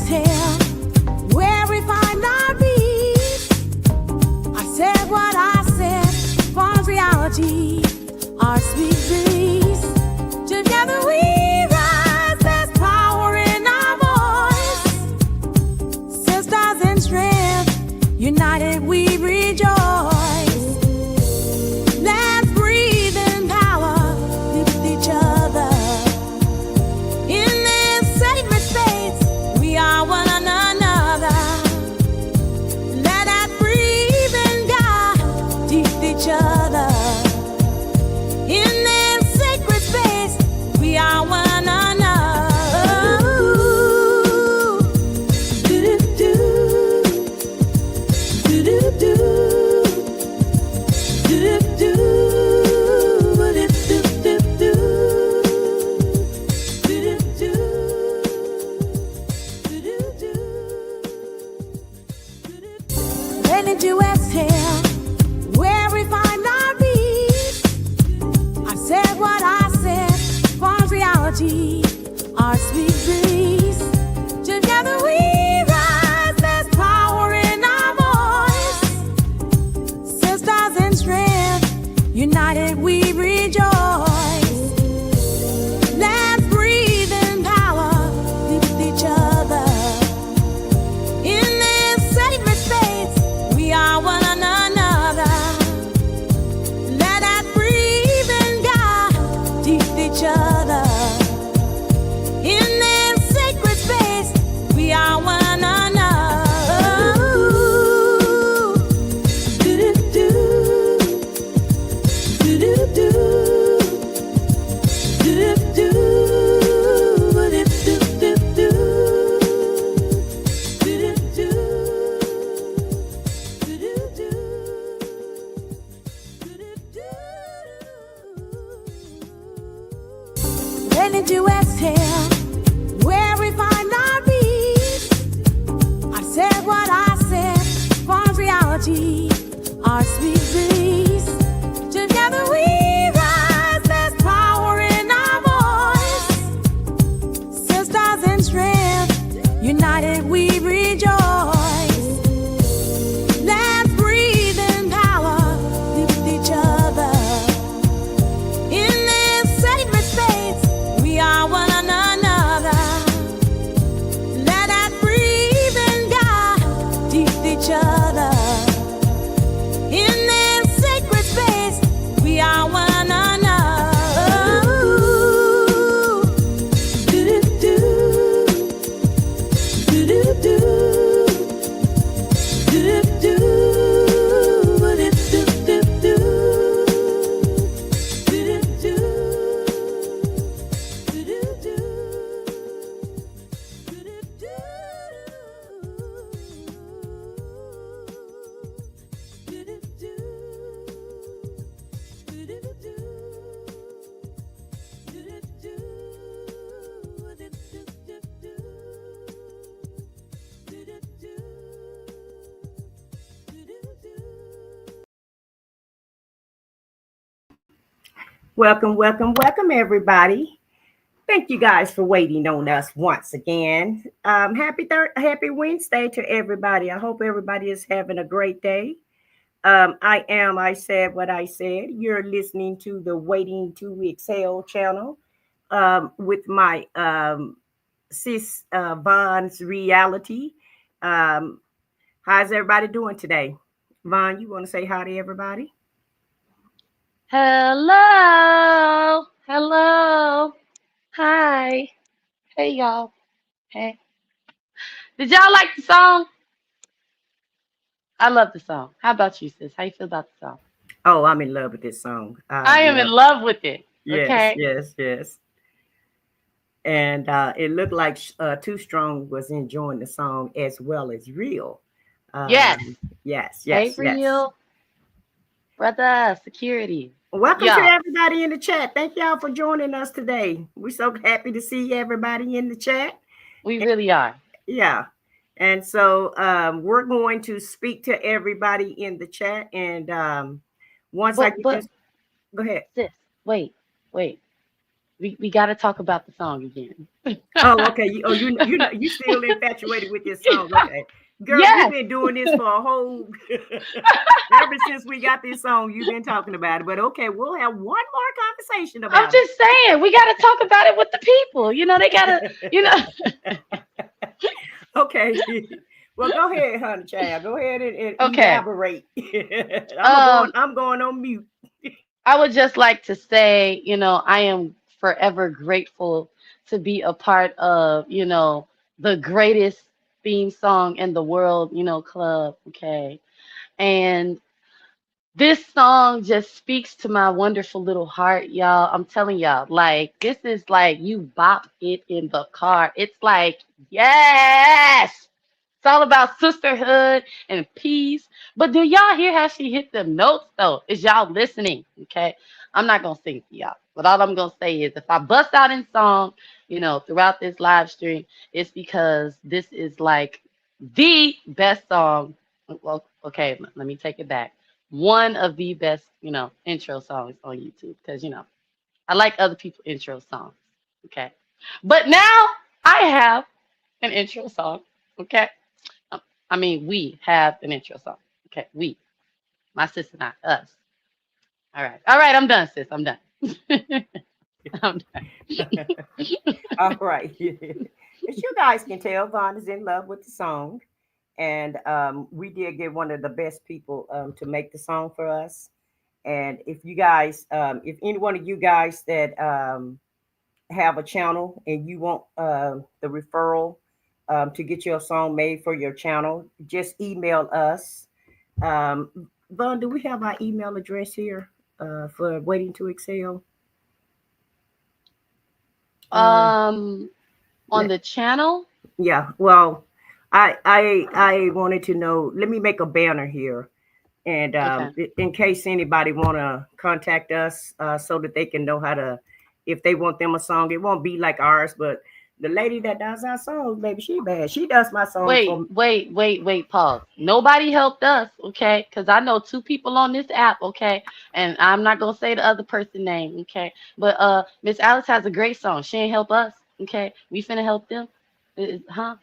exhale, where we find our peace. I said what I said, forms reality, our sweet breeze. Together we rise, there's power in our voice. Sisters in strength, united we rejoice. Let's breathe in power with each other. In this sacred space, we are one another. Let us breathe in God, teach each other. In this sacred space, we are one another. Ready to exhale, where we find our peace. I said what I said, forms reality, our sweet breeze. Together we rise, there's power in our voice. Sisters in strength, united we rejoice. Let's breathe in power with each other. In this sacred space, we are one another. Let us breathe in God, teach each other. In this sacred space, we are one another. Ready to exhale, where we find our peace. I said what I said, forms reality, our sweet breeze. Together we rise, there's power in our voice. Sisters in strength, united we rejoice. Let's breathe in power with each other. In this sacred space, we are one another. Let us breathe in God, teach each other. In this sacred space, we are one another. Welcome, welcome, welcome, everybody. Thank you guys for waiting on us once again. Happy Wednesday to everybody. I hope everybody is having a great day. I said what I said. You're listening to the Waiting to Exhale channel with my sis Von's reality. How's everybody doing today? Von, you want to say hi to everybody? Hello. Hello. Hi. Hey, y'all. Hey. Did y'all like the song? I love the song. How about you, sis? How you feel about the song? Oh, I'm in love with this song. I I am in love. love with it. Yes, Okay. yes, yes. And it looked like Too Strong was enjoying the song as well as Real. Yes. Yes, Hey, yes, yes. real brother. Security. Welcome to Y'all. everybody in the chat. Thank y'all for joining us today. We're so happy to see everybody in the chat. We really are. Yeah. And so we're going to speak to everybody in the chat. And once I But get but this, go ahead. sis, wait. we got to talk about the song again. Oh, okay. You still infatuated with this song? Okay, girl, we've Yes, been doing this for a whole. Ever since we got this song, you've been talking about it. But okay, we'll have one more conversation I'm about just saying we got to talk about it with the people. They got to, you know. it. Okay. Well, go ahead, honey child. Go ahead and Okay. elaborate. Um, I'm going on mute. I would just like to say, I am forever grateful to be a part of, the greatest theme song in the world, club. Okay. And this song just speaks to my wonderful little heart, y'all. I'm telling y'all, like, this is like you bop it in the car. It's like, yes. It's all about sisterhood and peace. But do y'all hear how she hit them notes though? Is y'all listening? Okay. I'm not gonna sing for y'all. But all I'm gonna say is if I bust out in song, throughout this live stream, it's because this is like the best song. Well, okay, let me take it back. One of the best, intro songs on YouTube. Because I like other people's intro songs. Okay. But now I have an intro song. Okay. Um, I mean, we have an intro song. Okay, we, my sister, not us. All right. I'm done, sis. I'm done. I'm done. All right. As you guys can tell, Vaughn is in love with the song. And we did get one of the best people to make the song for us. And if you guys, if any one of you guys that have a channel and you want the referral to get your song made for your channel, just email us. Vaughn, do we have our email address here for Waiting to Excel? Um, um, on let, the channel. yeah. Well, I wanted to know. Let me make a banner here, and Okay. in case anybody want to contact us, so that they can know how to, if they want them a song, it won't be like ours, but the lady that does our songs, baby, she bad. She does my song Wait, for. wait, wait, wait, pause. Nobody helped us, okay? Because I know two people on this app, okay? And I'm not gonna say the other person name, okay? But Miss Alice has a great song. She ain't help us, okay? We finna help them. Huh?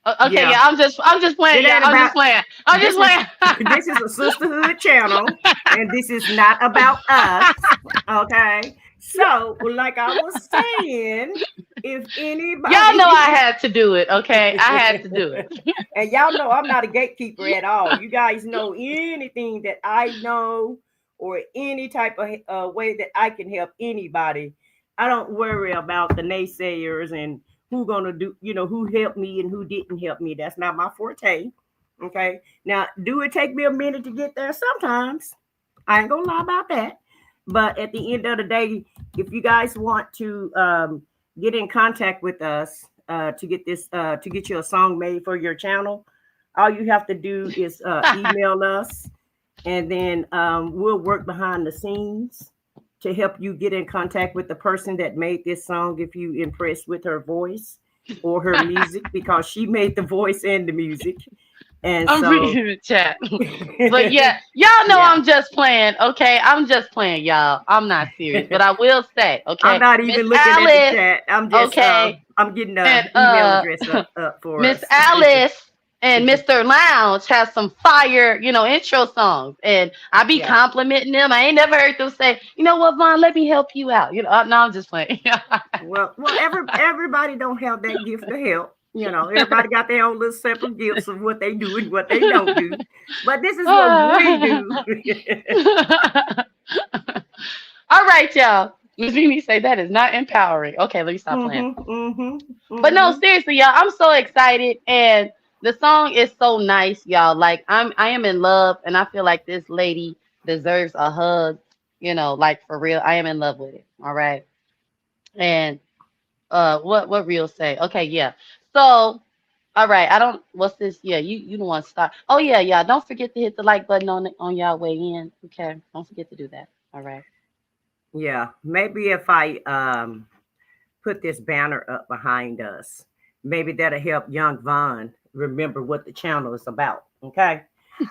Okay, Yeah, yeah, I'm just it playing, y'all. ain't I'm just about. playing. I'm just This is playing. this is a sisterhood channel, and this is not about us. Okay, so like I was saying, if Y'all know I anybody, had to do it, okay? I had to do it. and y'all know I'm not a gatekeeper at all. You guys know anything that I know or any type of way that I can help anybody. I don't worry about the naysayers and who gonna do, who helped me and who didn't help me. That's not my forte. Okay. Now, do it take me a minute to get there? Sometimes. I ain't gonna lie about that. But at the end of the day, if you guys want to get in contact with us to get you a song made for your channel, all you have to do is email us, and then we'll work behind the scenes to help you get in contact with the person that made this song if you impressed with her voice or her music, because she made the voice and the music. And I'm so reading the chat. But yeah, y'all know yeah, I'm just playing, okay? I'm just playing, y'all. I'm not serious. But I will say, I'm okay, not Miss even looking at the Alice, chat. I'm just okay, I'm getting the and email address up for Miss us. Alice and Mr. Lounge have some fire, intro songs. And I be Yeah. complimenting them. I ain't never heard them say, you know what, Vaughn, let me help you out. No, I'm just playing. Well, everybody don't have that gift to help. Everybody got their own little separate gifts of what they do and what they don't do. But this is what we do. All right, y'all. Miss Mimi say that is not empowering. Okay, let me stop playing. Mhm. Mhm. But no, Mhm. seriously, y'all, I'm so excited, and the song is so nice, y'all. Like I am in love, and I feel like this lady deserves a hug. Like for real, I am in love with it. All right, and what real say? Okay, yeah. So, all right, I don't. What's this? Yeah, you don't want to start. Oh yeah, yeah. Don't forget to hit the like button on y'all way in. Okay, don't forget to do that. All right. Yeah. Maybe if I put this banner up behind us, maybe that'll help young Vaughn remember what the channel is about. Okay.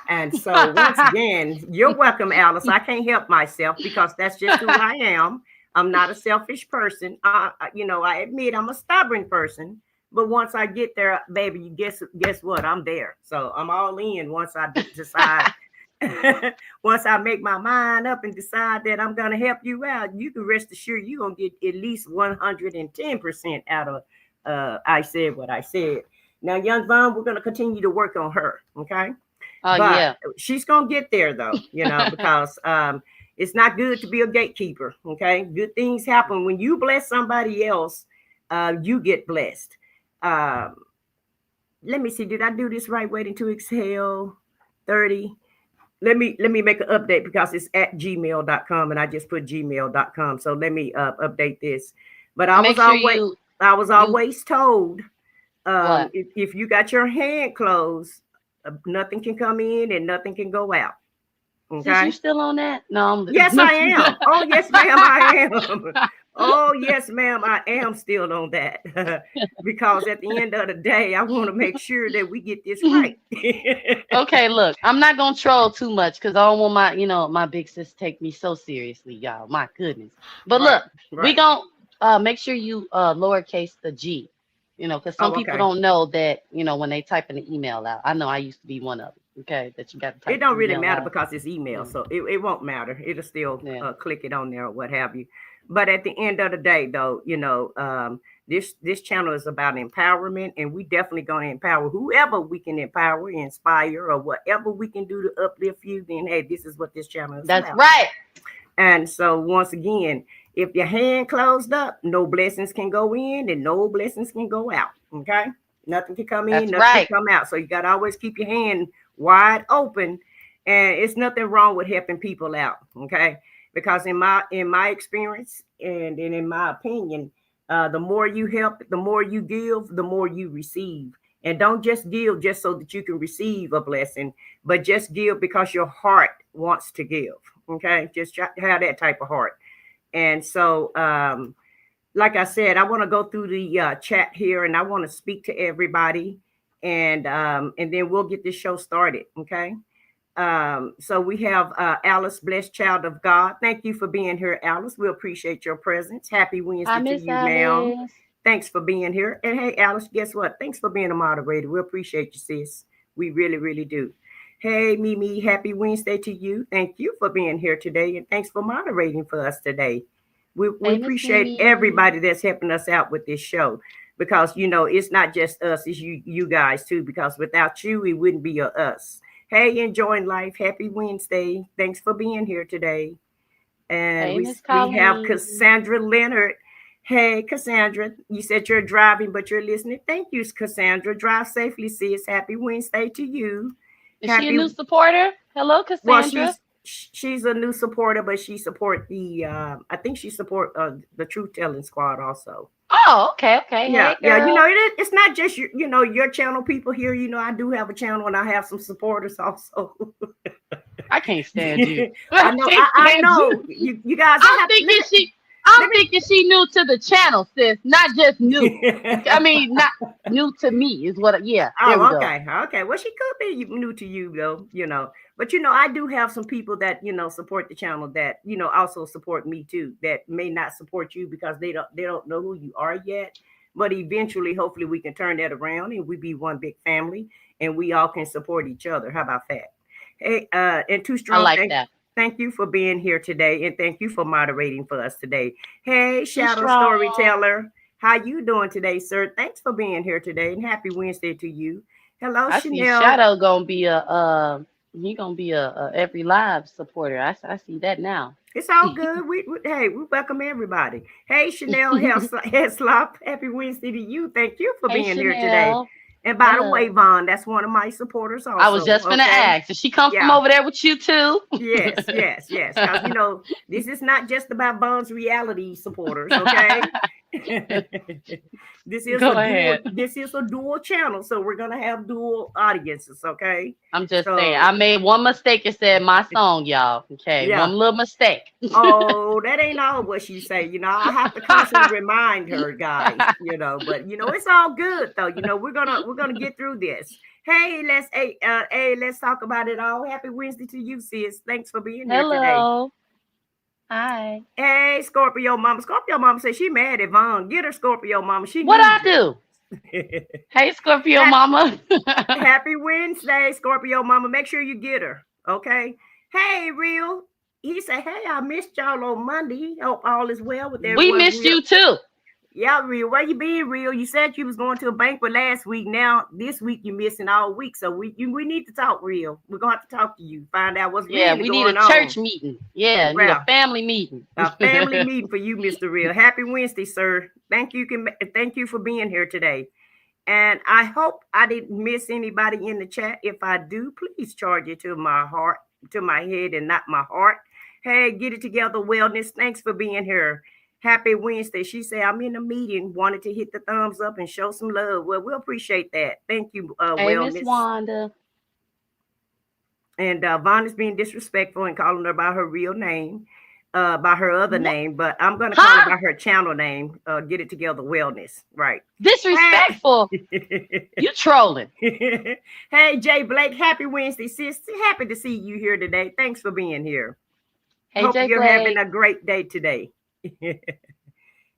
And so once again, you're welcome, Alice. I can't help myself because that's just who I am. I'm not a selfish person. I admit I'm a stubborn person. But once I get there, baby, you guess what? I'm there. So I'm all in once I decide. Once I make my mind up and decide that I'm gonna help you out, you can rest assured you're gonna get at least 110% out of I said what I said. Now, young Vaughn, we're gonna continue to work on her, okay? Oh But yeah. she's gonna get there though, because it's not good to be a gatekeeper. Okay, good things happen when you bless somebody else. You get blessed. Um, Let me see. Did I do this right? Waiting to exhale. 30. Let me make an update because it's at gmail.com and I just put gmail.com. So let me update this. But I was Make sure always you I was you always told, what? if you got your hand closed, nothing can come in and nothing can go out. Sis, you Okay. still on that? No, Yes, no. I am. Oh, yes, ma'am, I am. Oh, yes, ma'am, I am still on that. Because at the end of the day, I want to make sure that we get this right. Okay, look, I'm not gonna troll too much because I don't want my big sis take me so seriously, y'all. My goodness. But Right, look, we right. gonna make sure you lowercase the G, because some Oh, people okay. don't know that, when they type an email out. I know I used to be one of them. Okay, that you got to It type don't the really email matter out. because it's email, Mm, so it won't matter. It'll still yeah. click it on there or what have you. But at the end of the day, though, this channel is about empowerment, and we definitely gonna empower whoever we can empower, inspire, or whatever we can do to uplift you. Then hey, this is what this channel is That's about. right. And so once again, if your hand closed up, no blessings can go in and no blessings can go out. Okay. Nothing can come in, That's nothing can right. come out. So you got to always keep your hand wide open. And it's nothing wrong with helping people out. Okay. Because in my experience and in my opinion, the more you help, the more you give, the more you receive. And don't just give just so that you can receive a blessing, but just give because your heart wants to give. Okay, just have that type of heart. And so, like I said, I want to go through the chat here, and I want to speak to everybody, and then we'll get this show started. Okay. So we have Alice, blessed child of God. Thank you for being here, Alice. We appreciate your presence. Happy Hi, Wednesday to Miss you, ma'am. Alice. Thanks for being here. And hey, Alice, guess what? Thanks for being a moderator. We appreciate you, sis. We really, really do. Hey, Mimi, happy Wednesday to you. Thank you for being here today. And thanks for moderating for us today. We Hey, Miss appreciate Mimi. everybody that's helping us out with this show because, it's not just us, it's you guys too, because without you, it wouldn't be a us. Hey, enjoying life. Happy Wednesday. Thanks for being here today. And Hey, we Miss we have Colleen. Cassandra Leonard. Hey, Cassandra, you said you're driving, but you're listening. Thank you, Cassandra. Drive safely, sis. Happy Wednesday to you. Is she a new Happy. supporter? Hello, Well, Cassandra. she's a new supporter, but she support the. I think she support the Truth Telling Squad also. Oh, okay, okay. Yeah, Hey, yeah. girl. It's not just your channel people here. I do have a channel and I have some supporters also. I can't stand you. I I know. can't I stand you. know. You guys. I I'm have to thinking she. I'm let thinking she new to the channel, sis. Not just new. I me. mean, not new to me is what. Yeah, there we Oh, go. okay. Okay. Well, she could be new to you though. But I do have some people that, support the channel that, also support me too, that may not support you because they don't know who you are yet. But eventually, hopefully we can turn that around and we be one big family and we all can support each other. How about that? Hey, and Too I Strong, like thank that. thank you for being here today and thank you for moderating for us today. Hey, Too Shadow strong. Storyteller. How you doing today, sir? Thanks for being here today and happy Wednesday to you. Hello, I see Chanel. Shadow gonna be he gonna be a every live supporter. I see that now. It's all good. Hey, we welcome everybody. Hey, Chanel Heslop. Happy Wednesday to you. Thank you for Hey, being here today. Chanel. And by the way, Hello. Vaughn, that's one of my supporters I was also. just gonna Okay. ask. Did she come from Yeah. over there with you too? Yes, yes, yes. Because this is not just about Bond's reality supporters, okay? this is a Go dual ahead. this is a dual channel, so we're gonna have dual audiences, okay? I'm just saying. So I made one mistake and said my song, y'all. Okay, yeah. one little mistake. Oh, that ain't all what she say. I have to constantly remind her, guys. But it's all good though. We're gonna get through this. Hey, let's talk about it all. Happy Wednesday to you, sis. Thanks for being here today. Hello. Hi. Hey, Scorpio mama. Scorpio mama says she mad at Vaughn. Get her, Scorpio mama. She What I needs do? it. Hey, Scorpio Happy, mama. happy Wednesday, Scorpio mama. Make sure you get her. Okay. Hey, Real. He said, hey, I missed y'all on Monday. Hope all is well with We everyone. missed Real. you too. Yeah, Real. Where you been, Real? You said you was going to a banquet last week. Now this week you missing all week. So we need to talk, Real. We're gonna have to talk to you. Find out what's Yeah, really we need a going on. church meeting. Yeah, need a Well, family meeting. a family meeting for you, Mr. Real. Happy Wednesday, sir. Thank you for being here today. And I hope I didn't miss anybody in the chat. If I do, please charge it to my heart, to my head, and not my heart. Hey, get it together, wellness. Thanks for being here. Happy Wednesday. She said, I'm in a meeting, wanted to hit the thumbs up and show some love. Well, we'll appreciate that. Thank you, Hey, Miss wellness. Wanda. And Vaughn is being disrespectful and calling her by her real name, by her other What? name, but I'm going to call her Huh? by her channel name, Get It Together Wellness. Right. Disrespectful. You trolling. Hey, Jay Blake, happy Wednesday, sis. Happy to see you here today. Thanks for being here. Hey, Hope J you're having Blake. a great day today.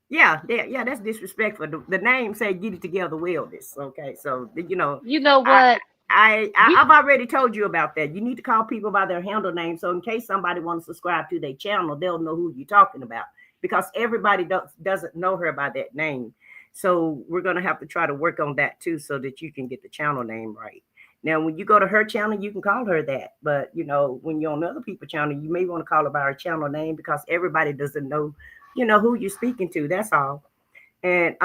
Yeah, that's disrespectful. The name say Get It Together Wellness. Okay, so You know I, what? We I've already told you about that. You need to call people by their handle name, so in case somebody wants to subscribe to their channel, they'll know who you're talking about. Because everybody doesn't know her by that name, so we're gonna have to try to work on that too, so that you can get the channel name right. Now, when you go to her channel, you can call her that, but when you're on other people's channel, you may want to call her by her channel name because everybody doesn't know, who you're speaking to. That's all. And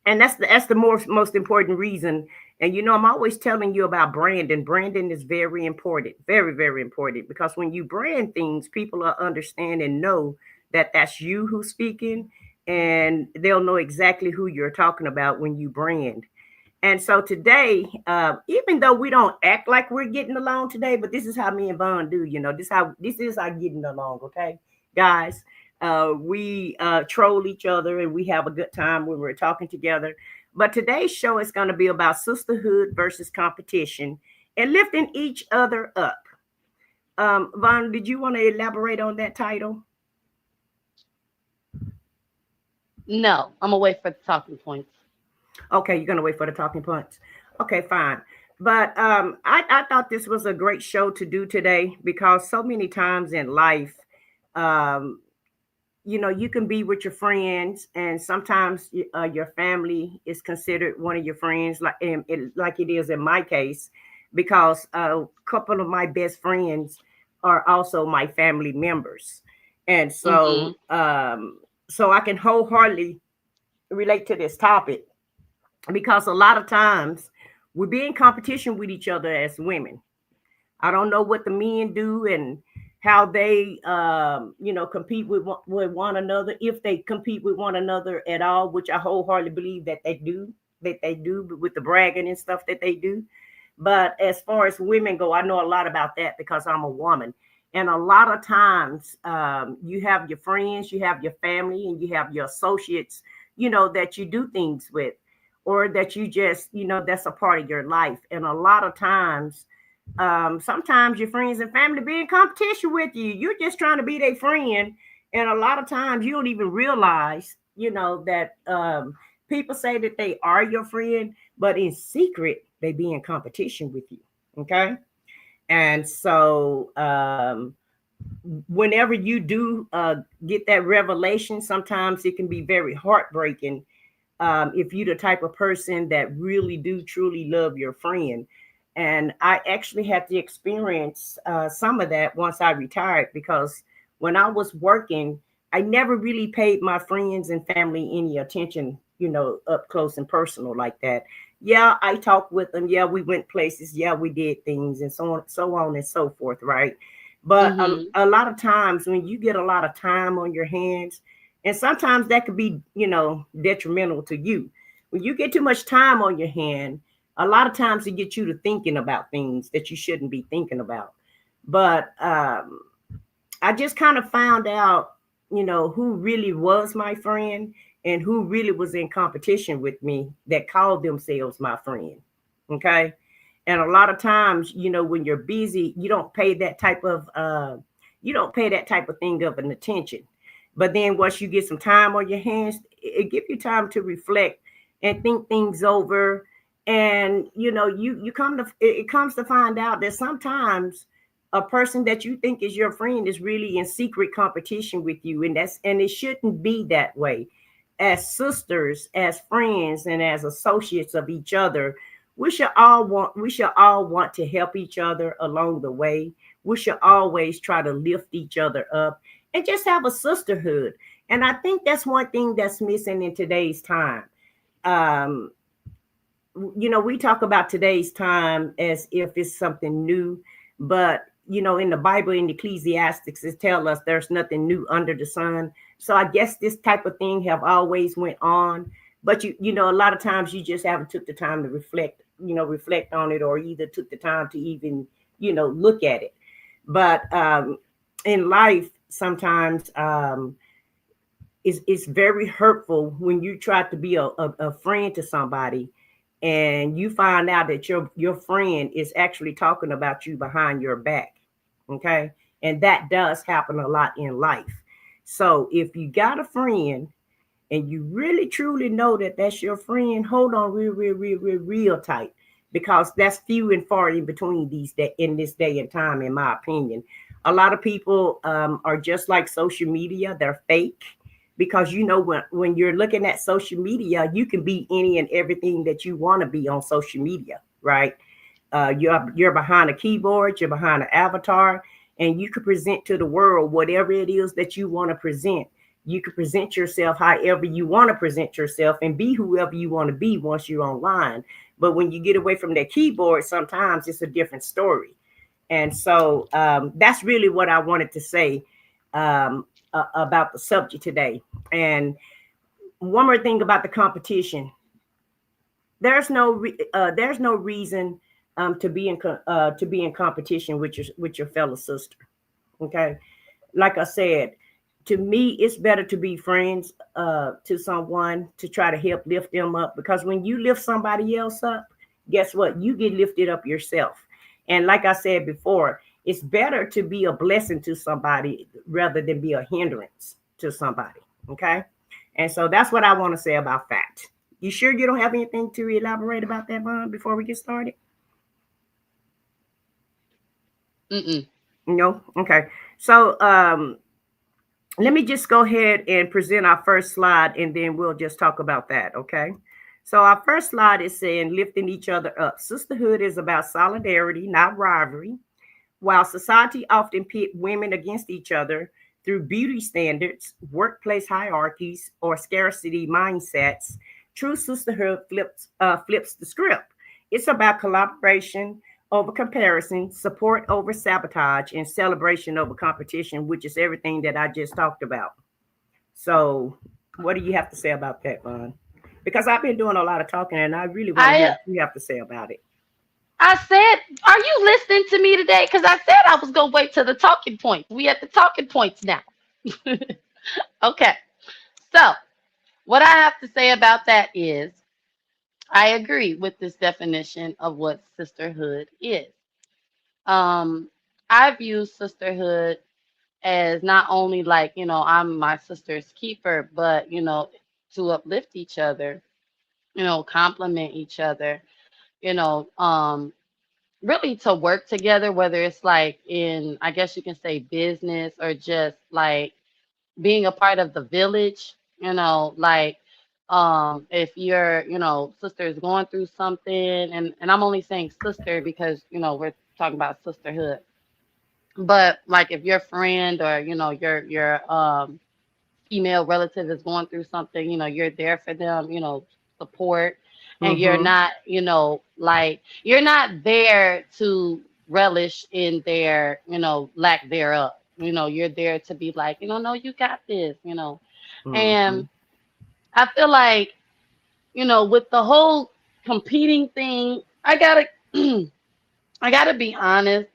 that's the most important reason. And I'm always telling you about branding. Branding is very important, very very important, because when you brand things, people will understand and know that that's you who's speaking, and they'll know exactly who you're talking about when you brand. And so today, even though we don't act like we're getting along today, but this is how me and Vaughn do. This is how getting along. Okay, guys. We troll each other and we have a good time when we're talking together. But today's show is going to be about sisterhood versus competition and lifting each other up. Vaughn, did you want to elaborate on that title? no. I'm gonna wait for the talking points. Okay, you're gonna wait for the talking points. Okay, fine. But I thought this was a great show to do today because so many times in life, um, you can be with your friends, and sometimes your family is considered one of your friends, like it is in my case, because a couple of my best friends are also my family members, and Mm-hmm. so I can wholeheartedly relate to this topic because a lot of times we be in competition with each other as women. I don't know what the men do and how they, compete with one another, if they compete with one another at all, which I wholeheartedly believe that they do with the bragging and stuff that they do. But as far as women go, I know a lot about that because I'm a woman. And a lot of times, you have your friends, you have your family, and you have your associates, that you do things with, or that you just, that's a part of your life. And a lot of times, sometimes your friends and family be in competition with you. You're just trying to be their friend. And a lot of times you don't even realize, that people say that they are your friend, but in secret, they be in competition with you. Okay. And so, whenever you do get that revelation, sometimes it can be very heartbreaking, if you're the type of person that really do truly love your friend. And I actually had to experience some of that once I retired, because when I was working, I never really paid my friends and family any attention, up close and personal like that. Yeah, I talked with them. Yeah, we went places. Yeah, we did things, and so on and so forth. Right. But Mm-hmm. a lot of times when you get a lot of time on your hands, and sometimes that could be, detrimental to you. When you get too much time on your hand, a lot of times it gets you to thinking about things that you shouldn't be thinking about. But I just kind of found out, who really was my friend and who really was in competition with me that called themselves my friend. Okay. And a lot of times, when you're busy, you don't pay that type of, you don't pay that type of thing of an attention. But then once you get some time on your hands, it gives you time to reflect and think things over. And you come to it comes to find out that sometimes a person that you think is your friend is really in secret competition with you, and it shouldn't be that way. As sisters, as friends, and as associates of each other, we should all want to help each other along the way. We should always try to lift each other up and just have a sisterhood. And I think that's one thing that's missing in today's time. um we talk about today's time as if it's something new, but in the Bible, in Ecclesiastics, it tells us there's nothing new under the sun. So I guess this type of thing have always went on, but a lot of times you just haven't took the time to reflect on it, or either took the time to even look at it. But in life, sometimes it's very hurtful when you try to be a friend to somebody, and you find out that your friend is actually talking about you behind your back. Okay. And that does happen a lot in life. So if you got a friend and you really truly know that that's your friend, hold on real, real, real, real, real tight, because that's few and far in between in this day and time, in my opinion. A lot of people are just like social media; they're fake, because when you're looking at social media, you can be any and everything that you want to be on social media, right? You're behind a keyboard, you're behind an avatar, and you can present to the world whatever it is that you want to present. You can present yourself however you want to present yourself, and be whoever you want to be once you're online. But when you get away from that keyboard, sometimes it's a different story. And so that's really what I wanted to say about the subject today. And one more thing about the competition: there's no reason to be in competition with your fellow sister. Okay, like I said, to me, it's better to be friends to someone, to try to help lift them up, because when you lift somebody else up, guess what? You get lifted up yourself. And like I said before, it's better to be a blessing to somebody rather than be a hindrance to somebody. Okay. And so that's what I want to say about that. You sure you don't have anything to elaborate about that, Vaughn, before we get started? Mm-mm. No? Okay. So let me just go ahead and present our first slide, and then we'll just talk about that. Okay. So our first slide is saying lifting each other up. Sisterhood is about solidarity, not rivalry. While society often pit women against each other through beauty standards, workplace hierarchies, or scarcity mindsets, true sisterhood flips the script. It's about collaboration over comparison, support over sabotage, and celebration over competition, which is everything that I just talked about. So, what do you have to say about that, Vaughn? Because I've been doing a lot of talking, and I really want to hear I what you have to say about it. I said, are you listening to me today? Because I said I was gonna wait till the talking points. We at the talking points now. Okay. So what I have to say about that is I agree with this definition of what sisterhood is. Um, I view sisterhood as not only like, I'm my sister's keeper, but to uplift each other, compliment each other, you know, um, really to work together, whether it's like in, I guess you can say business, or just like being a part of the village, like if your, sister is going through something, and I'm only saying sister because, we're talking about sisterhood. But like if your friend, or, your female relative is going through something, you're there for them, support. And you're Mm-hmm. not, like, you're not there to relish in their, lack thereof. You're there to be like, no, you got this. Mm-hmm. And I feel like, with the whole competing thing, I gotta be honest,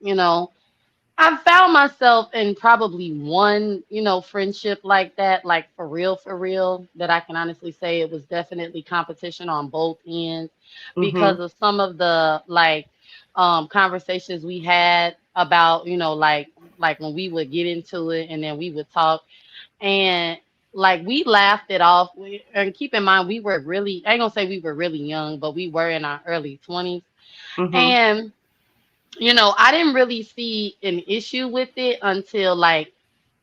I've found myself in probably one, friendship like that, like for real, that I can honestly say it was definitely competition on both ends, because Mm-hmm. of some of the like conversations we had about, like like when we would get into it and then we would talk and like we laughed it off. And keep in mind, we were really, I ain't gonna say we were really young, but we were in our early 20s. Mm-hmm. And, you know, I didn't really see an issue with it until like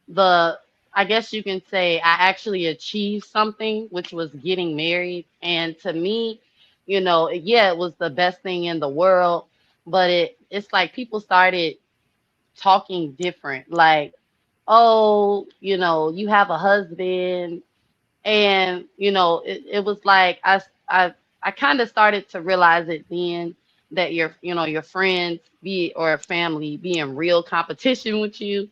the, I guess you can say I actually achieved something, which was getting married. And to me, you know, yeah, it was the best thing in the world, but it's like people started talking different. Like, oh, you know, you have a husband, and you know, it was like I kind of started to realize it then that your, you know, your friends be or family be in real competition with you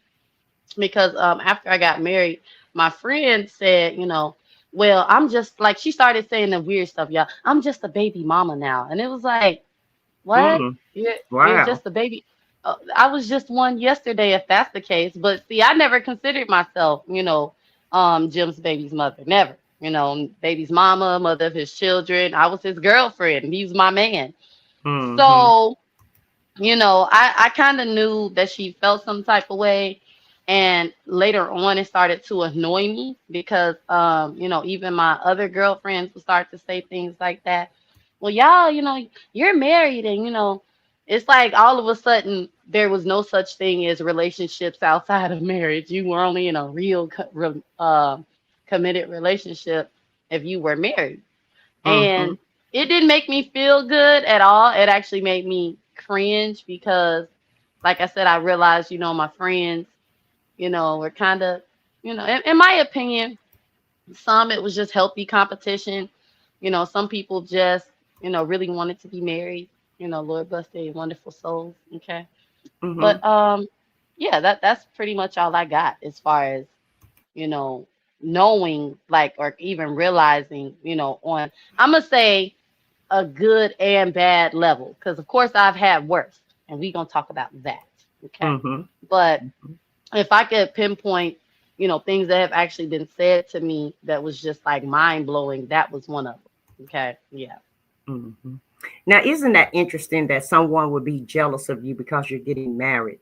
because after I got married, my friend said, you know, well, I'm just like she started saying the weird stuff, y'all. I'm just a baby mama now, and it was like, what? Mm. You're Wow. just a baby. I was just one yesterday, if that's the case. But see, I never considered myself, you know, Jim's baby's mother. Never. You know, baby's mama, mother of his children. I was his girlfriend. He's my man. Mm-hmm. So you know, I kind of knew that she felt some type of way. And later on, it started to annoy me because, you know, even my other girlfriends would start to say things like that. Well, y'all, you know, you're married, and, you know, it's like all of a sudden there was no such thing as relationships outside of marriage. You were only in a real committed relationship if you were married. Mm-hmm. And it didn't make me feel good at all. It actually made me cringe because, like I said, I realized, you know, my friends, you know, were kind of, you know, in my opinion, some it was just healthy competition. You know, some people just, you know, really wanted to be married. You know, Lord bless their wonderful souls. Okay. Mm-hmm. But yeah, that's pretty much all I got as far as, you know, knowing like or even realizing, you know, on I'm gonna say a good and bad level because of course I've had worse and we're gonna talk about that. Okay. Mm-hmm. But if I could pinpoint, you know, things that have actually been said to me that was just like mind blowing, that was one of them. Okay. Yeah. Mm-hmm. Now, isn't that interesting that someone would be jealous of you because you're getting married?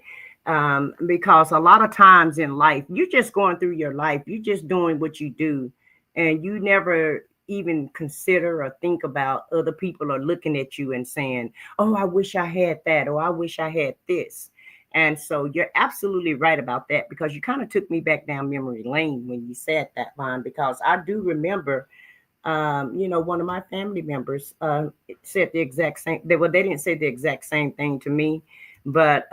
Because a lot of times in life, you're just going through your life, you're just doing what you do, and you never even consider or think about other people are looking at you and saying, "Oh, I wish I had that," or "I wish I had this." And so you're absolutely right about that because you kind of took me back down memory lane when you said that line because I do remember one of my family members said the exact same. They didn't say the exact same thing to me, but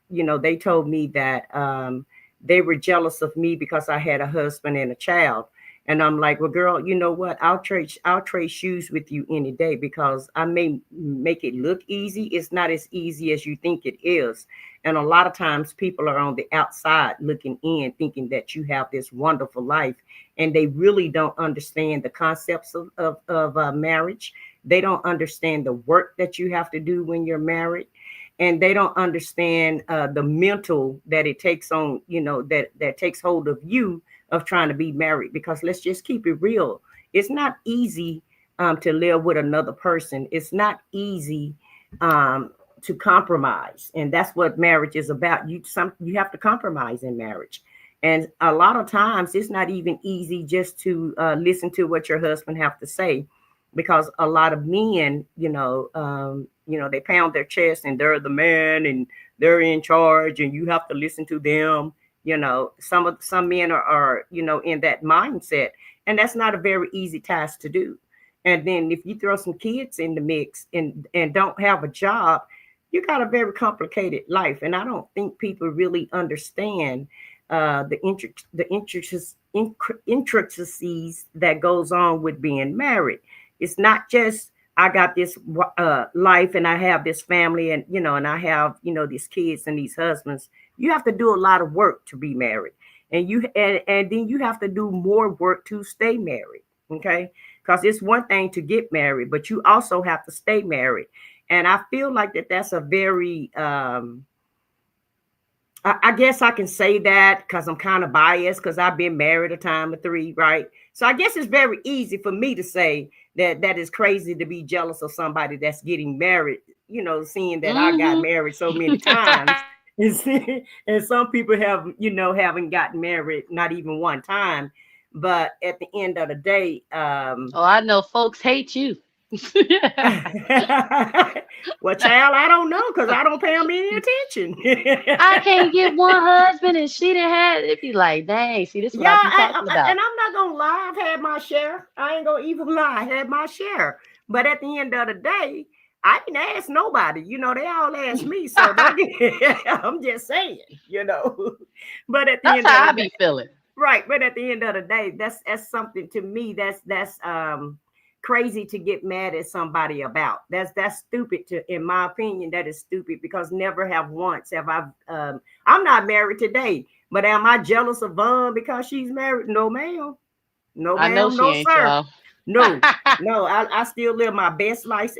they told me that they were jealous of me because I had a husband and a child. And I'm like, well, girl, you know what? I'll trade shoes with you any day because I may make it look easy. It's not as easy as you think it is. And a lot of times people are on the outside looking in, thinking that you have this wonderful life and they really don't understand the concepts of marriage. They don't understand the work that you have to do when you're married. And they don't understand the mental that it takes on, that takes hold of you of trying to be married. Because let's just keep it real. It's not easy to live with another person. It's not easy to compromise. And that's what marriage is about. You have to compromise in marriage. And a lot of times it's not even easy just to listen to what your husband have to say, because a lot of men, they pound their chest and they're the man and they're in charge and you have to listen to them. Some men are in that mindset, and that's not a very easy task to do. And then if you throw some kids in the mix and don't have a job, you got a very complicated life. And I don't think people really understand the intricacies that goes on with being married. It's not just I got this life and I have this family and I have these kids and these husbands. You have to do a lot of work to be married, and then you have to do more work to stay married. Okay, because it's one thing to get married, but you also have to stay married. And I feel like that's a very I guess I can say that because I'm kind of biased because I've been married a time or three, right? So I guess it's very easy for me to say that is crazy to be jealous of somebody that's getting married, seeing that I got Mm-hmm. married so many times. And some people have, haven't gotten married, not even one time. But at the end of the day, Oh, I know folks hate you. well, child, I don't know because I don't pay them any attention. I can't get one husband and she didn't have it. Be like, dang, see, this is what Yeah, I be talking about. and I'm not gonna lie. I've had my share. I ain't gonna even lie. I had my share. But at the end of the day, I didn't ask nobody. They all ask me. So don't get. I'm just saying. But at the That's end of how the I day, be feeling. right. But at the end of the day, that's something to me. That's crazy to get mad at somebody about. That's stupid. In my opinion, that is stupid because never have once have I. I'm not married today. But am I jealous of Vaughn because she's married? No, ma'am. No, I know ma'am. she No, ain't sir. y'all. No, no. I still live my best life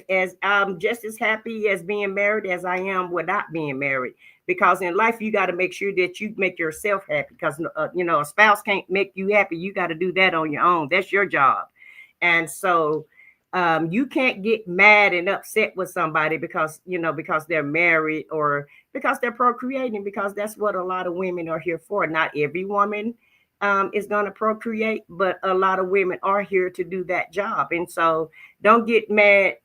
as I'm just as happy as being married as I am without being married. Because in life, you got to make sure that you make yourself happy. Because a spouse can't make you happy. You got to do that on your own. That's your job. And so you can't get mad and upset with somebody because they're married or because they're procreating, because that's what a lot of women are here for. Not every woman is going to procreate, but a lot of women are here to do that job. And so don't get mad,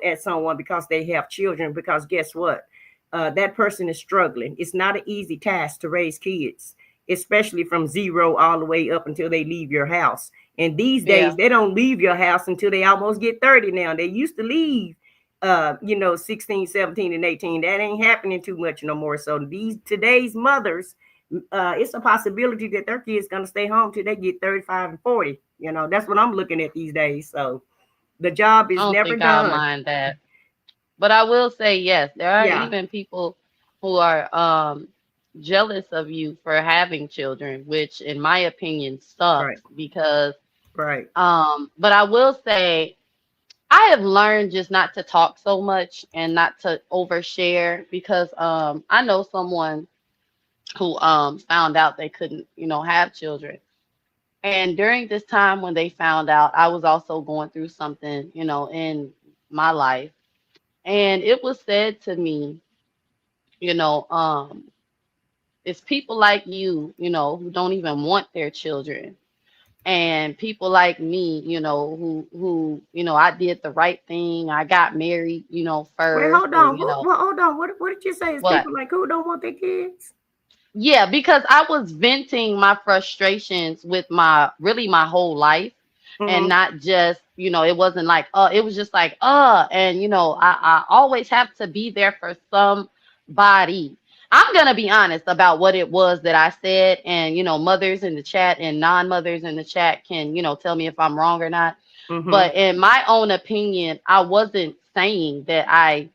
at someone because they have children, because guess what? That person is struggling. It's not an easy task to raise kids, especially from zero all the way up until they leave your house. And these days, Yeah, they don't leave your house until they almost get 30 now. They used to leave, 16, 17, and 18. That ain't happening too much no more. So today's mothers, it's a possibility that their kids gonna stay home till they get 35 and 40. That's what I'm looking at these days. So the job I is don't never think I'll done. mind that. But I will say yes, there are Yeah, even people who are jealous of you for having children, which in my opinion right, sucks because right. but I will say I have learned just not to talk so much and not to overshare because I know someone who found out they couldn't, have children. And during this time when they found out, I was also going through something, in my life. And it was said to me, you know, um, it's people like you, who don't even want their children. And people like me, who, I did the right thing. I got married, Wait, first hold and, on. Hold on. What did you say? Is what? people like who don't want their kids? Yeah, because I was venting my frustrations with my whole life and Mm-hmm. not just, it wasn't like, it was just like, and I always have to be there for somebody. I'm gonna be honest about what it was that I said, and mothers in the chat and non-mothers in the chat can, tell me if I'm wrong or not. Mm-hmm. But in my own opinion, I wasn't saying that I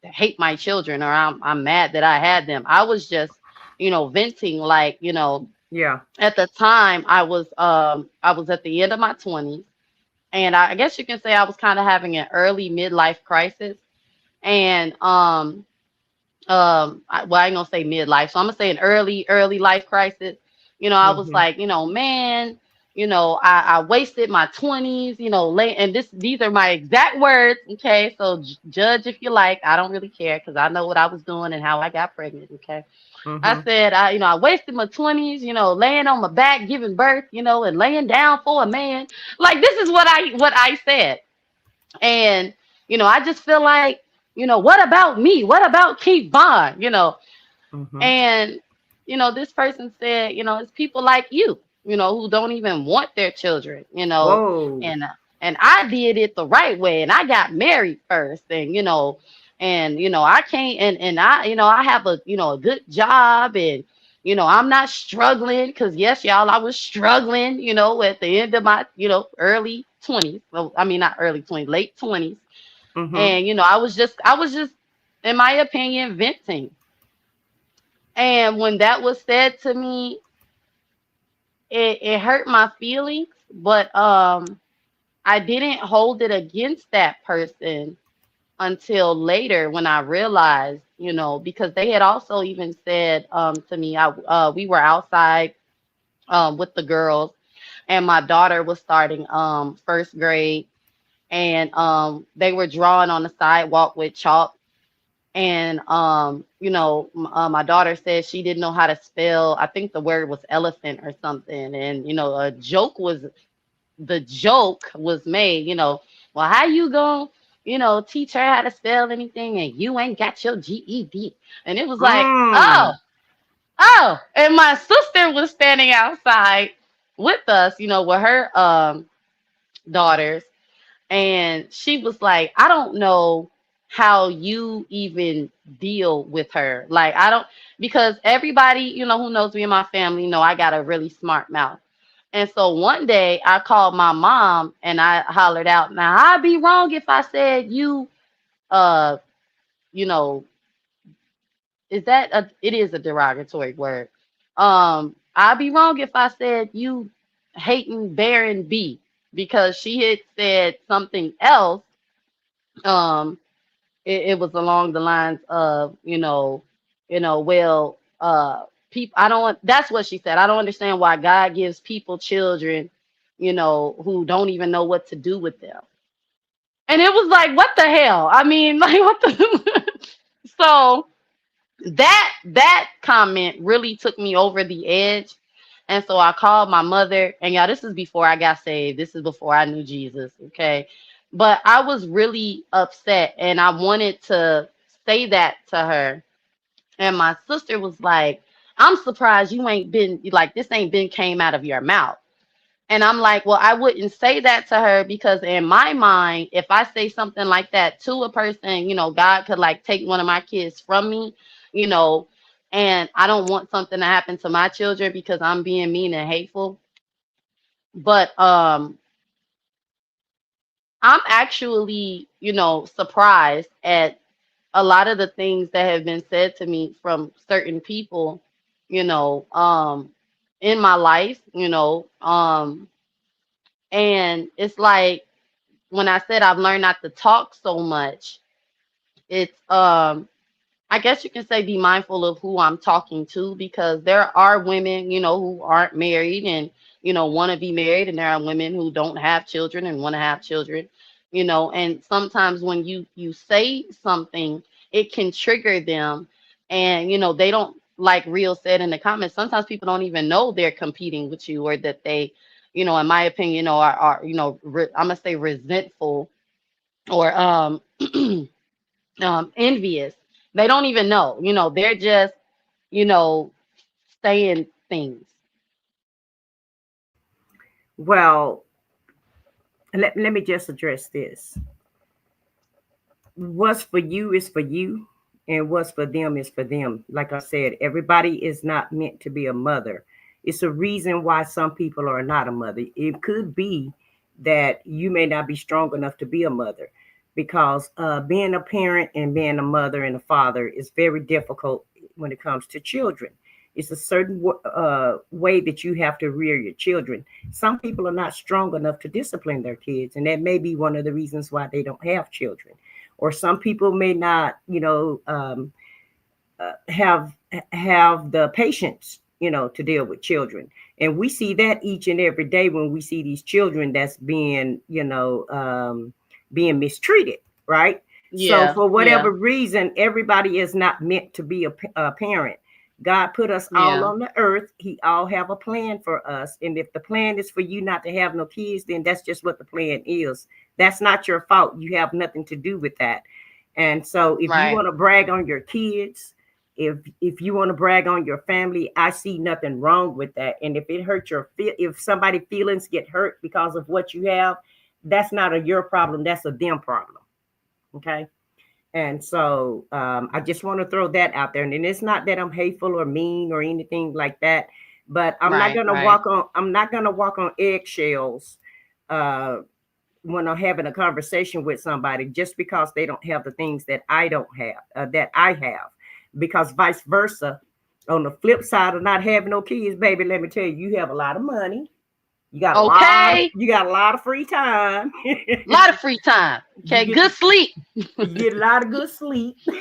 hate my children or I'm mad that I had them. I was just, venting like, Yeah. at the time I was at the end of my 20s and I guess you can say I was kind of having an early midlife crisis and well, I ain't gonna say midlife, so I'm gonna say an early life crisis. I was Mm-hmm. like, man, I wasted my 20s, late, and these are my exact words. Okay, so judge if you like. I don't really care because I know what I was doing and how I got pregnant. Okay, I Mm-hmm. said, I wasted my 20s, laying on my back, giving birth, and laying down for a man. Like this is what I said. And, I just feel like, what about me? What about Keith Bond? Mm-hmm. And, this person said, it's people like you, who don't even want their children, Whoa. and I did it the right way and I got married first and I can't and I I have a good job and I'm not struggling because yes y'all I was struggling at the end of my early 20s, well I mean not early 20s, late 20s. Mm-hmm. And I was just in my opinion venting. And when that was said to me, it hurt my feelings, but I didn't hold it against that person until later when I realized, because they had also even said to me, we were outside with the girls, and my daughter was starting first grade, and they were drawing on the sidewalk with chalk, And my daughter said she didn't know how to spell. I think the word was elephant or something. And the joke was made. Well, how you gonna teach her how to spell anything and you ain't got your GED? And it was like, oh, Mm. oh. And my sister was standing outside with us, with her daughters. And she was like, I don't know how you even deal with her. Like, I don't, because everybody, who knows me and my family, know I got a really smart mouth. And so one day I called my mom and I hollered out, now I'd be wrong if I said uh, you know, it is a derogatory word. I'd be wrong if I said you hating Baron B, because she had said something else. Um, it was along the lines of, well, people, I don't, that's what she said. I don't understand why God gives people children, who don't even know what to do with them. And it was like, what the hell? I mean, like, what the? So that comment really took me over the edge. And so I called my mother, and y'all, this is before I got saved. This is before I knew Jesus, okay? But I was really upset, and I wanted to say that to her. And my sister was like, I'm surprised you ain't been, like, this ain't been came out of your mouth. And I'm like, well, I wouldn't say that to her, because in my mind, if I say something like that to a person, God could like take one of my kids from me, you know, and I don't want something to happen to my children because I'm being mean and hateful. But I'm actually, surprised at a lot of the things that have been said to me from certain people, you know, um, in my life, and it's like, when I said I've learned not to talk so much, it's I guess you can say be mindful of who I'm talking to, because there are women, who aren't married and want to be married, and there are women who don't have children and want to have children, and sometimes when you say something, it can trigger them, and they don't, like Real said in the comments, sometimes people don't even know they're competing with you, or that they, in my opinion, are I'm gonna say resentful, or envious. They don't even know, they're just, you know, saying things. Well, let me just address this. What's for you is for you, and what's for them is for them. Like I said, everybody is not meant to be a mother. It's a reason why some people are not a mother. It could be that you may not be strong enough to be a mother, because being a parent and being a mother and a father is very difficult when it comes to children. It's a certain way that you have to rear your children. Some people are not strong enough to discipline their kids, and that may be one of the reasons why they don't have children. Or some people may not, have the patience, to deal with children. And we see that each and every day when we see these children that's being, being mistreated, right? So Yeah, for yeah, whatever reason, everybody is not meant to be a parent. God put us all yeah. on the earth. He all have a plan for us. And if the plan is for you not to have no kids, then that's just what the plan is. That's not your fault. You have nothing to do with that. And so if you Right. want to brag on your kids, if you want to brag on your family, I see nothing wrong with that. And if it hurts if somebody feelings get hurt because of what you have, that's not your problem. That's a them problem. Okay. And so I just want to throw that out there. And it's not that I'm hateful or mean or anything like that, but Right, right. I'm not gonna walk on eggshells uh, when I'm having a conversation with somebody just because they don't have the things that I don't have, that I have, because vice versa. On the flip side of not having no kids, baby, let me tell you, you have a lot of money. Okay. You got a lot of free time. A lot of free time. you Okay, get good sleep. you get a lot of good sleep. You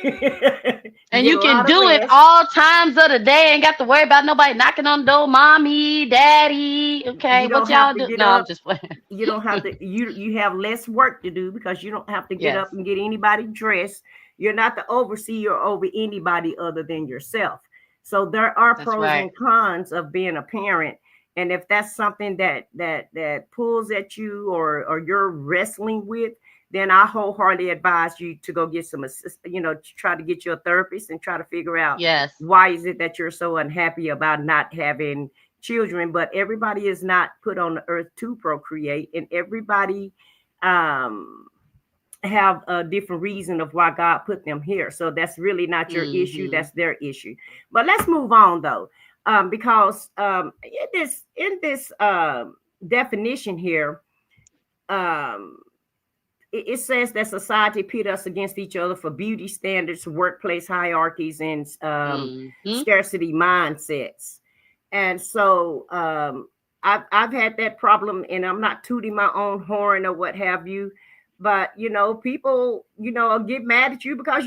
And get you a can lot of do it rest. all times of the day. Ain't got to worry about nobody knocking on the door, mommy, daddy. Okay, You what don't have y'all to do? get No, I'm up. just playing. You don't have to. You have less work to do because you don't have to get Yes. up and get anybody dressed. You're not the overseer over anybody other than yourself. So there are That's pros right. and cons of being a parent. And if that's something that pulls at you, or you're wrestling with, then I wholeheartedly advise you to go get some assist, to try to get you a therapist and try to figure out Yes. why is it that you're so unhappy about not having children. But everybody is not put on the earth to procreate, and everybody um have a different reason of why God put them here. So that's really not your issue. Hmm. That's their issue. But let's move on though, because in this definition here, um, it says that society pit us against each other for beauty standards, workplace hierarchies, and Hmm. scarcity mindsets. And so I've had that problem, and I'm not tooting my own horn or what have you. But people get mad at you because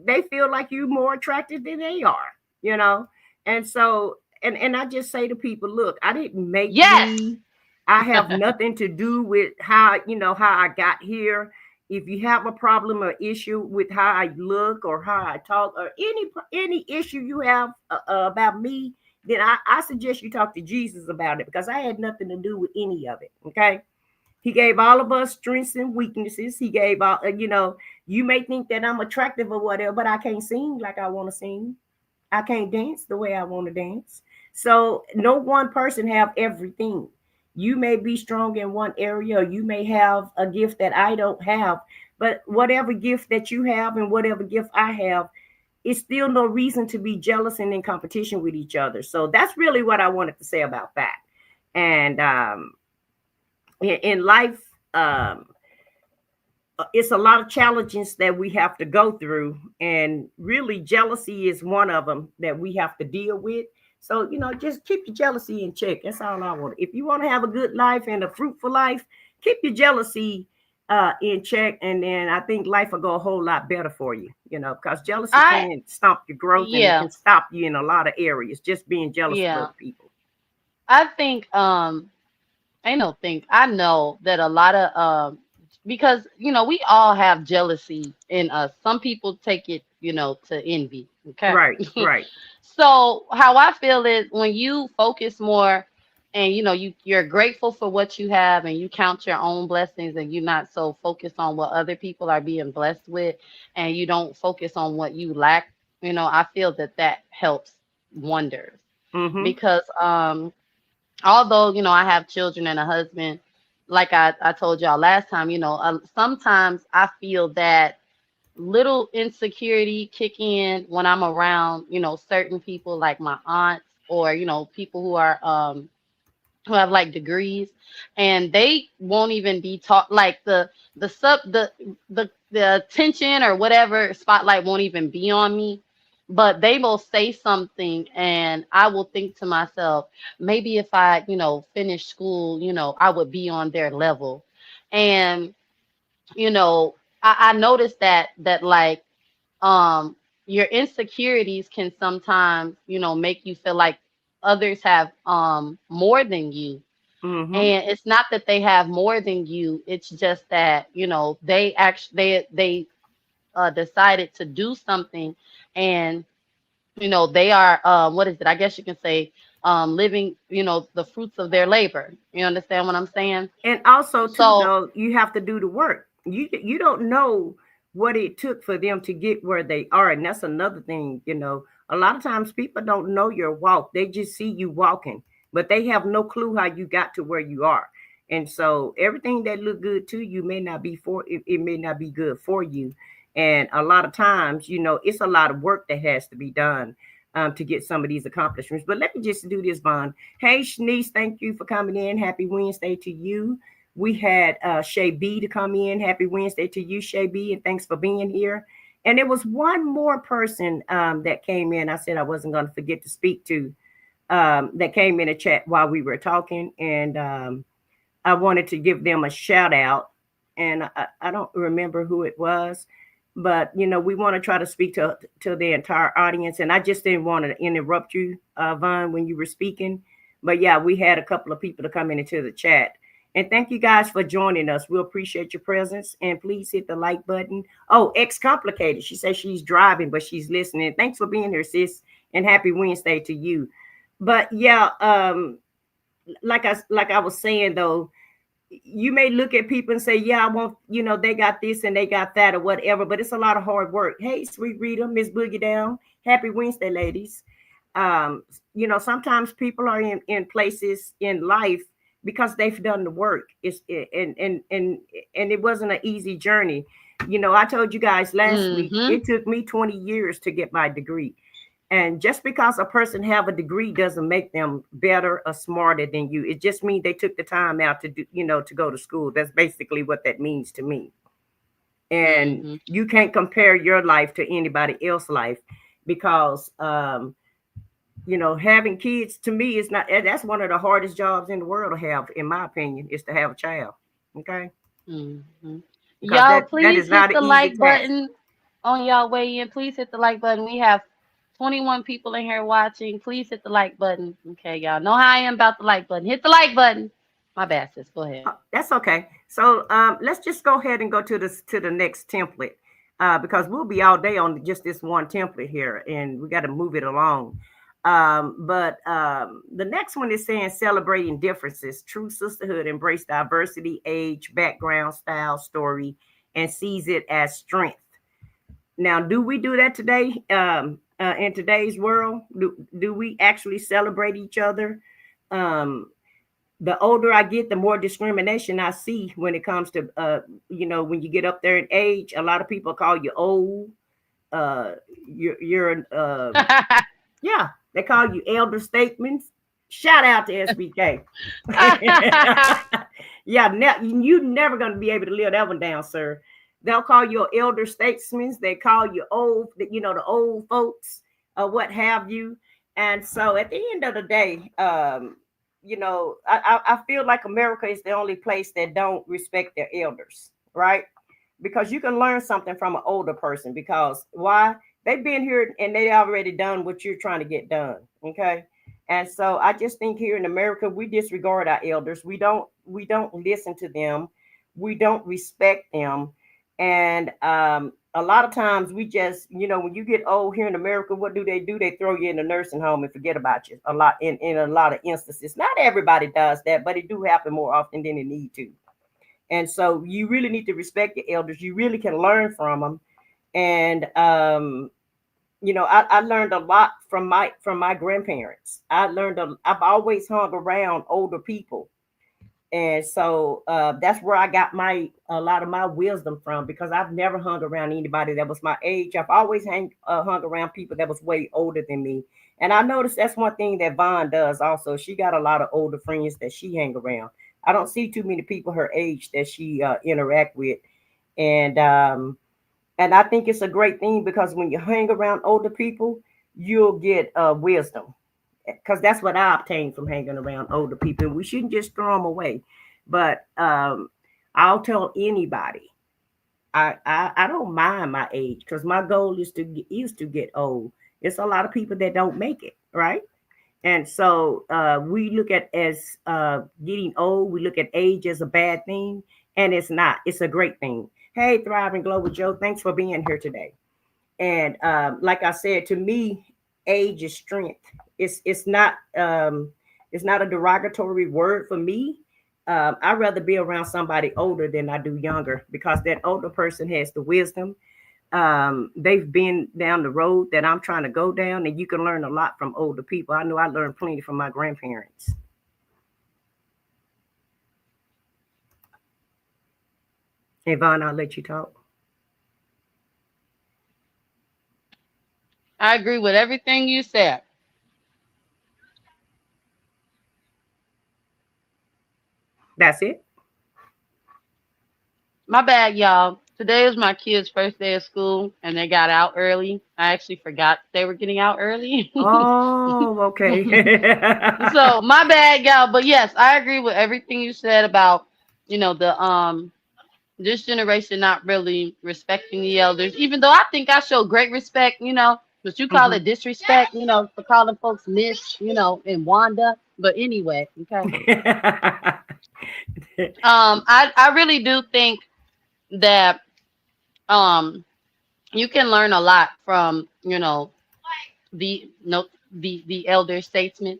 they feel like you're more attractive than they are, you know. And so and I just say to people, look, I didn't make Yes. me. I have nothing to do with how I got here. If you have a problem or issue with how I look or how I talk, or any issue you have about me, then I suggest you talk to Jesus about it, because I had nothing to do with any of it. Okay. He gave all of us strengths and weaknesses. He gave all, you may think that I'm attractive or whatever, but I can't sing like I want to sing. I can't dance the way I want to dance. So no one person have everything. You may be strong in one area, or you may have a gift that I don't have. But whatever gift that you have and whatever gift I have, it's still no reason to be jealous and in competition with each other. So that's really what I wanted to say about that. And in life, it's a lot of challenges that we have to go through, and really jealousy is one of them that we have to deal with. So just keep your jealousy in check. That's all I want. If you want to have a good life and a fruitful life, keep your jealousy in check, and then I think life will go a whole lot better for you. Because jealousy I can stop your growth, and it Yeah. can stop you in a lot of areas, just being jealous of Yeah. other people. I think I don't think I know that a lot of because we all have jealousy in us. Some people take it, to envy. Okay. Right, right. So how I feel is when you focus more and you're grateful for what you have and you count your own blessings and you're not so focused on what other people are being blessed with and you don't focus on what you lack, I feel that that helps wonders Mm-hmm. because although I have children and a husband, like I told y'all last time, sometimes I feel that little insecurity kick in when I'm around certain people like my aunts or people who have like degrees and they won't even be taught like the sub the attention or whatever spotlight won't even be on me, but they will say something and I will think to myself, maybe if I finish school, I would be on their level. And you know I noticed that like um your insecurities can sometimes make you feel like others have more than you, Mm-hmm. and it's not that they have more than you, it's just that they actually they decided to do something, and they are what is it, I guess you can say living the fruits of their labor. You understand what I'm saying? And also too, So though, you have to do the work. You don't know what it took for them to get where they are, and that's another thing. A lot of times people don't know your walk. They just see you walking, but they have no clue how you got to where you are. And so everything that look good to you may not be it may not be good for you. And a lot of times, it's a lot of work that has to be done to get some of these accomplishments. But let me just do this, Bond. Hey, Shanice, thank you for coming in. Happy Wednesday to you. We had Shay B to come in. Happy Wednesday to you, Shay B, and thanks for being here. And there was one more person that came in. I said I wasn't going to forget to speak to, that came in a chat while we were talking. And I wanted to give them a shout out. And I don't remember who it was, but we want to try to speak to the entire audience. And I just didn't want to interrupt you, Vaughn, when you were speaking. But yeah, we had a couple of people to come into the chat, And thank you guys for joining us. We appreciate your presence. And please hit the like button. Oh, X Complicated. She says she's driving, but she's listening. Thanks for being here, sis. And happy Wednesday to you. But yeah, like I was saying though, you may look at people and say, yeah, I want, they got this and they got that or whatever, but it's a lot of hard work. Hey, sweet Rita, Miss Boogie Down. Happy Wednesday, ladies. Um, sometimes people are in places in life because they've done the work. And it wasn't an easy journey. I told you guys last week, Mm-hmm. it took me 20 years to get my degree. And just because a person have a degree doesn't make them better or smarter than you. It just means they took the time out to do, to go to school. That's basically what that means to me. And Mm-hmm. you can't compare your life to anybody else's life because having kids to me is not that's one of the hardest jobs in the world to have, in my opinion, is to have a child. Okay. Mm-hmm. Because Y'all, that please is hit not an the easy like task. button on y'all way in. Please hit the like button. We have 21 people in here watching. Please hit the like button. Okay, y'all know how I am about the like button. Hit the like button. My bad, sis. Go ahead. That's okay. So let's just go ahead and go to the next template because we'll be all day on just this one template here, and we got to move it along. But the next one is saying celebrating differences. True sisterhood embrace diversity, age, background, style, story, and sees it as strength. Now, do we do that today? In today's world, do we actually celebrate each other? Um, the older I get, the more discrimination I see when it comes to, when you get up there in age. A lot of people call you old. Uh, you're yeah, they call you elder statements. Shout out to SBK. Yeah, you never gonna be able to live that one down, sir. They'll call you elder statesmen. They call you old, the old folks, or what have you. And so, at the end of the day, I feel like America is the only place that don't respect their elders, right? Because you can learn something from an older person. Because why? They've been here and they already done what you're trying to get done. Okay. And so I just think here in America, we disregard our elders. We don't listen to them. We don't respect them. And a lot of times we just, when you get old here in America, what do? They throw you in a nursing home and forget about you a lot in a lot of instances. Not everybody does that, but it do happen more often than it need to. And so you really need to respect your elders. You really can learn from them. And I learned a lot from my grandparents. I've always hung around older people, and so that's where I got my a lot of my wisdom from, because I've never hung around anybody that was my age. I've always hung around people that was way older than me. And I noticed that's one thing that Vaughn does also. She got a lot of older friends that she hang around. I don't see too many people her age that she interact with. And um and I think it's a great thing, because when you hang around older people, you'll get wisdom, because that's what I obtained from hanging around older people. We shouldn't just throw them away. But I'll tell anybody, I don't mind my age, because my goal is to get old. It's a lot of people that don't make it, right? And so we look at as getting old, we look at age as a bad thing, and it's not. It's a great thing. Hey, Thriving Global Joe, thanks for being here today. And like I said, to me, age is strength. It's not a derogatory word for me. I'd rather be around somebody older than I do younger, because that older person has the wisdom. They've been down the road that I'm trying to go down, and you can learn a lot from older people. I know I learned plenty from my grandparents. Yvonne, I'll let you talk. I agree with everything you said. That's it. My bad, y'all. Today is my kids' first day of school, and they got out early. I actually forgot they were getting out early. Oh, okay. So my bad, y'all. But yes, I agree with everything you said about, the this generation not really respecting the elders. Even though I think I show great respect, but you call Mhm. it disrespect, for calling folks Miss, and Wanda. But anyway, okay. I really do think that um you can learn a lot from, the no the elder statesmen.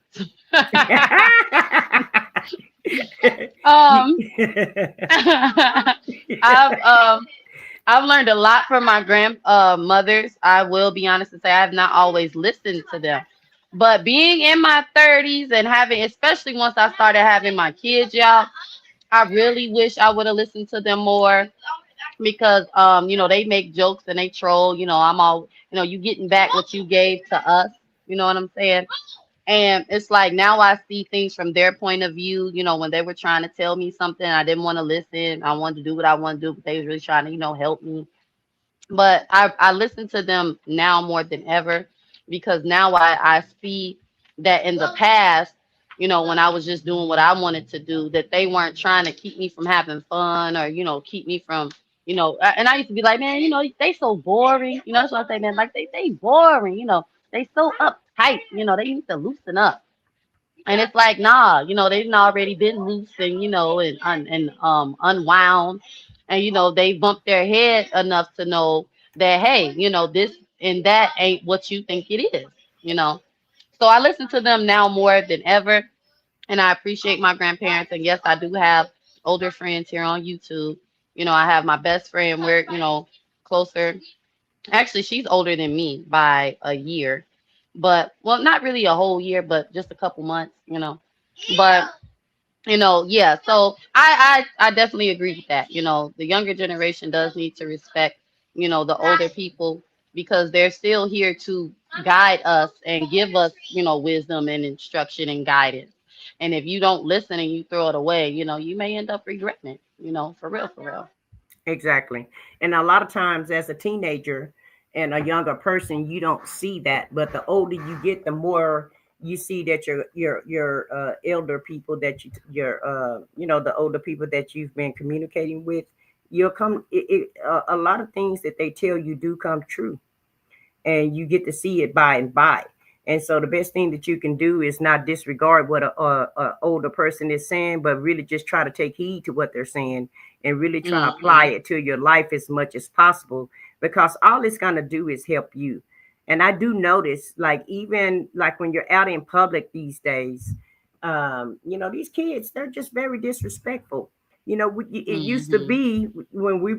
um I've I've learned a lot from my grand mothers. I will be honest and say I have not always listened to them. But being in my 30s and having, especially once I started having my kids, y'all, I really wish I would have listened to them more because they make jokes and they troll. I'm all, you getting back what you gave to us. You know what I'm saying? And it's like now I see things from their point of view. When they were trying to tell me something, I didn't want to listen. I wanted to do what I want to do, but they was really trying to, help me. But I listen to them now more than ever because now I see that in the past, when I was just doing what I wanted to do, that they weren't trying to keep me from having fun or, keep me from, and I used to be like, man, they so boring. That's what I say, man, like they boring, they so uptight, they need to loosen up. And it's like, nah, they've already been loose and and unwound, and they bumped their head enough to know that hey, this and that ain't what you think it is, you know. So I listen to them now more than ever, and I appreciate my grandparents. And yes, I do have older friends here on YouTube. I have my best friend. We're closer. Actually, she's older than me by a year, but well, not really a whole year, but just a couple months. But yeah. So I definitely agree with that. The younger generation does need to respect the older people because they're still here to guide us and give us wisdom and instruction and guidance. And if you don't listen and you throw it away, you may end up regretting it. For real, for real. Exactly. And a lot of times as a teenager and a younger person, you don't see that. But the older you get, the more you see that your elder people that the older people that you've been communicating with, you'll come a lot of things that they tell you do come true, and you get to see it by and by. And so the best thing that you can do is not disregard what a older person is saying, but really just try to take heed to what they're saying and really try to apply Hmm. it to your life as much as possible, because all it's going to do is help you. And I do notice, like, even like when you're out in public these days, these kids, they're just very disrespectful. It used to Hmm. be when we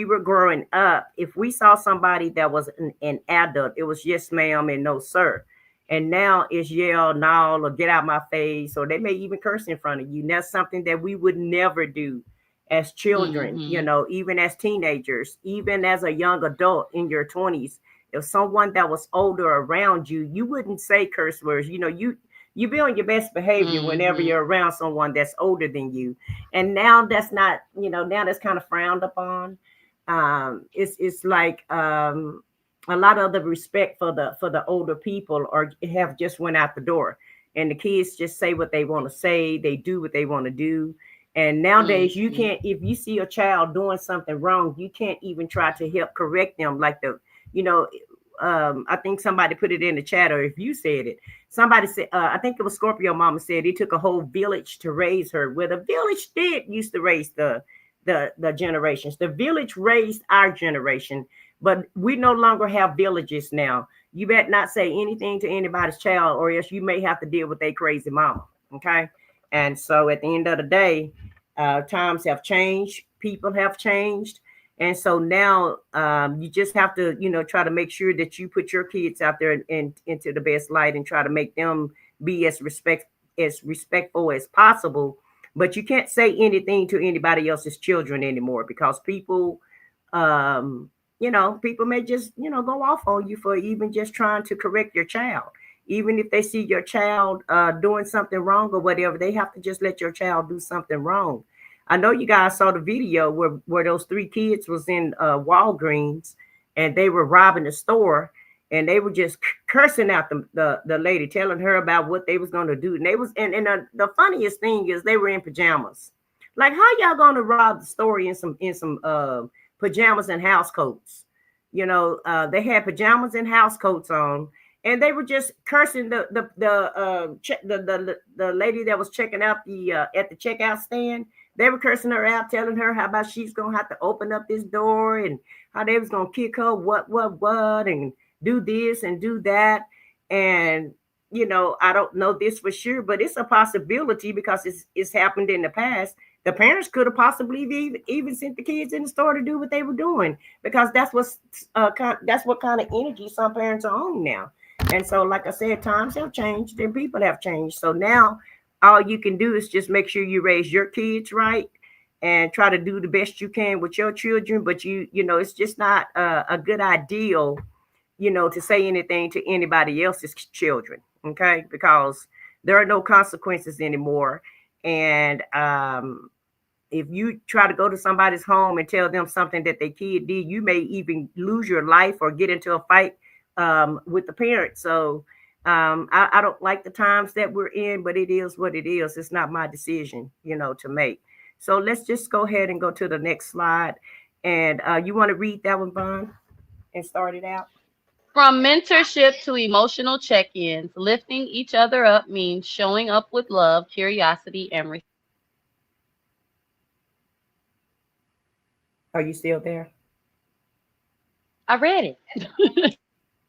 were growing up, if we saw somebody that was an adult, it was yes ma'am and no sir. And now it's yell no or get out my face, or they may even curse in front of you. And that's something that we would never do as children, Hmm. even as teenagers, even as a young adult in your 20s. If someone that was older around you, you wouldn't say curse words. You be on your best behavior whenever Hmm. you're around someone that's older than you. And now that's not, now that's kind of frowned upon. It's like a lot of the respect for the older people or have just went out the door, and the kids just say what they want to say. They do what they want to do. And nowadays, you Hmm. can't, if you see a child doing something wrong, you can't even try to help correct them. Like you know, I think somebody put it in the chat, or if you said it, somebody said, I think it was Scorpio Mama said it took a whole village to raise her. Well, the village did used to raise the generations. The village raised our generation, but we no longer have villages now. You better not say anything to anybody's child, or else you may have to deal with a crazy mama. Okay. And so at the end of the day, times have changed, people have changed. And so now you just have to, try to make sure that you put your kids out there and into the best light and try to make them be as respectful as possible. But you can't say anything to anybody else's children anymore, because um, people may just, go off on you for even just trying to correct your child. Even if they see your child doing something wrong or whatever, they have to just let your child do something wrong. I know you guys saw the video where those three kids was in Walgreens, and they were robbing the store, and they were just cursing out the lady, telling her about what they was going to do. And they was the funniest thing is they were in pajamas. Like, how y'all going to rob the store in some pajamas and house coats? They had pajamas and house coats on, and they were just cursing the lady that was checking out the at the checkout stand. They were cursing her out, telling her how about she's gonna have to open up this door and how they was gonna kick her, what, and do this and do that. And I don't know this for sure, but it's a possibility because it's happened in the past. The parents could have possibly even sent the kids in the store to do what they were doing because that's what kind of energy some parents are on now. And so, like I said, times have changed and people have changed. So now all you can do is just make sure you raise your kids right and try to do the best you can with your children. But it's just not a good ideal, to say anything to anybody else's children. Okay. Because there are no consequences anymore. And if you try to go to somebody's home and tell them something that their kid did, you may even lose your life or get into a fight with the parents. So I don't like the times that we're in, but it is what it is. It's not my decision, to make. So let's just go ahead and go to the next slide. And you want to read that one, Vaughn, and start it out? From mentorship to emotional check ins, lifting each other up means showing up with love, curiosity, and respect. Are you still there? I read it.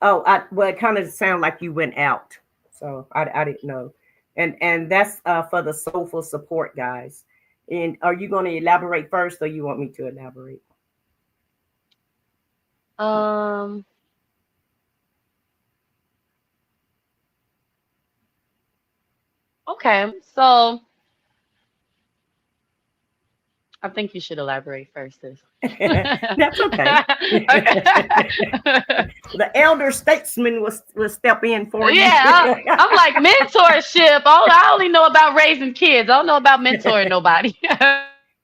Oh, well, it kind of sounded like you went out, so I didn't know. And that's for the soulful support, guys. And are you going to elaborate first, or you want me to elaborate? um, okay, so I think you should elaborate first, sis. That's okay. Okay. The elder statesman will step in for you. Yeah, I'm like mentorship. I only know about raising kids. I don't know about mentoring nobody.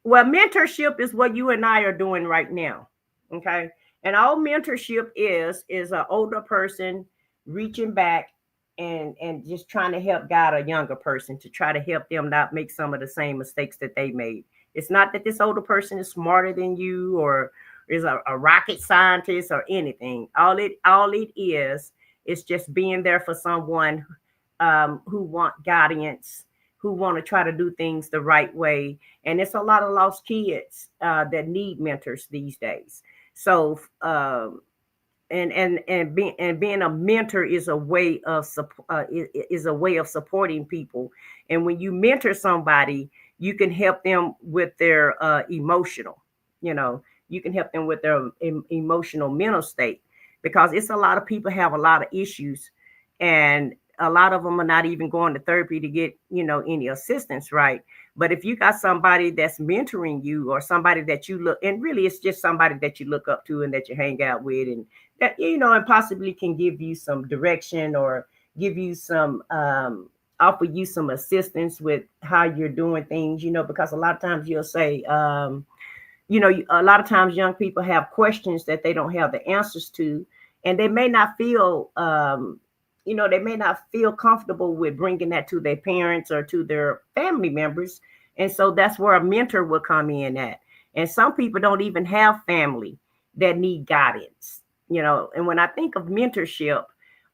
Well, mentorship is what you and I are doing right now. Okay. And all mentorship is an older person reaching back and just trying to help guide a younger person to try to help them not make some of the same mistakes that they made. It's not that this older person is smarter than you or is a rocket scientist or anything. All it is just being there for someone who want guidance, who want to try to do things the right way. And it's a lot of lost kids that need mentors these days. So being a mentor is a way of is a way of supporting people. And when you mentor somebody, you can help them with their emotional, you can help them with their emotional mental state, because it's a lot of people have a lot of issues, and a lot of them are not even going to therapy to get any assistance, right? But if you got somebody that's mentoring you, or somebody that you look, and really it's just somebody that you look up to and that you hang out with, and that and possibly can give you some direction, or give you some offer you some assistance with how you're doing things, because a lot of times you'll say a lot of times young people have questions that they don't have the answers to, and they may not feel they may not feel comfortable with bringing that to their parents or to their family members. And so that's where a mentor will come in at. And some people don't even have family that need guidance, and when I think of mentorship,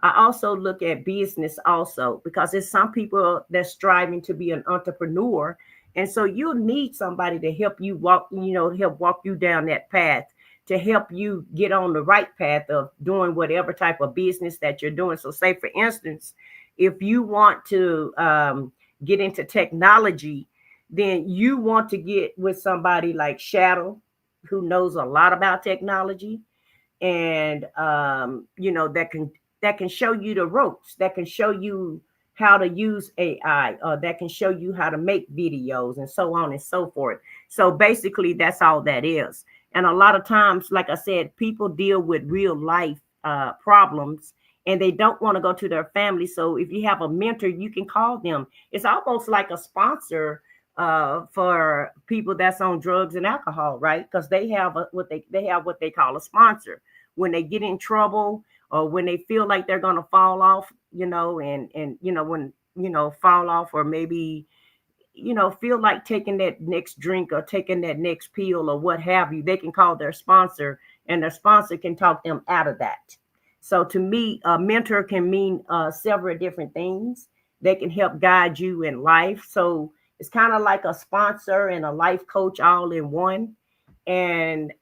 I also look at business also, because there's some people that's striving to be an entrepreneur. And so you'll need somebody to help you help walk you down that path, to help you get on the right path of doing whatever type of business that you're doing. So say, for instance, if you want to get into technology, then you want to get with somebody like Shadow, who knows a lot about technology, and that can show you the ropes, that can show you how to use AI, or that can show you how to make videos, and so on and so forth. So basically, that's all that is. And a lot of times, like I said, people deal with real life problems, and they don't want to go to their family. So if you have a mentor, you can call them. It's almost like a sponsor for people that's on drugs and alcohol, right? Because they have what they call a sponsor when they get in trouble, or when they feel like they're going to fall off, when fall off, or maybe feel like taking that next drink or taking that next pill or what have you. They can call their sponsor, and their sponsor can talk them out of that. So to me, a mentor can mean several different things. They can help guide you in life. So It's kind of like a sponsor and a life coach all in one. And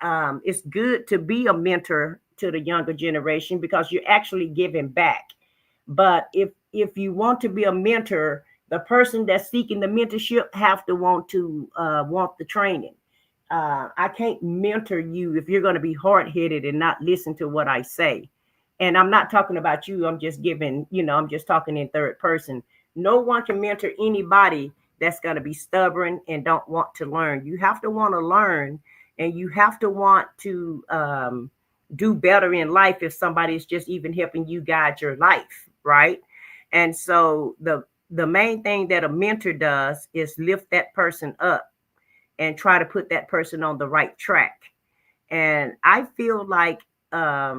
it's good to be a mentor to the younger generation because you're actually giving back. But if you want to be a mentor, the person that's seeking the mentorship have to want the training. I can't mentor you if you're going to be hard headed and not listen to what I say. And I'm not talking about you. I'm just giving, I'm just talking in third person. No one can mentor anybody that's going to be stubborn and don't want to learn. You have to want to learn, and you have to want to do better in life if somebody is just even helping you guide your life, right? And so the main thing that a mentor does is lift that person up and try to put that person on the right track. And I feel like a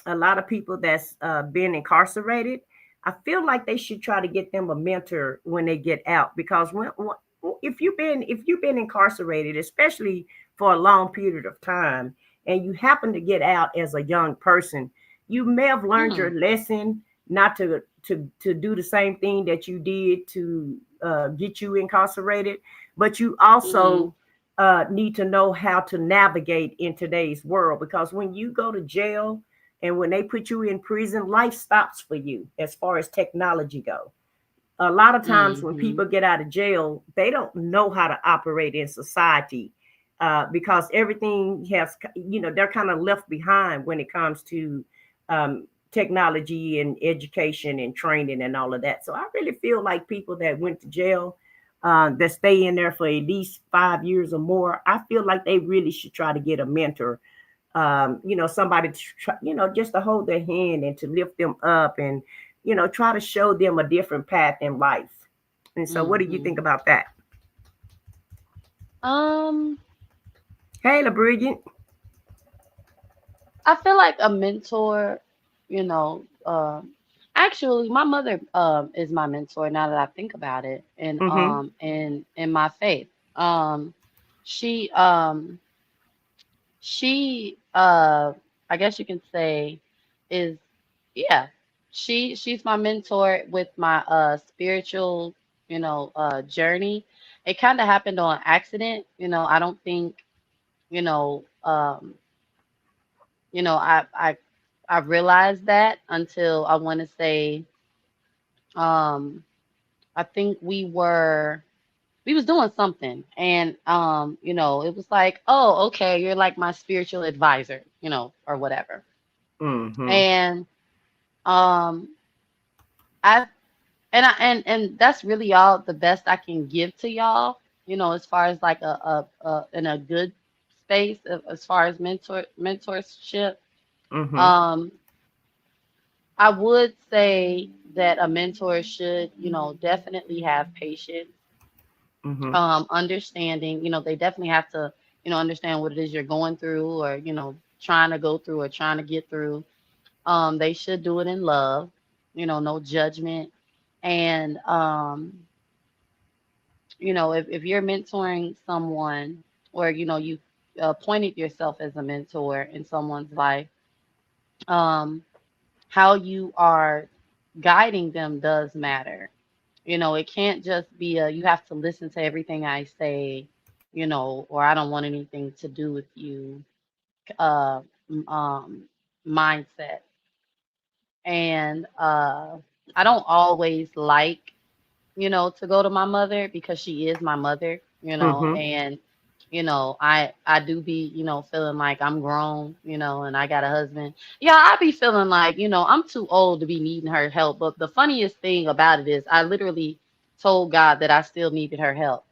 lot of people that's been incarcerated, I feel like they should try to get them a mentor when they get out, because if you've been incarcerated, especially for a long period of time, and you happen to get out as a young person, you may have learned Hmm. your lesson not to do the same thing that you did to get you incarcerated, but you Hmm. also need to know how to navigate in today's world, because when you go to jail and when they put you in prison, life stops for you as far as technology go. A lot of times when Hmm. people get out of jail, they don't know how to operate in society, because everything has, they're kind of left behind when it comes to technology and education and training and all of that. So I really feel like people that went to jail, that stay in there for at least 5 years or more, I feel like they really should try to get a mentor, somebody to try, just to hold their hand and to lift them up and, try to show them a different path in life. And so, what do you think Hmm. about that? Um, Hey, La Brilliant. I feel like a mentor, you know, actually my mother is my mentor now that I think about it, and Mm-hmm. in my faith. Um she um she I guess you can say is yeah, she's my mentor with my spiritual, journey. It kind of happened on accident, I don't think, you know, um you know, I realized that until I want to say, um, I think we was doing something, and it was like, oh, okay, you're like my spiritual advisor, or whatever. Mm-hmm. And um, I and that's really all the best I can give to y'all, as far as like a in a good space as far as mentorship. Mm-hmm. Um, I would say that a mentor should, definitely have patience, Mm-hmm. understanding, they definitely have to, understand what it is you're going through or, trying to go through or trying to get through. They should do it in love, no judgment. And, if you're mentoring someone or, you appointed yourself as a mentor in someone's life, um, how you are guiding them does matter. It can't just be you have to listen to everything I say, or I don't want anything to do with you, uh, mindset. And I don't always like, to go to my mother because she is my mother, Mm-hmm. and I do be, feeling like I'm grown, and I got a husband. Yeah, I be feeling like, I'm too old to be needing her help. But the funniest thing about it is I literally told God that I still needed her help.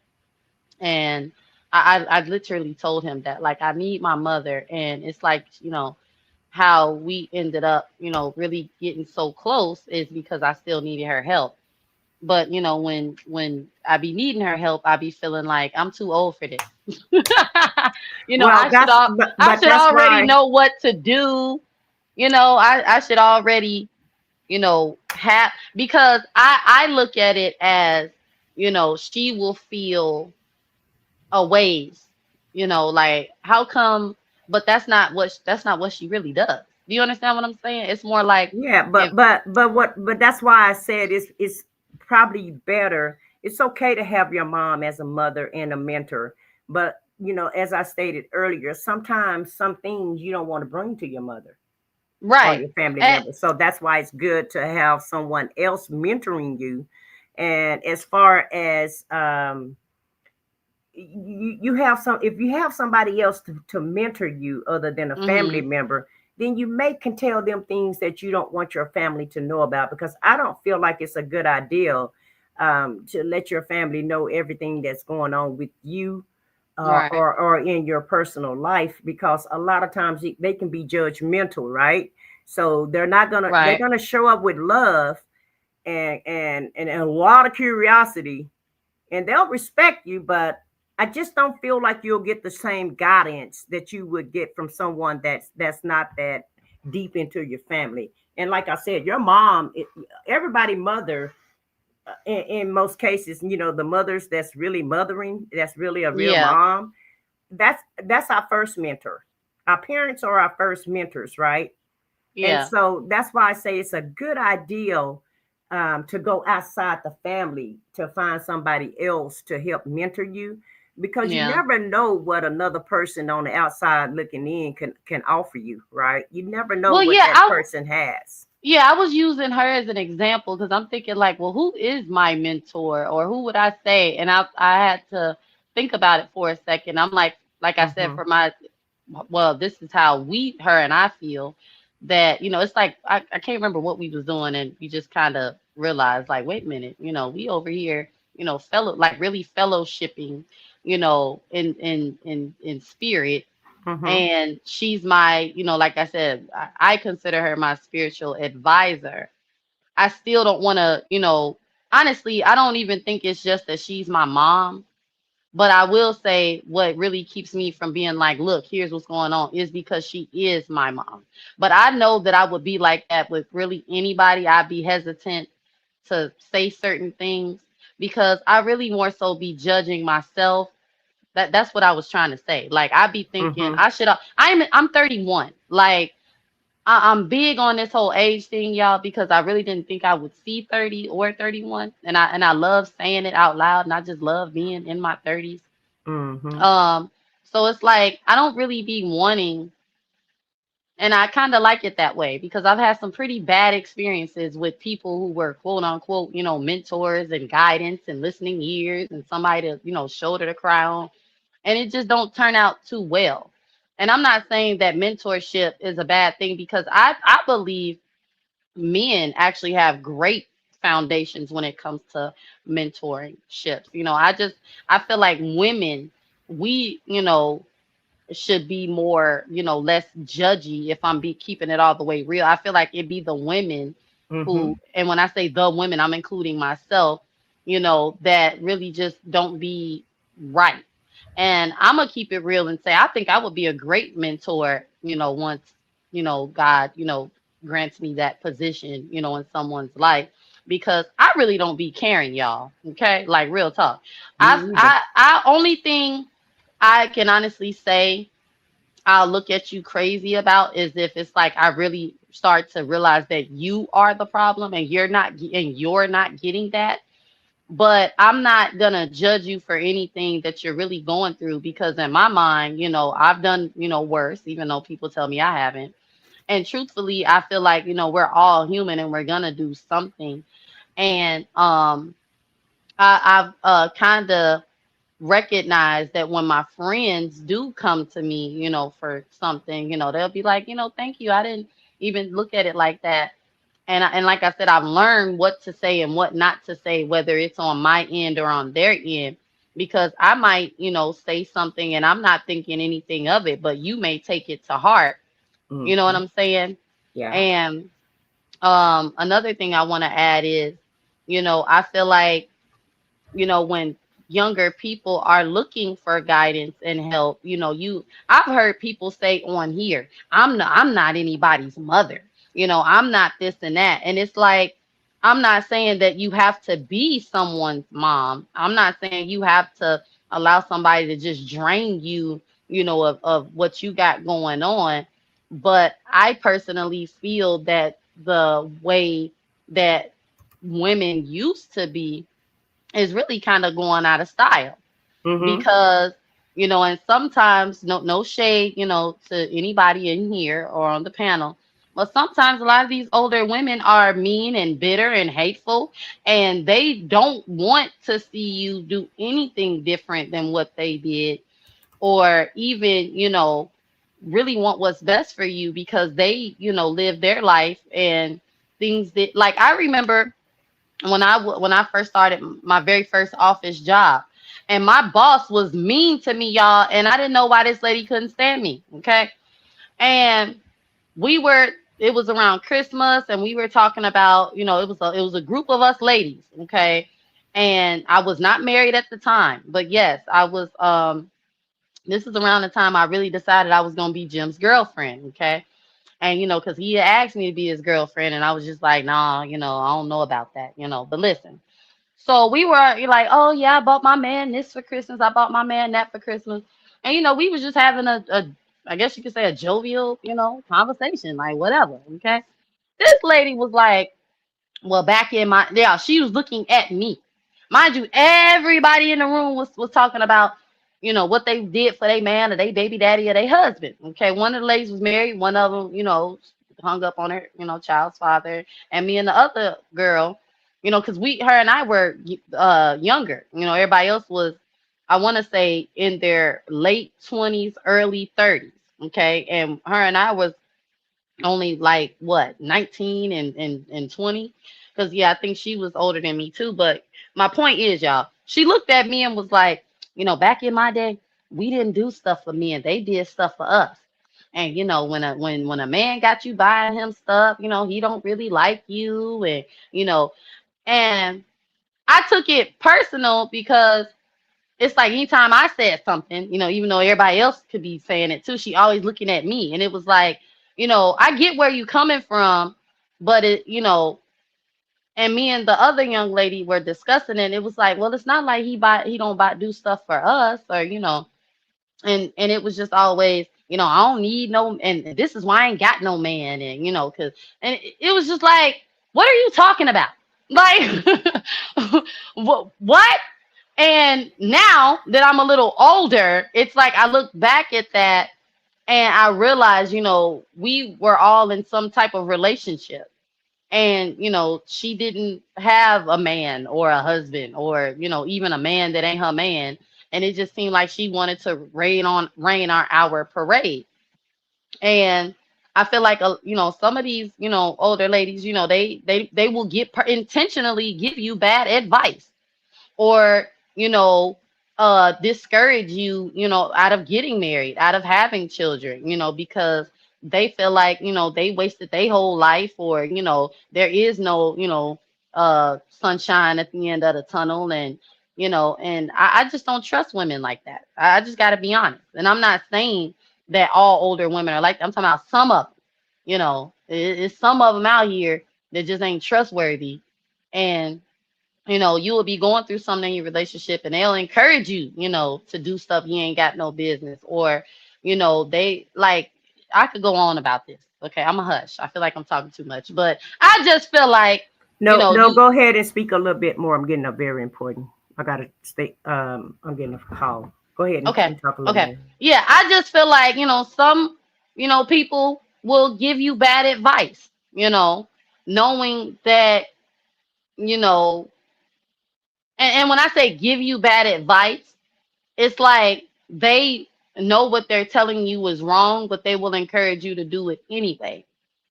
And I literally told him that, like, I need my mother. And it's like, how we ended up, really getting so close is because I still needed her help. But when I be needing her help, I be feeling like I'm too old for this. Well, I but should that's already why. know what to do. I should already, have, because I look at it as, she will feel a ways, like how come, but that's not what she really does. Do you understand what I'm saying? It's more like Yeah, if but that's why I said it's probably better it's okay to have your mom as a mother and a mentor. But, as I stated earlier, sometimes some things you don't want to bring to your mother or Right. your family And members. So that's why it's good to have someone else mentoring you. And as far as you have some, if you have somebody else to mentor you other than a family mhm. member, then you may can tell them things that you don't want your family to know about, because I don't feel like it's a good idea to let your family know everything that's going on with you, Right. or in your personal life, because a lot of times they can be judgmental, right? So they're Right. gonna show up with love and a lot of curiosity, and they'll respect you, but I just don't feel like you'll get the same guidance that you would get from someone that's not that deep into your family. And like I said, your mom, everybody mother, in most cases, the mothers that's really mothering, that's really a real Yeah. mom. That's our first mentor. Our parents are our first mentors, right? And Yeah. so that's why I say it's a good idea, to go outside the family to find somebody else to help mentor you, because you Yeah. never know what another person on the outside looking in can offer you, right? You never know Well, what yeah, that person has. yeah, I was using her as an example because I'm thinking like, well, who is my mentor or who would I say? And I had to think about it for a second. I'm like I said, Mm-hmm. for my, well, this is how her and I feel that, it's like I can't remember what we was doing and we just kind of realized like, wait a minute, we over here, fellow like really fellowshipping, in spirit, Mm-hmm. and she's my, like I said, I consider her my spiritual advisor. I still don't want to, honestly, I don't even think it's just that she's my mom, but I will say what really keeps me from being like, look, here's what's going on, is because she is my mom. But I know that I would be like that with really anybody. I'd be hesitant to say certain things because I really more so be judging myself. That's what I was trying to say. Like I be thinking Mm-hmm. I should. I'm 31. Like I'm big on this whole age thing, y'all, because I really didn't think I would see 30 or 31, and I love saying it out loud, and I just love being in my 30s. Mm-hmm. Um, so it's like I don't really be wanting, and I kind of like it that way because I've had some pretty bad experiences with people who were quote unquote, mentors and guidance and listening ears and somebody to, shoulder to cry on, and it just don't turn out too well. And I'm not saying that mentorship is a bad thing because I believe men actually have great foundations when it comes to mentoring ships. I feel like women, we, should be more, less judgy if I'm be keeping it all the way real. I feel like it'd be the women Mm-hmm. who, and when I say the women, I'm including myself, that really just don't be right. And I'm gonna keep it real and say I think I would be a great mentor, once, God, grants me that position, in someone's life. Because I really don't be caring, y'all. Okay, like real talk. Me either. I only thing I can honestly say I'll look at you crazy about is if it's like I really start to realize that you are the problem and you're not getting that. But I'm not gonna judge you for anything that you're really going through because in my mind, I've done, worse, even though people tell me I haven't. And truthfully, I feel like, we're all human and we're gonna do something. And I've kind of recognize that when my friends do come to me, for something, they'll be like, thank you. I didn't even look at it like that. And like I said, I've learned what to say and what not to say, whether it's on my end or on their end, because I might, say something and I'm not thinking anything of it, but you may take it to heart. You know what Mm-hmm. I'm saying? Yeah. And another thing I want to add is, I feel like when younger people are looking for guidance and help, I've heard people say on here, I'm not anybody's mother. I'm not this and that. And it's like, I'm not saying that you have to be someone's mom. I'm not saying you have to allow somebody to just drain you, of what you got going on. But I personally feel that the way that women used to be is really kind of going out of style Mm-hmm. because and sometimes no shade to anybody in here or on the panel, but sometimes a lot of these older women are mean and bitter and hateful, and they don't want to see you do anything different than what they did, or even really want what's best for you because they live their life and things that, like, I remember when I first started my very first office job, and my boss was mean to me, y'all, and I didn't know why this lady couldn't stand me. Okay, and we were it was around Christmas, and we were talking about it was a group of us ladies. Okay, and I was not married at the time, but yes, I was. This is around the time I really decided I was gonna be Jim's girlfriend. Okay, and because he had asked me to be his girlfriend, and I was just like, nah, I don't know about that. But listen. So we were like, oh yeah, I bought my man this for Christmas. I bought my man that for Christmas. And we was just having a I guess you could say a jovial, conversation, like whatever. Okay. This lady was like, well, back in my yeah, she was looking at me. Mind you, everybody in the room was talking about, what they did for their man or their baby daddy or their husband. Okay. One of the ladies was married, one of them, hung up on her, child's father, and me and the other girl, because her and I were younger. Everybody else was, I want to say, in their late 20s, early 30s. Okay. And her and I was only like what, 19 and 20, because yeah, I think she was older than me too. But my point is, y'all, she looked at me and was like, back in my day, we didn't do stuff for men, they did stuff for us. And when a man got you buying him stuff, he don't really like you. And you know and I took it personal because it's like anytime I said something, even though everybody else could be saying it too, she always looking at me. And it was like, I get where you coming from, but and me and the other young lady were discussing it. It was like, well, it's not like he don't do stuff for us, or and it was just always, I don't need no, and this is why I ain't got no man. And because and it was just like, what are you talking about? Like, what? And now that I'm a little older, it's like I look back at that and I realize, we were all in some type of relationship. And, she didn't have a man or a husband, or, even a man that ain't her man. And it just seemed like she wanted to rain on our parade. And I feel like, some of these, older ladies, they will intentionally give you bad advice, or discourage you, out of getting married, out of having children, because they feel like, they wasted their whole life, or there is no, sunshine at the end of the tunnel. And and I just don't trust women like that. I just got to be honest. And I'm not saying that all older women are like that. I'm talking about some of them. It's some of them out here that just ain't trustworthy. And you will be going through something in your relationship, and they'll encourage you, to do stuff you ain't got no business. Or, they like, I could go on about this. Okay, I'm a hush. I feel like I'm talking too much, but I just feel like, No, no, you go ahead and speak a little bit more. I'm getting a very important. I gotta stay. I'm getting a call. Go ahead okay, and talk a little okay. more. Yeah, I just feel like, some, people will give you bad advice, knowing that, you know, and when I say give you bad advice, it's like they know what they're telling you is wrong, but they will encourage you to do it anyway,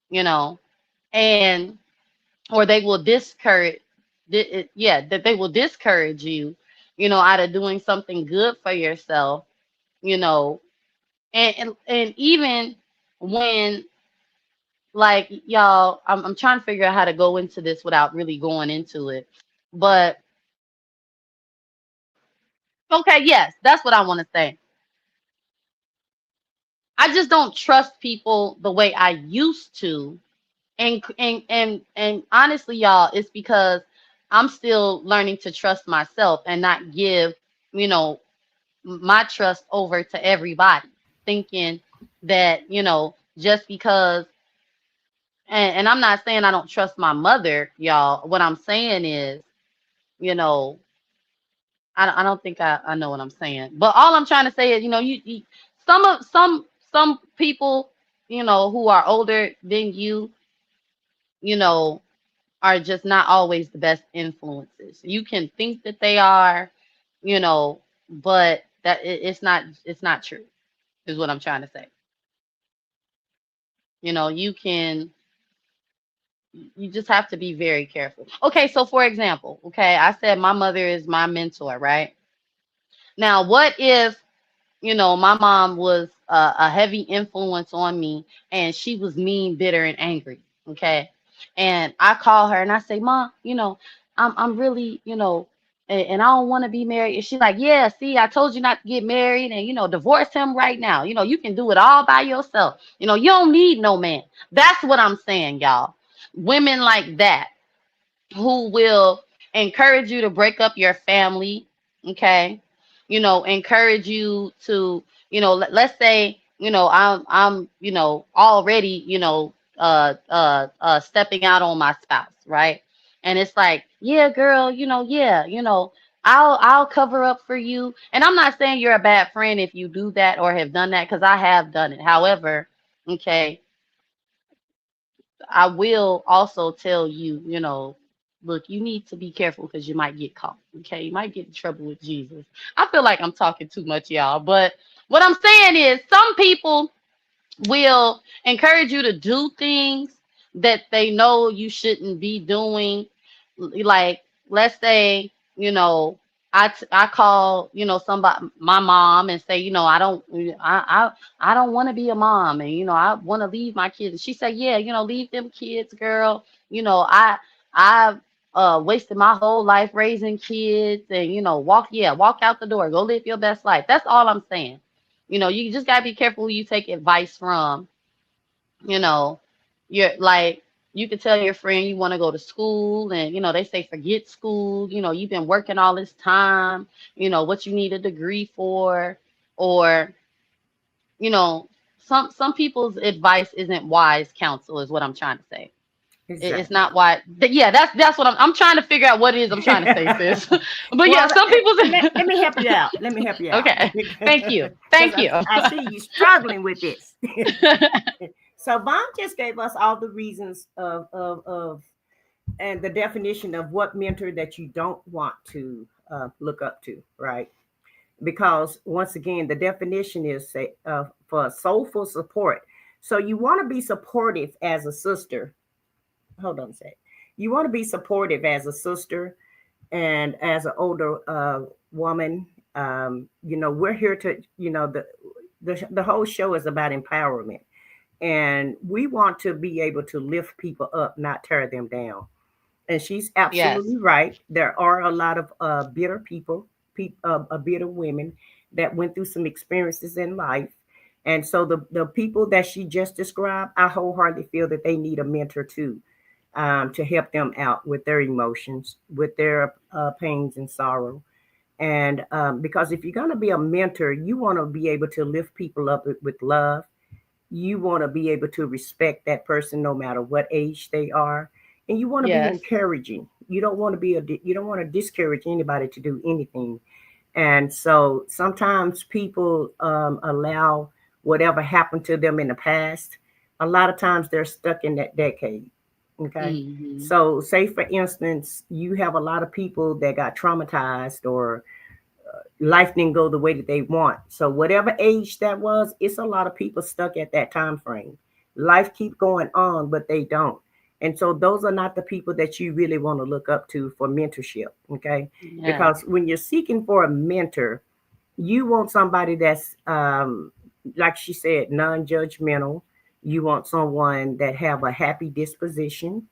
you know, and or they will that they will discourage you, out of doing something good for yourself, you know, and even when, like, y'all, I'm trying to figure out how to go into this without really going into it, but okay, yes, that's what I want to say. I just don't trust people the way I used to. And honestly, y'all, it's because I'm still learning to trust myself and not give, you know, my trust over to everybody, thinking that, just because, and I'm not saying I don't trust my mother, y'all. What I'm saying is, you know, I don't think I know what I'm saying. But all I'm trying to say is, you some people, who are older than you know, are just not always the best influences. You can think that they are, you know, but it's not true, is what I'm trying to say. You can you just have to be very careful. Okay, so for example, okay, I said my mother is my mentor, right? Now, what if my mom was a heavy influence on me, and she was mean, bitter, and angry. Okay. And I call her and I say, Mom, I'm really, and I don't want to be married. And she's like, yeah, see, I told you not to get married and, divorce him right now. You can do it all by yourself. You don't need no man. That's what I'm saying, y'all. Women like that who will encourage you to break up your family, okay? Encourage you to, let's say, I'm, already, stepping out on my spouse, right? And it's like, yeah, girl, yeah, I'll cover up for you. And I'm not saying you're a bad friend if you do that or have done that, because I have done it. However, okay, I will also tell you, look, you need to be careful because you might get caught. Okay. You might get in trouble with Jesus. I feel like I'm talking too much, y'all. But what I'm saying is some people will encourage you to do things that they know you shouldn't be doing. Like, let's say, I call, somebody, my mom, and say, I don't want to be a mom, and I want to leave my kids. And she said, yeah, leave them kids, girl. I wasted my whole life raising kids, and walk out the door, go live your best life. That's all I'm saying. You just gotta be careful who you take advice from. You know, you're like, you could tell your friend you want to go to school, and they say forget school. You've been working all this time. What you need a degree for, or you know, some people's advice isn't wise counsel, is what I'm trying to say. It's Exactly. not why. Yeah, that's what I'm trying to figure out what it is I'm trying to say, sis. But yeah, Well, some people's. let me help you out. Let me help you out. Okay, thank you, Because thank you. I see you struggling with this. So Vaughn just gave us all the reasons of and the definition of what mentor that you don't want to look up to, right? Because once again, the definition is for soulful support. So you want to be supportive as a sister. Hold on a sec. You want to be supportive as a sister and as an older woman. We're here to, the whole show is about empowerment. And we want to be able to lift people up, not tear them down. And she's Yes, absolutely right. There are a lot of bitter people, bitter women that went through some experiences in life. And so the people that she just described, I wholeheartedly feel that they need a mentor too, to help them out with their emotions, with their pains and sorrow. And because if you're going to be a mentor, you want to be able to lift people up with love. You want to be able to respect that person no matter what age they are, and you want to be yes, encouraging. You don't want to you don't want to discourage anybody to do anything. And so sometimes people allow whatever happened to them in the past. A lot of times they're stuck in that decade. Okay. hmm, So, say for instance, you have a lot of people that got traumatized or life didn't go the way that they want. So whatever age that was, it's a lot of people stuck at that time frame. Life keep going on, but they don't. And so those are not the people that you really want to look up to for mentorship. Okay. yes. Because when you're seeking for a mentor, you want somebody that's like she said, non-judgmental. You want someone that have a happy disposition,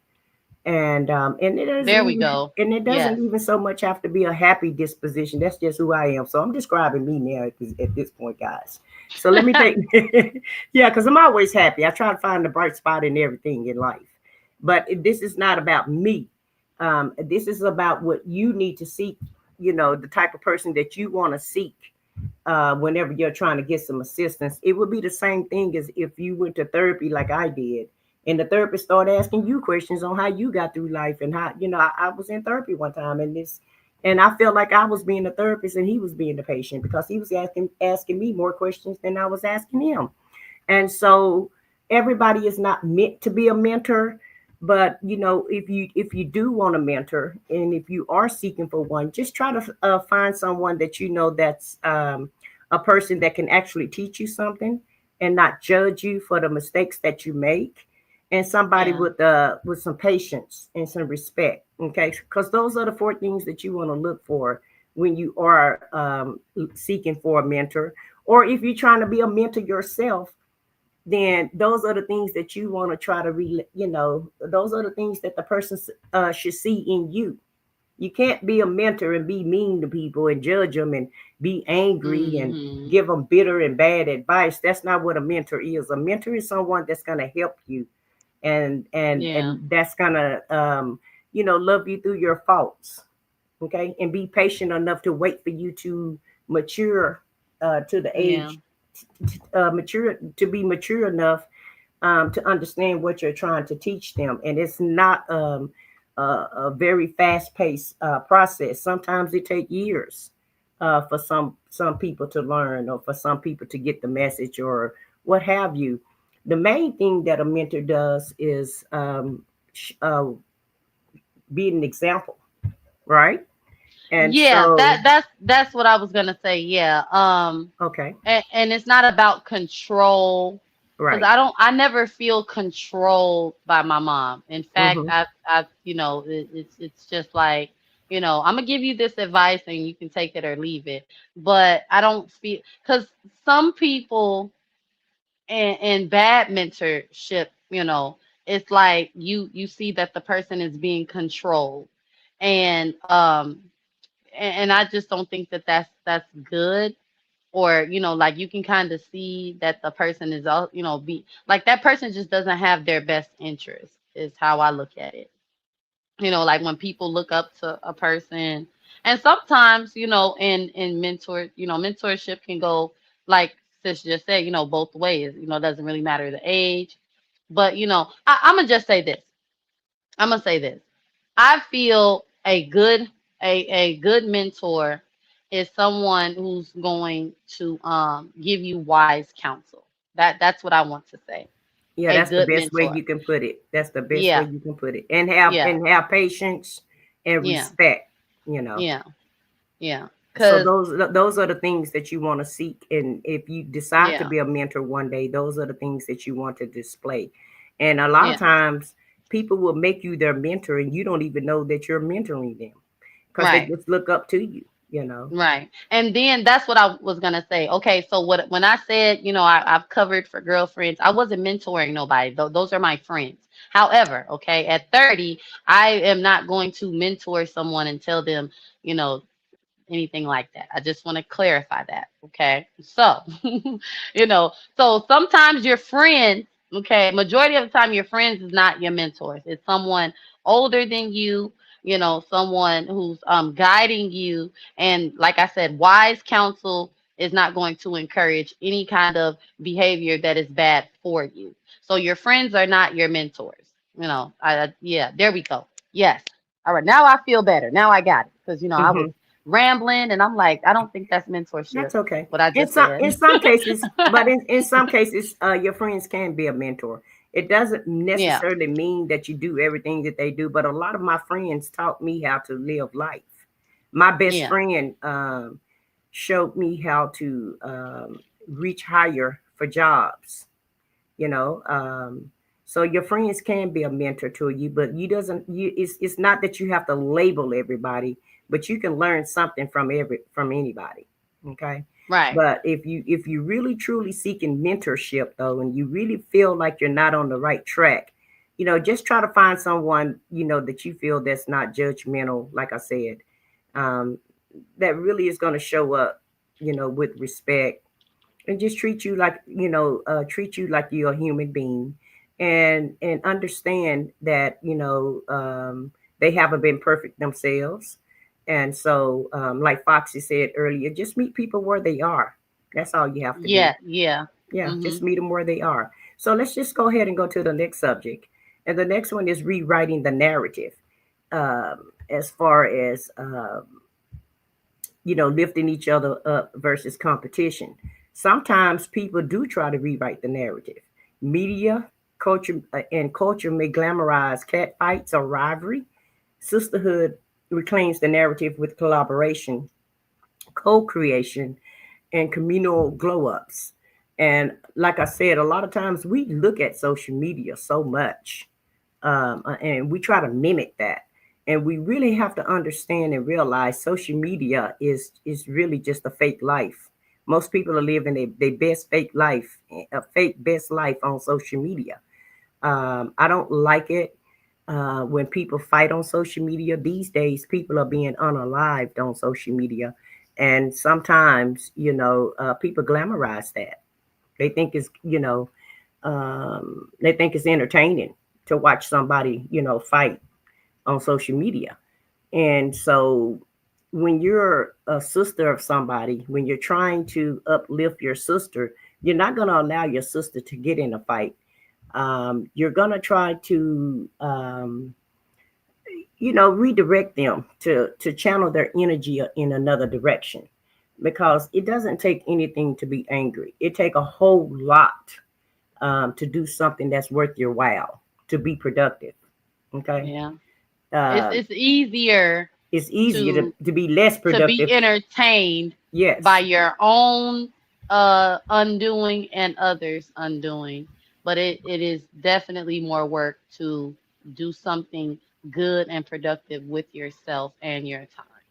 and it doesn't There we even go. and it doesn't Yes. even so much have to be a happy disposition. That's just who I am. So I'm describing me now at this point, guys. So let me take yeah, because I'm always happy. I try to find the bright spot in everything in life. But this is not about me. This is about what you need to seek, the type of person that you want to seek whenever you're trying to get some assistance. It would be the same thing as if you went to therapy like I did, and the therapist started asking you questions on how you got through life and how, I was in therapy one time, and And I felt like I was being the therapist and he was being the patient because he was asking me more questions than I was asking him. And so everybody is not meant to be a mentor, but if you do want a mentor and if you are seeking for one, just try to find someone that that's a person that can actually teach you something and not judge you for the mistakes that you make, and somebody Yeah. with some patience and some respect. Okay, because those are the four things that you want to look for when you are seeking for a mentor, or if you're trying to be a mentor yourself, then those are the things that you want to try to those are the things that the person should see in you. You can't be a mentor and be mean to people and judge them and be angry and Mhm. give them bitter and bad advice. That's not what a mentor is. A mentor is someone that's going to help you, Yeah. and that's going to love you through your faults. Okay, and be patient enough to wait for you to mature to the Yeah. age mature to be mature enough to understand what you're trying to teach them. And it's not a very fast paced process. Sometimes it takes years for some people to learn, or for some people to get the message, or what have you. The main thing that a mentor does is be an example, right? And Yeah, so, that's what I was gonna say. Yeah. okay, And it's not about control, because right. I never feel controlled by my mom. In fact, Mm-hmm. it's just like, I'm gonna give you this advice and you can take it or leave it. But I don't feel, because some people in bad mentorship, it's like you see that the person is being controlled, and and I just don't think that that's good. Or like, you can kind of see that the person is all, be like, that person just doesn't have their best interest, is how I look at it. Like, when people look up to a person, and sometimes, in mentorship can go, like sis just said, both ways. It doesn't really matter the age. But I'm gonna just say this. I'm gonna say this. I feel a good mentor is someone who's going to give you wise counsel. That's what I want to say. Yeah, A that's the good best way mentor. you can put it. That's the best way Yeah, you can put it. And yeah, have patience and yeah, respect, you know. yeah, yeah. So Cause those are the things that you want to seek, and if you decide to yeah, be a mentor one day, those are the things that you want to display. And a lot of yeah, times people will make you their mentor and you don't even know that you're mentoring them because they right. just look up to you. Right. And then that's what I was gonna say. Okay, so when I said, I've covered for girlfriends, I wasn't mentoring nobody. Those are my friends. However, okay, at 30, I am not going to mentor someone and tell them, you know, anything like that. I just want to clarify that. Okay. So, so sometimes your friends, okay, majority of the time, your friends is not your mentors. It's someone older than you, someone who's guiding you. And like I said, wise counsel is not going to encourage any kind of behavior that is bad for you. So your friends are not your mentors. Yeah, there we go. Yes. All right. Now I feel better. Now I got it. Because, I was Hmm. rambling, and I'm like, I don't think that's mentorship, That's okay. what I In just some said. in some cases, but in some cases, your friends can be a mentor. It doesn't Yeah, necessarily mean that you do everything that they do, but a lot of my friends taught me how to live life. My best yeah, friend showed me how to reach higher for jobs. you know so your friends can be a mentor to you, but you doesn't you it's not that you have to label everybody, but you can learn something from anybody. Okay, right. but if you really truly seeking mentorship though, and you really feel like you're not on the right track, just try to find someone that you feel that's not judgmental, like I said, um, that really is going to show up with respect, and just treat you like you're a human being, and understand that they haven't been perfect themselves. And so like Foxy said earlier, just meet people where they are. That's all you have to do. Yeah, yeah. Yeah, just Mhm. meet them where they are. So let's just go ahead and go to the next subject, and the next one is rewriting the narrative, as far as lifting each other up versus competition. Sometimes people do try to rewrite the narrative. Media, culture may glamorize cat fights or rivalry. Sisterhood reclaims the narrative with collaboration, co-creation, and communal glow ups. And like I said, a lot of times we look at social media so much, and we try to mimic that. And we really have to understand and realize social media is really just a fake life. Most people are living their best fake life, a fake best life on social media. I don't like it when people fight on social media. These days, people are being unalived on social media. And sometimes, people glamorize that. They think they think it's entertaining to watch somebody, fight on social media. And so when you're a sister of somebody, when you're trying to uplift your sister, you're not going to allow your sister to get in a fight. You're going to try to, redirect them to channel their energy in another direction, because it doesn't take anything to be angry. It take a whole lot to do something that's worth your while, to be productive. Okay. Yeah. It's Uh, it's easier it's easier to to be less be productive. entertained by Yes. your own undoing and others undoing. But it is definitely more work to do something good and productive with yourself and your time.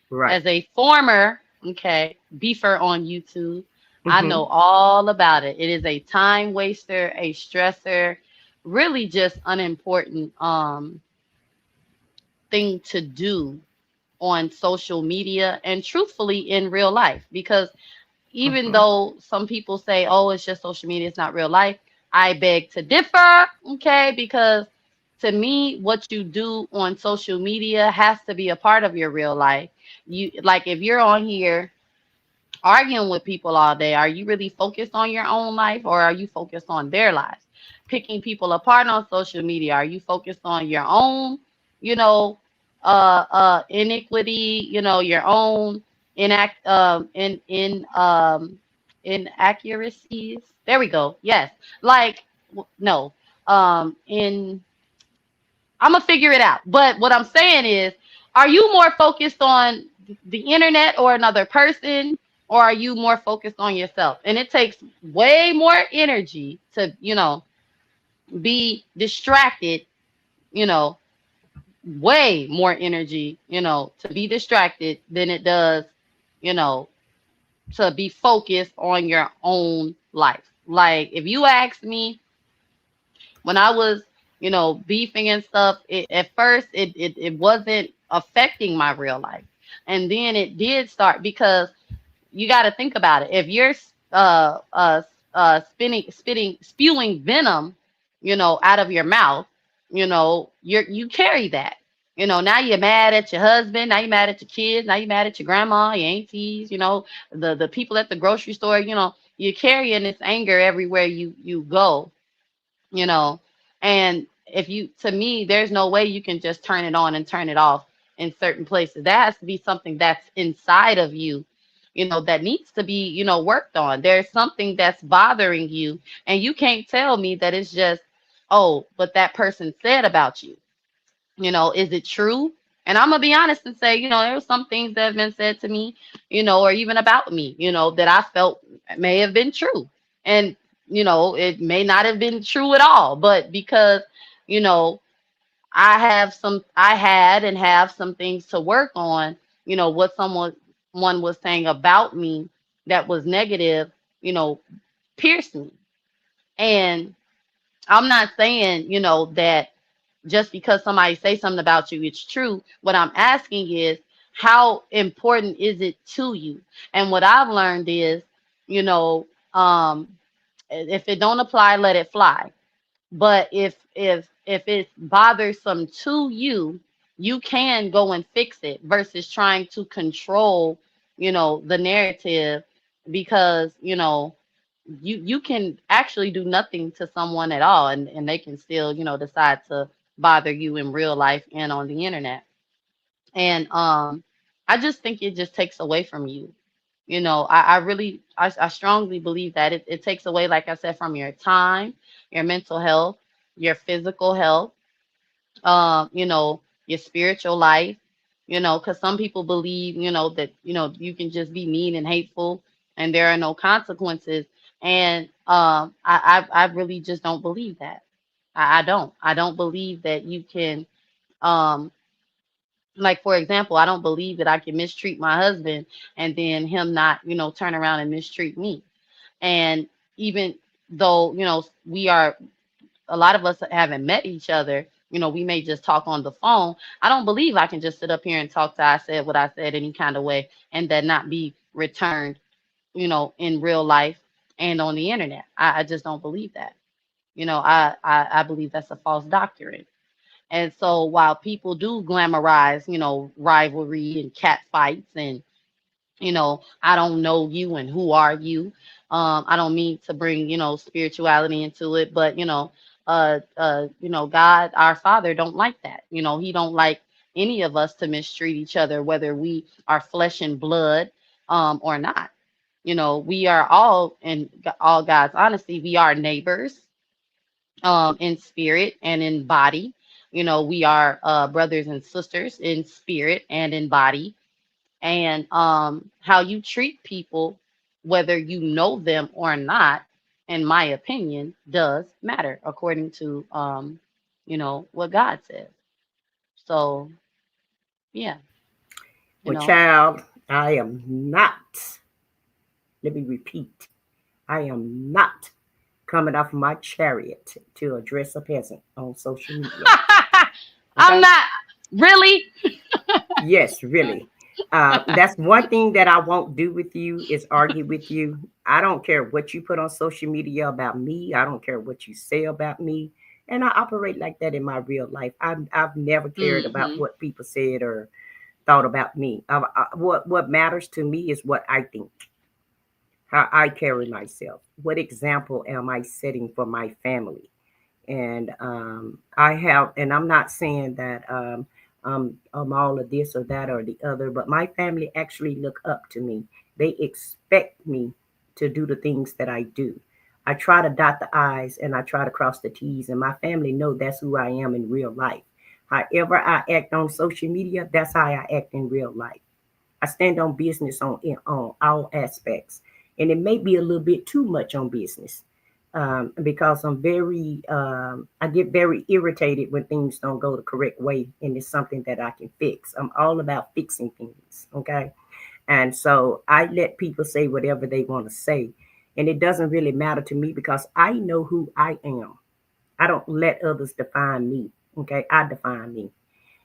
Right. As a former, okay, beefer on YouTube, I Mm-hmm. know all about it. It is a time waster, a stressor, really just unimportant thing to do on social media and truthfully in real life, because even Mm-hmm. though some people say, oh, it's just social media, it's not real life, I beg to differ, okay? Because to me, what you do on social media has to be a part of your real life. You like if you're on here arguing with people all day, are you really focused on your own life or are you focused on their lives? Picking people apart on social media, are you focused on your own, you know, iniquity, your own inact inaccuracies? There we go. Yes. Like no. In I'm gonna figure it out. But what I'm saying is, are you more focused on the internet or another person, or are you more focused on yourself? And it takes way more energy to, be distracted, you know, way more energy, to be distracted than it does, you know, to be focused on your own life. Like if you ask me, when I was, beefing and stuff, at first it wasn't affecting my real life. And then it did start because you got to think about it. If you're spewing venom, out of your mouth, you carry that. Now you're mad at your husband. Now you're mad at your kids. Now you're mad at your grandma, your aunties. The people at the grocery store. You're carrying this anger everywhere you go, you know. And if you, to me, there's no way you can just turn it on and turn it off in certain places. That has to be something that's inside of you, that needs to be, worked on. There's something that's bothering you, and you can't tell me that it's just, oh, but that person said about you. Is it true? And I'm gonna be honest and say, there were some things that have been said to me, or even about me, that I felt may have been true. And, it may not have been true at all, but because, you know, I had and have some things to work on, what one was saying about me that was negative, pierced me. And I'm not saying, that just because somebody say something about you, it's true. What I'm asking is, how important is it to you? And what I've learned is, you know, um, if it don't apply, let it fly. But if it's bothersome to you, you can go and fix it versus trying to control, the narrative, because, you can actually do nothing to someone at all, and they can still, decide to bother you in real life and on the internet. And I just think it just takes away from you. I really, I strongly believe that it takes away, like I said, from your time, your mental health, your physical health, your spiritual life, because some people believe, that, you can just be mean and hateful and there are no consequences. And I really just don't believe that. I don't. I don't believe that you can, um, like, for example, I don't believe that I can mistreat my husband and then him not, turn around and mistreat me. And even though, we are, a lot of us haven't met each other, we may just talk on the phone. I don't believe I can just sit up here and talk to I said what I said any kind of way and that not be returned, in real life and on the internet. I just don't believe that. I believe that's a false doctrine. And so while people do glamorize, rivalry and cat fights and, I don't know you and who are you. I don't mean to bring, spirituality into it, but God, our Father, don't like that. He don't like any of us to mistreat each other, whether we are flesh and blood, or not. We are all, in all God's honesty, we are neighbors, in spirit and in body. We are, brothers and sisters in spirit and in body. And how you treat people, whether you know them or not, in my opinion, does matter according to, what God says. So yeah, you Well, know. child, I am not, let me repeat, I am not coming off my chariot to address a peasant on social media. I'm Okay? not really. Yes, really. That's one thing that I won't do with you is argue with you. I don't care what you put on social media about me. I don't care what you say about me. And I operate like that in my real life. I've never cared about Hmm. what people said or thought about me. What matters to me is what I think, how I carry myself. What example am I setting for my family? And I have, and I'm not saying that I'm all of this or that or the other, but my family actually look up to me. They expect me to do the things that I do. I try to dot the I's and I try to cross the T's, and my family know that's who I am in real life. However I act on social media, that's how I act in real life. I stand on business on all aspects, and it may be a little bit too much on business, because I get very irritated when things don't go the correct way, and it's something that I can fix. I'm all about fixing things, okay? And so I let people say whatever they want to say, and it doesn't really matter to me because I know who I am. I don't let others define me, okay? I define me,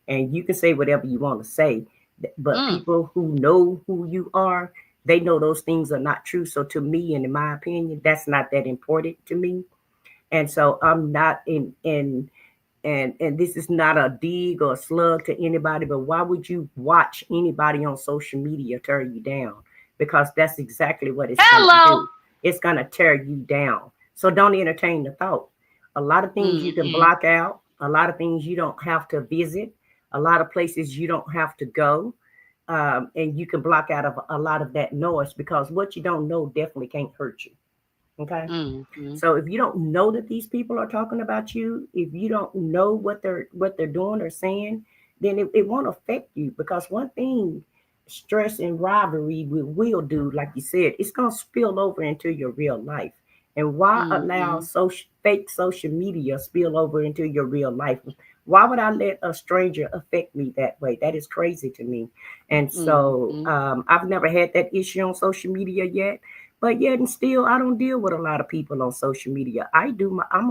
and you can say whatever you want to say, but Mm. people who know who you are, they know those things are not true. So to me, and in my opinion, that's not that important to me. And so I'm not in and this is not a dig or a slug to anybody, but why would you watch anybody on social media tear you down? Because that's exactly what it's going to Hello. do. It's going to tear you down. So don't entertain the thought. A lot of things you can Hmm. block out, a lot of things you don't have to visit, a lot of places you don't have to go. And you can block out of a lot of that noise because what you don't know definitely can't hurt you. Okay. Hmm. So if you don't know that these people are talking about you, if you don't know what they're doing or saying, then it won't affect you because one thing stress and rivalry will do, like you said, it's gonna spill over into your real life. And why allow Hmm. fake social media spill over into your real life? Why would I let a stranger affect me that way? That is crazy to me. And so Hmm. I've never had that issue on social media yet, but yet and still, I don't deal with a lot of people on social media. I'm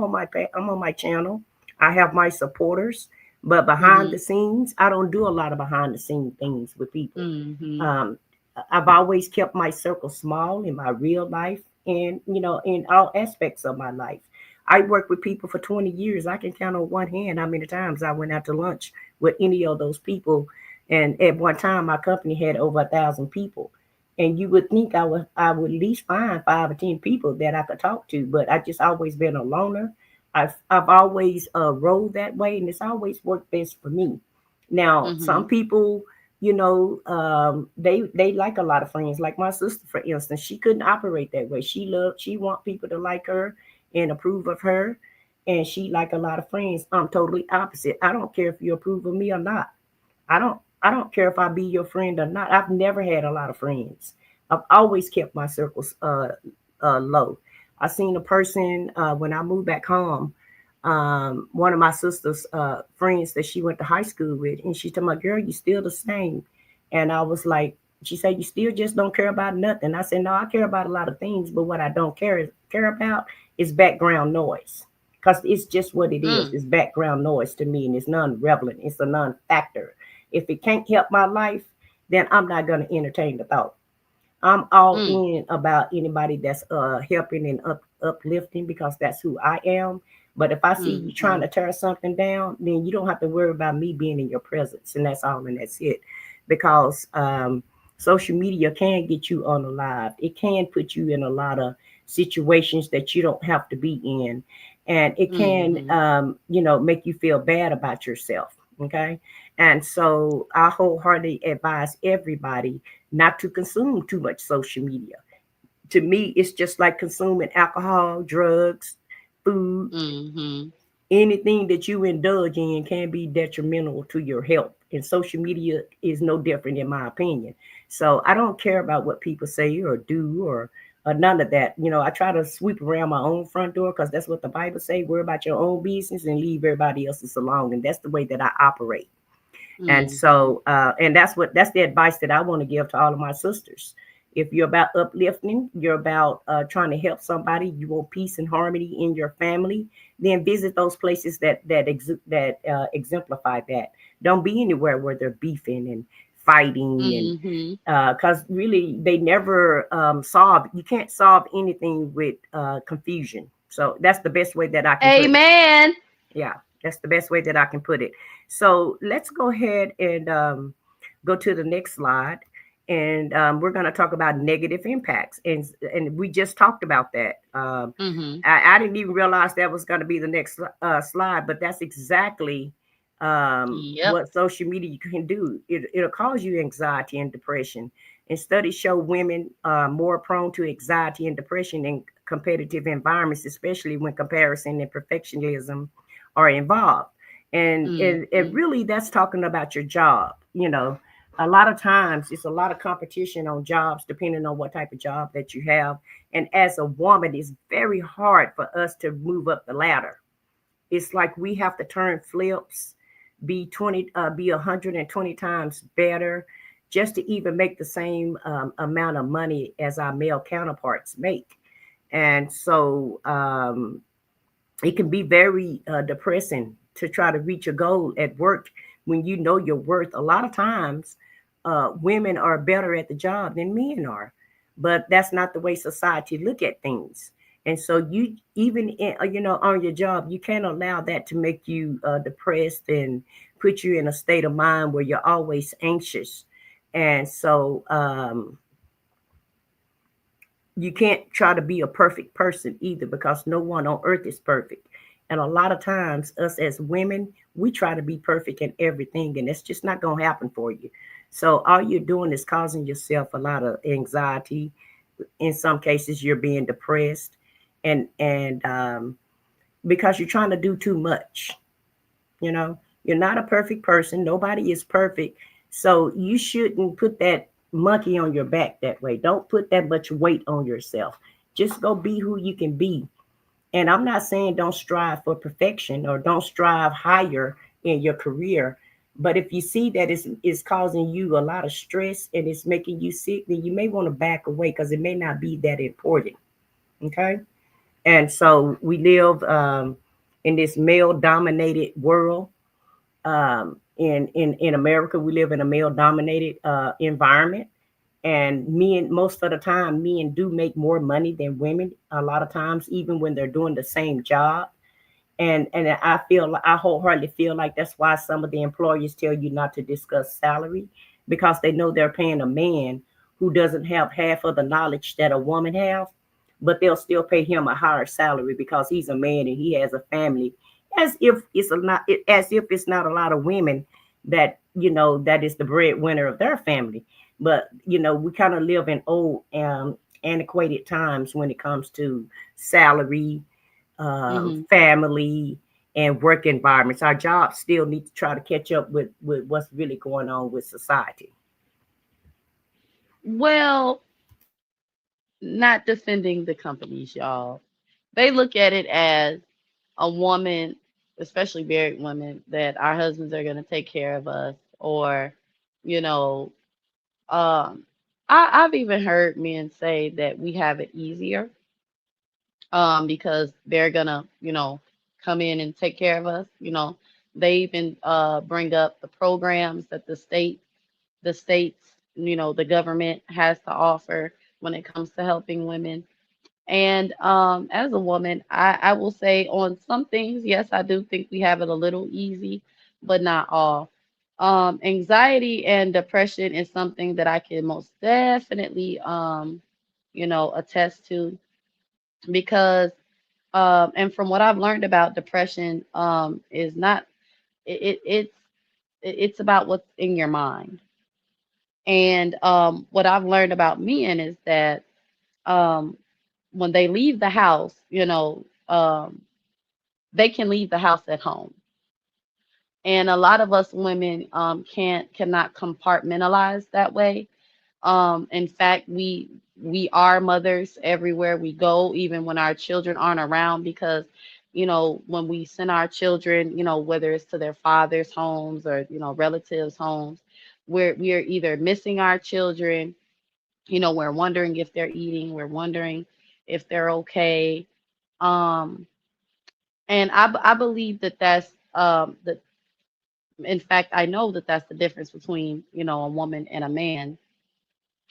on my channel. I have my supporters, but behind the Hmm. scenes, I don't do a lot of behind the scene things with people. Hmm. Um, I've always kept my circle small in my real life, and in all aspects of my life. I worked with people for 20 years. I can count on one hand how many times I went out to lunch with any of those people. And at one time, my company had over 1,000 people, and you would think I would at least find 5 or 10 people that I could talk to, but I just always been a loner. I've always rolled that way, and it's always worked best for me. Now, some Hmm. people they like a lot of friends. Like my sister, for instance, she couldn't operate that way. She want people to like her and approve of her, and she like a lot of friends. I'm totally opposite. I don't care if you approve of me or not. I don't care if I be your friend or not. I've never had a lot of friends. I've always kept my circles low. I seen a person when I moved back home. One of my sister's friends that she went to high school with, and she told my girl, "You still the same." And I was like, she said, "You still just don't care about nothing." I said, "No, I care about a lot of things, but what I don't care about is background noise, because it's just what it is. Mm. It's background noise to me, and it's non-relevant. It's a non-factor. If it can't help my life, then I'm not going to entertain the thought. I'm all Mm. in about anybody that's helping and uplifting, because that's who I am. But if I see you trying Mm-hmm. to tear something down, then you don't have to worry about me being in your presence, and that's all, and that's it. Because social media can get you unalive. It can put you in a lot of situations that you don't have to be in, and it can Mm-hmm. make you feel bad about yourself. Okay, and so I wholeheartedly advise everybody not to consume too much social media. To me, it's just like consuming alcohol, drugs, food. Mm-hmm. Anything that you indulge in can be detrimental to your health. And social media is no different, in my opinion. So I don't care about what people say or do, or none of that. I try to sweep around my own front door, because that's what the Bible say. Worry about your own business and leave everybody else's alone. And that's the way that I operate. And Mm-hmm. so, and that's the advice that I want to give to all of my sisters. If you're about uplifting, you're about trying to help somebody, you want peace and harmony in your family, then visit those places that exemplify that. Don't be anywhere where they're beefing and fighting, and Mm-hmm. because really they never solve. You can't solve anything with confusion. So that's the best way that I can put it. Amen. Yeah, that's the best way that I can put it. So let's go ahead and go to the next slide. And we're going to talk about negative impacts. And we just talked about that. Mm-hmm. I didn't even realize that was going to be the next slide, but that's exactly Yep. what social media can do. It'll cause you anxiety and depression. And studies show women are more prone to anxiety and depression in competitive environments, especially when comparison and perfectionism are involved. And Mm-hmm. really, that's talking about your job. A lot of times it's a lot of competition on jobs, depending on what type of job that you have. And as a woman, it's very hard for us to move up the ladder. It's like we have to turn flips, be 120 times better, just to even make the same amount of money as our male counterparts make. And so it can be very depressing to try to reach a goal at work when you know your worth. A lot of times, women are better at the job than men are, but that's not the way society look at things. And so you even on your job, you can't allow that to make you depressed and put you in a state of mind where you're always anxious. And so you can't try to be a perfect person either, because no one on earth is perfect. And a lot of times, us as women, we try to be perfect in everything, and it's just not going to happen for you. So, all you're doing is causing yourself a lot of anxiety. In some cases, you're being depressed, and because you're trying to do too much. You're not a perfect person. Nobody is perfect. So you shouldn't put that monkey on your back that way. Don't put that much weight on yourself. Just go be who you can be. And I'm not saying don't strive for perfection or don't strive higher in your career. But if you see that it's causing you a lot of stress and it's making you sick, then you may want to back away, because it may not be that important. Okay. And so we live in this male dominated world. In America, we live in a male dominated environment, and men, most of the time, men do make more money than women. A lot of times, even when they're doing the same job. And I wholeheartedly feel like that's why some of the employers tell you not to discuss salary, because they know they're paying a man who doesn't have half of the knowledge that a woman have, but they'll still pay him a higher salary because he's a man and he has a family. As if it's not a lot of women that is the breadwinner of their family. But we kind of live in old antiquated times when it comes to salary, Hmm. family, and work environments. Our jobs still need to try to catch up with what's really going on with society. Well, not defending the companies, y'all. They look at it as a woman, especially married women, that our husbands are going to take care of us, or, you know, um, I've even heard men say that we have it easier, because they're gonna, come in and take care of us. They even bring up the programs that the states, the government has to offer when it comes to helping women. And as a woman, I will say on some things, yes, I do think we have it a little easy, but not all. Anxiety and depression is something that I can most definitely, attest to, because, and from what I've learned about depression, is not, it's about what's in your mind. And what I've learned about men is that, um, when they leave the house, they can leave the house at home. And a lot of us women cannot compartmentalize that way. In fact, we are mothers everywhere we go, even when our children aren't around, because when we send our children, whether it's to their father's homes or relatives' homes, we are either missing our children. We're wondering if they're eating, we're wondering if they're okay. Um, and I believe that that's that. In fact, I know that that's the difference between a woman and a man,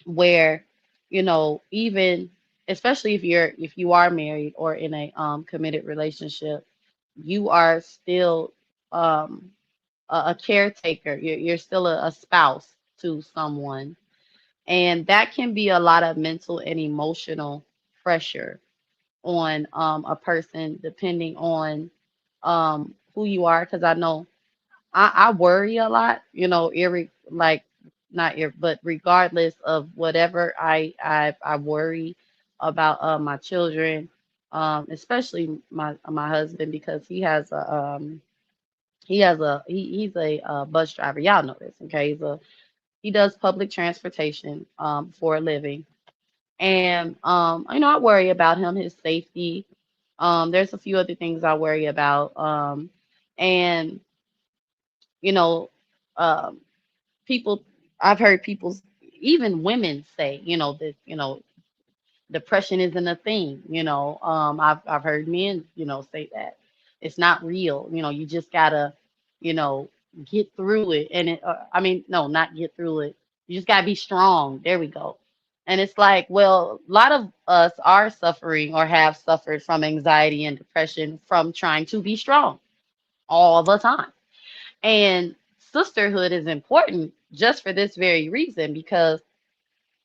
where even, especially if you are married or in a committed relationship, you are still um a caretaker. You're still a spouse to someone, and that can be a lot of mental and emotional pressure on a person, depending on who you are. Because I know I worry a lot, like, not but regardless of whatever, I worry about my children, especially my husband, because he's a bus driver. Y'all know this, okay? He does public transportation for a living, and I worry about him, his safety. There's a few other things I worry about, and you know. Um, People, I've heard people, even women say, that, depression isn't a thing. I've heard men, say that it's not real. You just gotta, you know, get through it. And I mean, no, not get through it. You just gotta be strong. There we go. And it's like, well, a lot of us are suffering or have suffered from anxiety and depression from trying to be strong all the time. And sisterhood is important just for this very reason, because,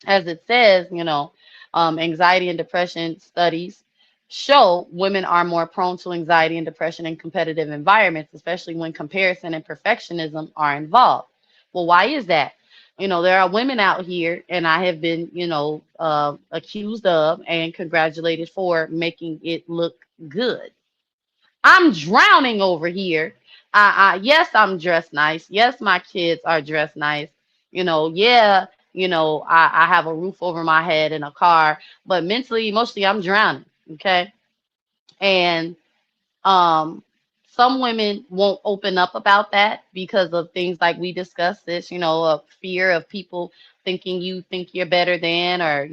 as it says, anxiety and depression studies show women are more prone to anxiety and depression in competitive environments, especially when comparison and perfectionism are involved. Well, why is that? There are women out here, and I have been, accused of and congratulated for making it look good. I'm drowning over here. Yes, I'm dressed nice. Yes, my kids are dressed nice. Yeah, I have a roof over my head and a car, but mentally, emotionally, I'm drowning. Okay. And um, some women won't open up about that because of things like we discussed this, of fear of people thinking you think you're better than, or,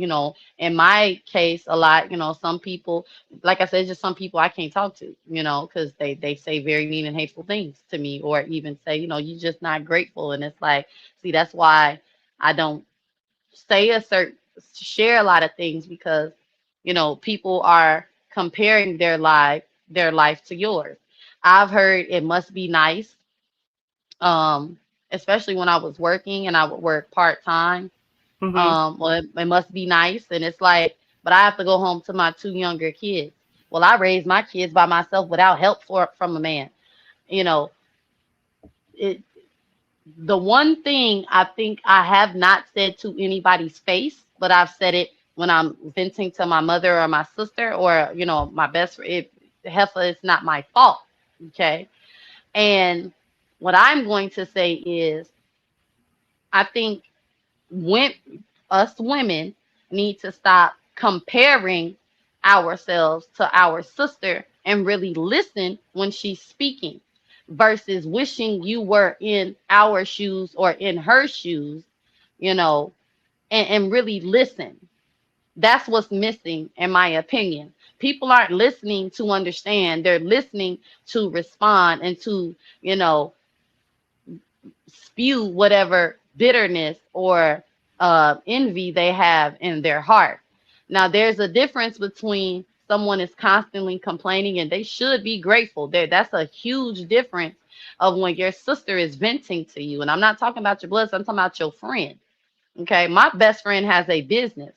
in my case, a lot, some people, like I said, just some people I can't talk to, because they say very mean and hateful things to me, or even say, you're just not grateful. And it's like, see, that's why I don't say a certain share a lot of things, because people are comparing their life to yours. I've heard it must be nice, um especially when I was working and I would work part-time. Hmm. Well, it must be nice, and it's like, but I have to go home to my two younger kids. Well, I raised my kids by myself without help from a man. you know it The one thing I think I have not said to anybody's face, but I've said it when I'm venting to my mother or my sister or, my best friend. Heifer, it's not my fault. Okay. And what I'm going to say is, I think when us women need to stop comparing ourselves to our sister and really listen when she's speaking versus wishing you were in our shoes or in her shoes, you know, and really listen. That's what's missing, in my opinion. People aren't listening to understand, they're listening to respond and to, you know, spew whatever bitterness or envy they have in their heart. Now, there's a difference between someone is constantly complaining and they should be grateful. That's a huge difference of when your sister is venting to you. And I'm not talking about your blood, I'm talking about your friend. Okay. My best friend has a business.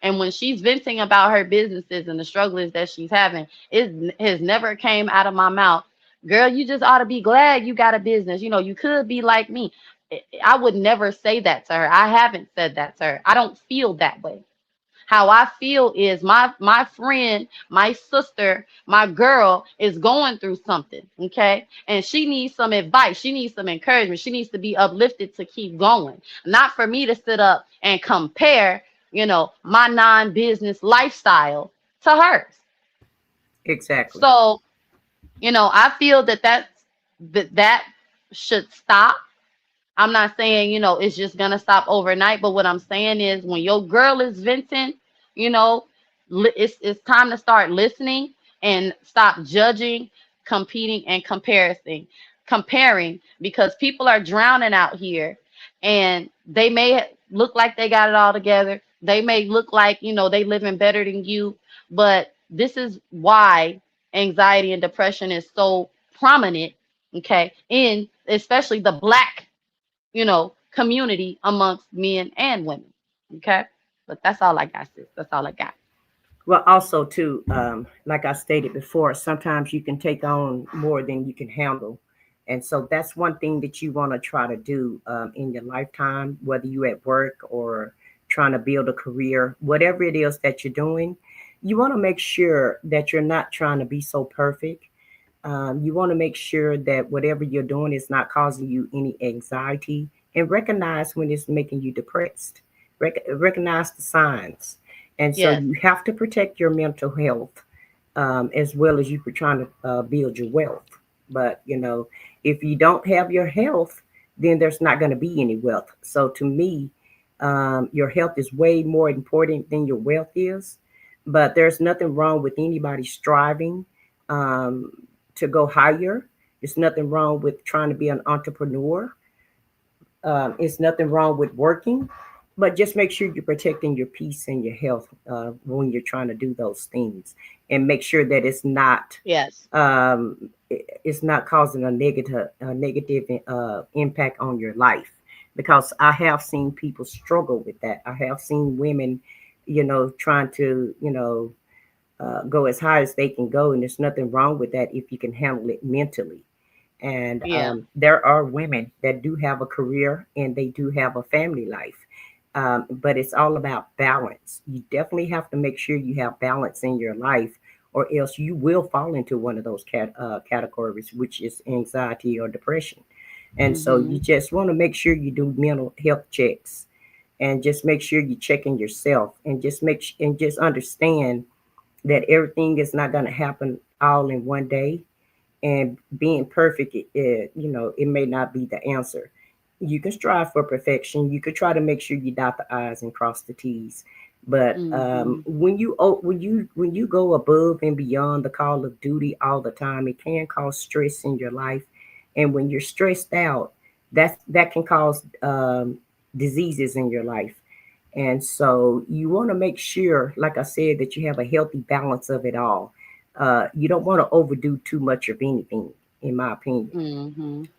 And when she's venting about her businesses and the struggles that she's having, it has never came out of my mouth. Girl, you just ought to be glad you got a business. You could be like me. I would never say that to her. I haven't said that to her. I don't feel that way. How I feel is my friend, my sister, my girl is going through something, okay? And she needs some advice. She needs some encouragement. She needs to be uplifted to keep going. Not for me to sit up and compare, my non-business lifestyle to hers. Exactly. So, I feel that should stop. I'm not saying, it's just gonna stop overnight, but what I'm saying is when your girl is venting, you know, it's time to start listening and stop judging, competing, and comparing because people are drowning out here and they may look like they got it all together. They may look like, they living better than you, but this is why anxiety and depression is so prominent, okay, in especially the black community amongst men and women. Okay. But that's all I got, sis. That's all I got. Well, also too, like I stated before, sometimes you can take on more than you can handle, and so that's one thing that you want to try to do in your lifetime, whether you at work or trying to build a career, whatever it is that you're doing. You want to make sure that you're not trying to be so perfect. You want to make sure that whatever you're doing is not causing you any anxiety, and recognize when it's making you depressed. Recognize the signs. And so Yes. you have to protect your mental health as well as you were trying to build your wealth. But, if you don't have your health, then there's not going to be any wealth. So to me, your health is way more important than your wealth is. But there's nothing wrong with anybody striving to go higher. There's nothing wrong with trying to be an entrepreneur. It's nothing wrong with working, but just make sure you're protecting your peace and your health when you're trying to do those things, and make sure that Yes. it's not causing a negative impact on your life. Because I have seen people struggle with that. I have seen women, trying to go as high as they can go, and there's nothing wrong with that if you can handle it mentally. And Yeah. there are women that do have a career and they do have a family life. But it's all about balance. You definitely have to make sure you have balance in your life, or else you will fall into one of those categories, which is anxiety or depression. And so you Mhm. just want to make sure you do mental health checks, and just make sure you checking yourself, and and just understand that everything is not going to happen all in one day, and being perfect, it may not be the answer. You can strive for perfection. You could try to make sure you dot the i's and cross the t's. But Mhm. when you go above and beyond the call of duty all the time, it can cause stress in your life. And when you're stressed out, that can cause diseases in your life. And so you want to make sure, like I said, that you have a healthy balance of it all. You don't want to overdo too much of anything, in my opinion.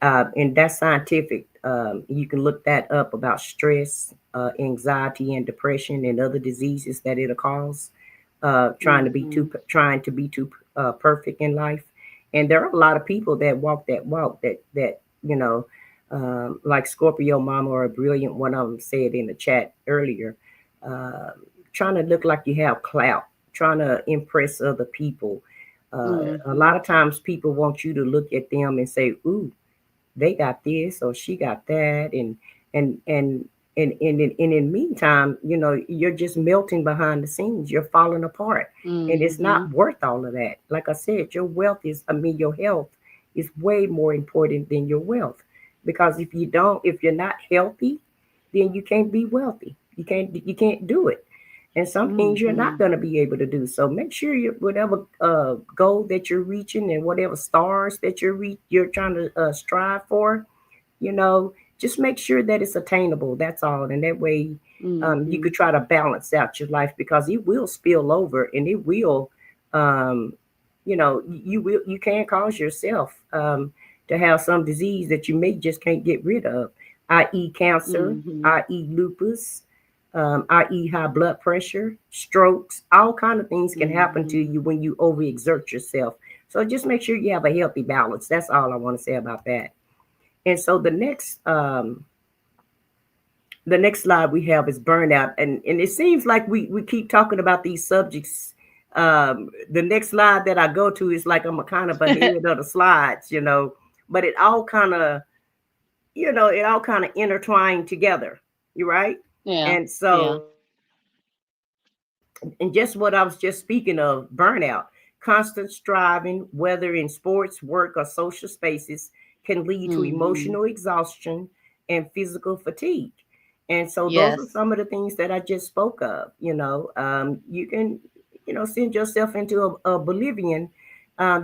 Mhm. And that's scientific. You can look that up about stress, anxiety, and depression, and other diseases that it'll cause. Mhm. Trying to be too perfect in life. And there are a lot of people that walk that walk that Like Scorpio Mama or a brilliant one of them said in the chat earlier, uh, trying to look like you have clout, trying to impress other people. A Mhm. lot of times people want you to look at them and say, "Ooh, they got this or she got that," and and and in the meantime, you know, you're just melting behind the scenes. You're falling apart, and it's Mhm. not worth all of that. Like I said, your wealth is, I mean, your health is way more important than your wealth, because if you're not healthy, then you can't be wealthy. You can't do it, and some things you're not Mhm. going to be able to do. So make sure you, whatever goal that you're reaching and whatever stars that you're trying to strive for, you know, just make sure that it's attainable. That's all. And that way, you Mhm. could try to balance out your life, because it will spill over, and it will, um, you can cause yourself to have some disease that you may just can't get rid of, i.e., cancer, Mhm. i.e., lupus, i.e., high blood pressure, strokes. All kind of things can happen to Mhm. you when you overexert yourself. So just make sure you have a healthy balance. That's all I want to say about that. And so the next slide we have is burnout, and it seems like we keep talking about these subjects. The next slide that I go to is like I'm a kind of ahead of the slides, but it all kind of intertwined together. You're right. Yeah. And Yeah. so, and just what I was just speaking of, burnout, constant striving, whether in sports, work, or social spaces, can lead to Mhm. emotional exhaustion and physical fatigue. And so, those are Yes. some of the things that I just spoke of. You can, send yourself into a oblivion,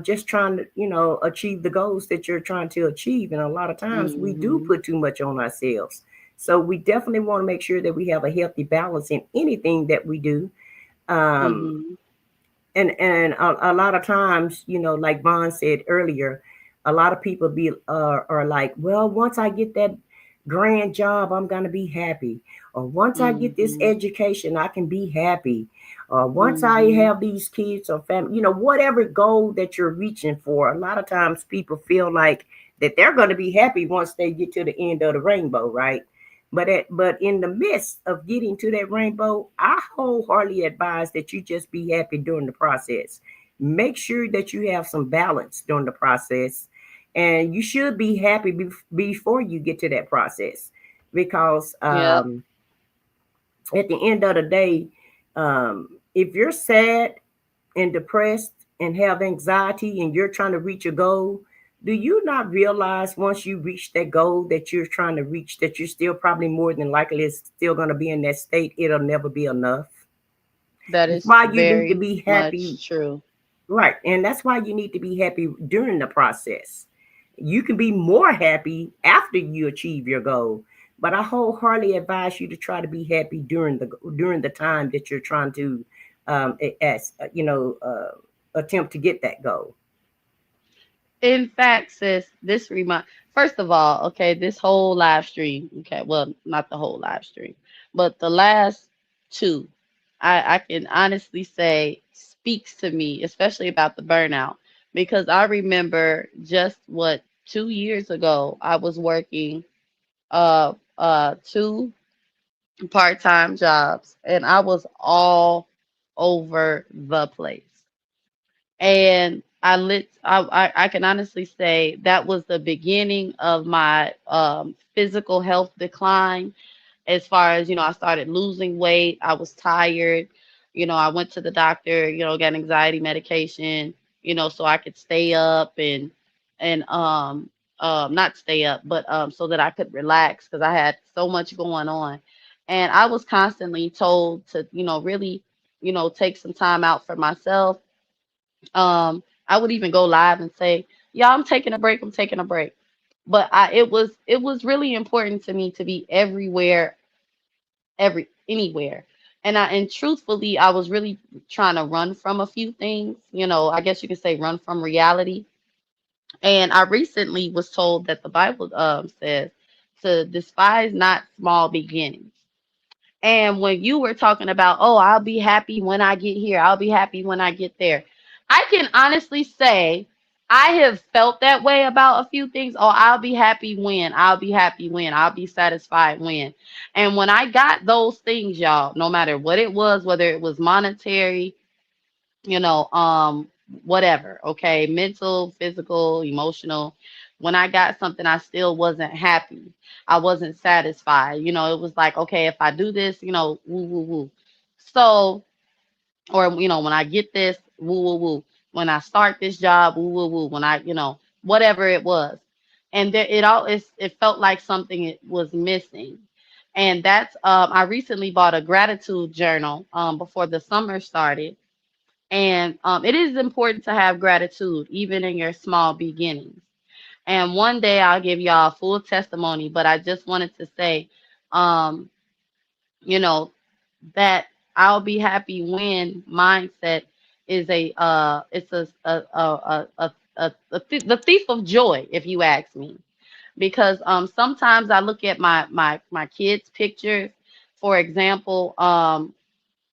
just trying to, achieve the goals that you're trying to achieve. And a lot of times we do Mhm. put too much on ourselves. So, we definitely want to make sure that we have a healthy balance in anything that we do. um Mhm. and a lot of times, like Vaughn said earlier, a lot of people are like, well, once I get that grand job, I'm gonna be happy, or once I get this Mhm. education, I can be happy, or once I Mhm. have these kids or family, whatever goal that you're reaching for. A lot of times people feel like that they're going to be happy once they get to the end of the rainbow, right? But in the midst of getting to that rainbow, I wholeheartedly advise that you just be happy during the process. Make sure that you have some balance during the process, and you should be happy before you get to that process, because Yep. at the end of the day, if you're sad and depressed and have anxiety and you're trying to reach a goal, do you not realize once you reach that goal that you're trying to reach, that you're still probably more than likely is still going to be in that state? It'll never be enough. That That's is why you need to very be happy. much true. Right. And that's why you need to be happy during the process. You can be more happy after you achieve your goal. But I wholeheartedly advise you to try to be happy during the time that you're trying to as attempt to get that goal. In fact, sis, this remind first of all, okay, this whole live stream, okay, well, not the whole live stream, but the last two, I can honestly say speaks to me, especially about the burnout, because I remember just what 2 years ago I was working two part-time jobs and I was all over the place. And I can honestly say that was the beginning of my physical health decline. As far as, I started losing weight, I was tired. I went to the doctor, got anxiety medication, so I could stay up and not stay up, but so that I could relax because I had so much going on. And I was constantly told to, really, take some time out for myself. I would even go live and say, "Yeah, I'm taking a break. I'm taking a break." But it was really important to me to be everywhere, anywhere. And truthfully, I was really trying to run from a few things. I guess you could say run from reality. And I recently was told that the Bible says to despise not small beginnings. And when you were talking about, oh, I'll be happy when I get here, I'll be happy when I get there. I can honestly say I have felt that way about a few things. Oh, I'll be happy when, I'll be happy when, I'll be satisfied when. And when I got those things, y'all, no matter what it was, whether it was monetary, you know, whatever, okay, mental, physical, emotional, when I got something, I still wasn't happy. I wasn't satisfied. You know, it was like, okay, if I do this, you know, woo, woo, woo. So, or when I get this, woo woo woo. When I start this job, woo woo woo. When I, whatever it was, and there, it felt like something it was missing, and that's I recently bought a gratitude journal before the summer started, and it is important to have gratitude even in your small beginnings. And one day I'll give y'all a full testimony, but I just wanted to say, um, you know, that I'll be happy when mindset is it's the thief of joy, if you ask me, because sometimes I look at my kids' pictures, for example, um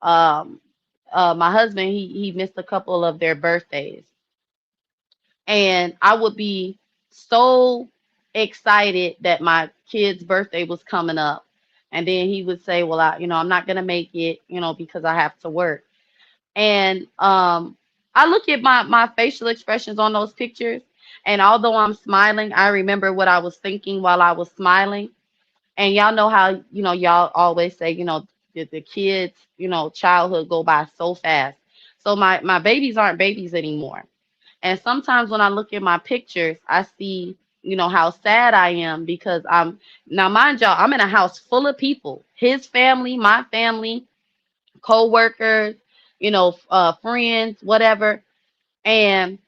my husband, he missed a couple of their birthdays, and I would be so excited that my kid's birthday was coming up. And then he would say, well, I'm not going to make it, because I have to work. And I look at my facial expressions on those pictures. And although I'm smiling, I remember what I was thinking while I was smiling. And y'all know how, y'all always say, the kids, childhood go by so fast. So my babies aren't babies anymore. And sometimes when I look at my pictures, I see, how sad I am because now mind y'all, I'm in a house full of people, his family, my family, co-workers, friends, whatever. And